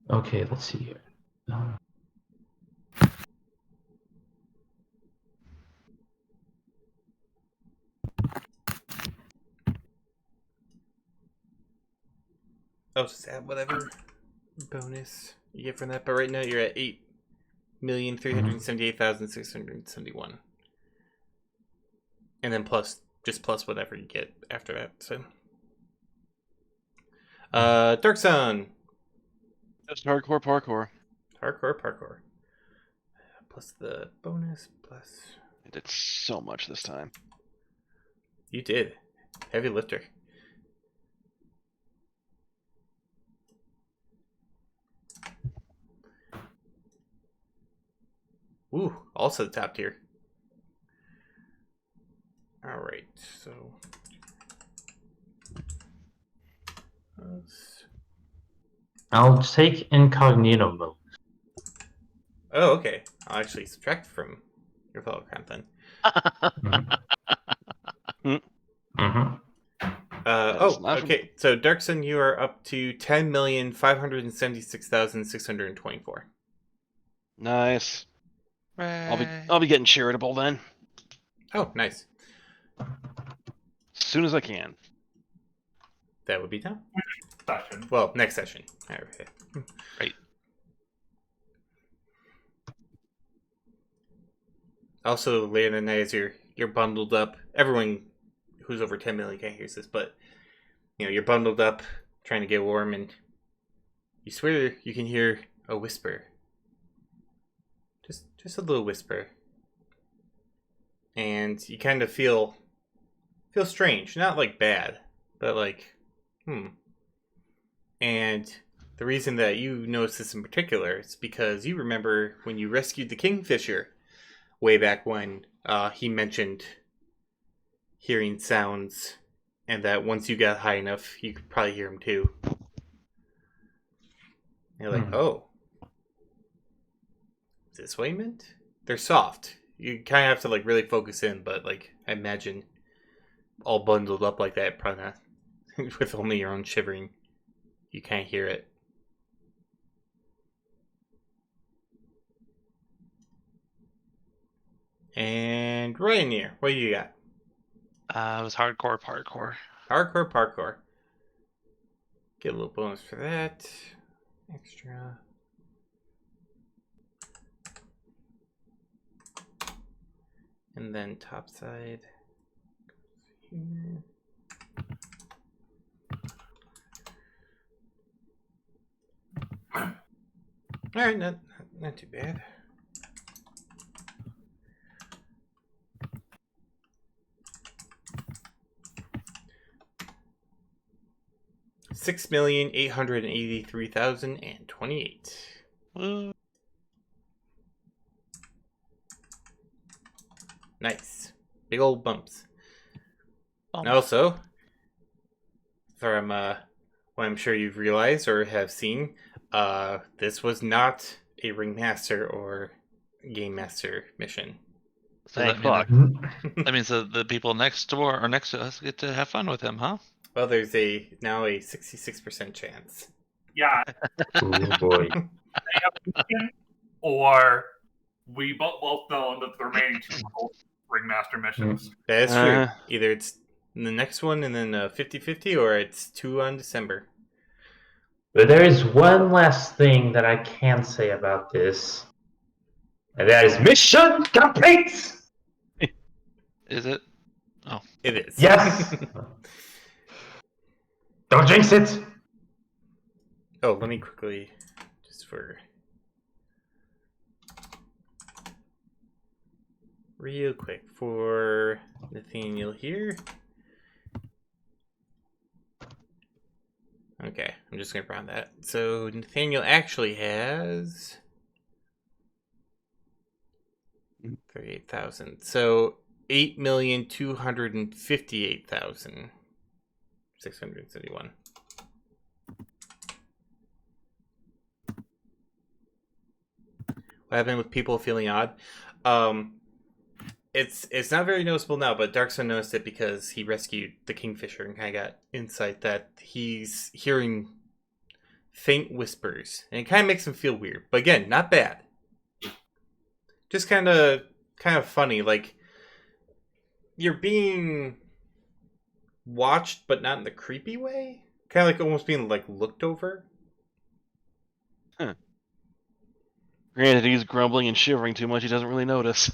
Okay, let's see here. I'll just add whatever bonus you get from that. But right now you're at 8,378,671, and then plus whatever you get after that. So, Dark Sun. Just hardcore parkour. Parkour. Plus the bonus, plus. I did so much this time. You did. Heavy lifter. Ooh, also the top tier. Alright, so. I'll take incognito mode. Oh, okay. I'll actually subtract from your fellow count then. Mm-hmm. Okay. So Darkson, you are up to 10,576,624. Nice. Right. I'll be getting charitable then. Oh, nice. As soon as I can. That would be time. Session. Well, next session. Okay. Right. Also, later in the night, as you're bundled up. Everyone who's over 10 million can't hear this, but you're bundled up, trying to get warm, and you swear you can hear a whisper. Just a little whisper. And you kind of feel strange. Not like bad, but like, And the reason that you notice this in particular is because you remember when you rescued the kingfisher way back when he mentioned hearing sounds, and that once you got high enough, you could probably hear them too. You're like, oh. Is this what you meant? They're soft. You kind of have to like really focus in, but like I imagine all bundled up like that, probably not. With only your own shivering, you can't hear it. And Ryan here, what do you got? It was hardcore parkour. Parkour. Get a little bonus for that. Extra. And then top side. Here. Alright, not too bad. $6,883,028. Nice. Big old bumps. And also, from what I'm sure you've realized or have seen, this was not a Ringmaster or Game Master mission. So Thank that, fuck. that means the people next door or next to us get to have fun with him, huh? Well, there's now a 66% chance. Yeah. Oh boy. They have a mission, or we both know that the remaining two are both Ringmaster missions. That is true. Either it's the next one and then 50-50, or it's 2 on December. But there is one last thing that I can say about this, and that is mission complete! Is it? Oh. It is. Yes! Don't jinx it! Oh, let me quickly, just for real quick, for Nathaniel here. Okay, I'm just going to round that. So Nathaniel actually has 38,000. So 8,258,671. What happened with people feeling odd? It's not very noticeable now, but Darkson noticed it because he rescued the Kingfisher and kind of got insight that he's hearing faint whispers, and it kind of makes him feel weird. But again, not bad. Just kind of funny, like you're being watched, but not in the creepy way. Kind of like almost being like looked over. Huh. Granted, he's grumbling and shivering too much. He doesn't really notice.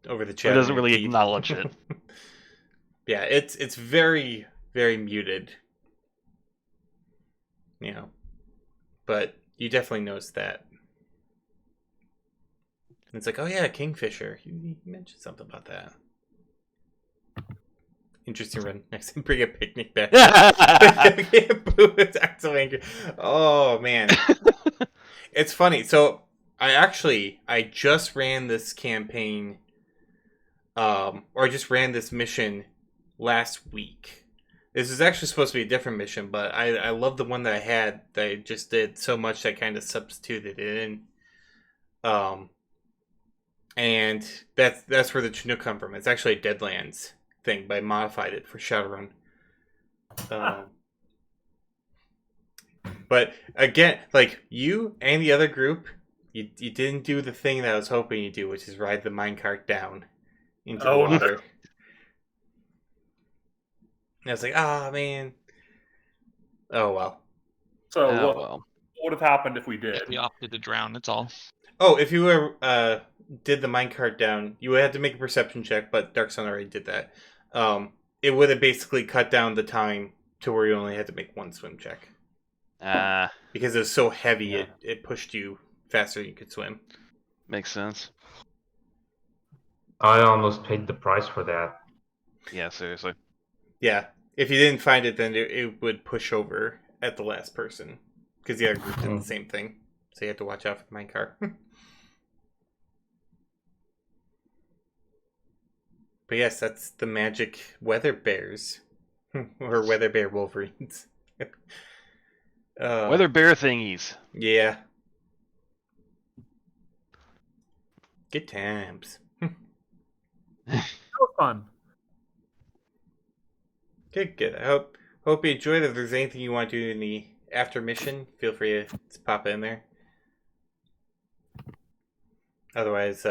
Over the chat. He doesn't really acknowledge it. Yeah, it's very, very muted. But you definitely notice that. And it's like, oh yeah, Kingfisher. You mentioned something about that. Interesting run. Next time, bring a picnic back. Boo is so angry. Oh man. It's funny. So I just ran this campaign. Or I just ran this mission last week. This is actually supposed to be a different mission, but I love the one that I had that I just did so much that I kind of substituted it in. And that's where the Chinook come from. It's actually a Deadlands thing, but I modified it for Shadowrun. But again, like you and the other group, you didn't do the thing that I was hoping you do, which is ride the minecart down. into the Oh, no. water. And I was like, ah, man. Oh, well. So Oh, what well. would have happened if we did? We opted to drown. That's all. Oh, if you were did the minecart down, you would have to make a perception check, but Dark Sun already did that. It would have basically cut down the time to where you only had to make one swim check. Because it was so heavy, Yeah. it pushed you faster than you could swim. Makes sense. I almost paid the price for that. Yeah, seriously. Yeah. If you didn't find it, then it would push over at the last person. Because the other group did the same thing. So you have to watch out for the minecart. But yes, that's the magic weather bears. Or weather bear wolverines. Weather bear thingies. Yeah. Good times. That was fun. Good. I hope you enjoyed it. If there's anything you want to do in the after mission, feel free to pop in there. Otherwise,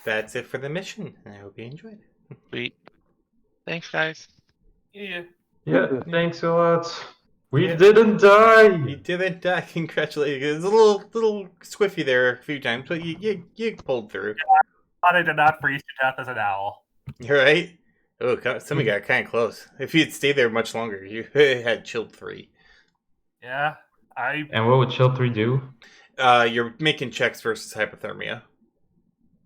that's it for the mission. And I hope you enjoyed it. Sweet. Thanks, guys. Yeah. Yeah, thanks a lot. We Yeah. didn't die. You didn't die. Congratulations. It was a little squiffy there a few times, but you pulled through. I did not freeze to death as an owl. You're right. Oh, somebody got kind of close. If you'd stayed there much longer, you had chilled 3. Yeah, And what would Chill 3 do? You're making checks versus hypothermia.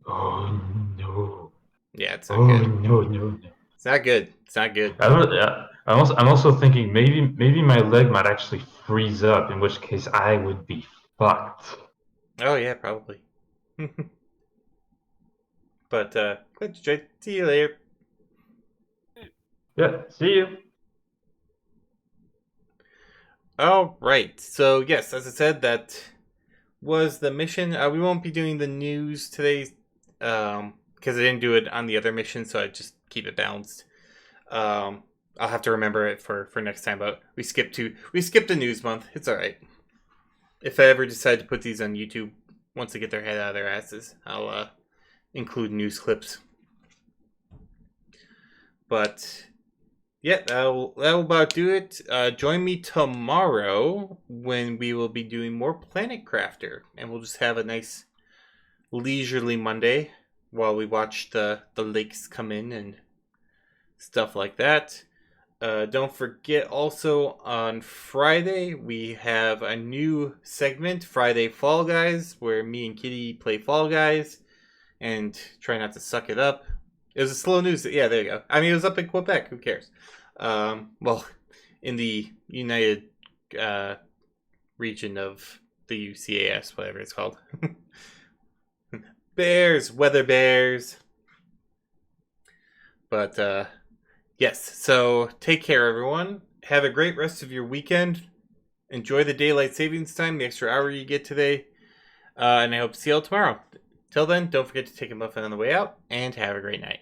Oh no. Yeah, it's not Oh good. no. It's not good. It's not good. I'm also thinking maybe my leg might actually freeze up, in which case I would be fucked. Oh yeah, probably. But glad you enjoyed. See you later. Yeah, see you. All right. So yes, as I said, that was the mission. We won't be doing the news today, because I didn't do it on the other mission, so I just keep it balanced. I'll have to remember it for next time. But we skipped a news month. It's all right. If I ever decide to put these on YouTube, once they get their head out of their asses, I'll include news clips. But yeah, that'll about do it. Join me tomorrow when we will be doing more Planet Crafter, and we'll just have a nice leisurely Monday while we watch the lakes come in and stuff like that. Don't forget also on Friday we have a new segment, Friday Fall Guys, where me and Kitty play Fall Guys and try not to suck it up. It was a slow news. Yeah, there you go. I mean, it was up in Quebec. Who cares? Well, in the United region of the UCAS, whatever it's called. Bears, weather bears. But yes, so take care, everyone. Have a great rest of your weekend. Enjoy the daylight savings time, the extra hour you get today. And I hope to see you all tomorrow. Till then, don't forget to take a muffin on the way out, and have a great night.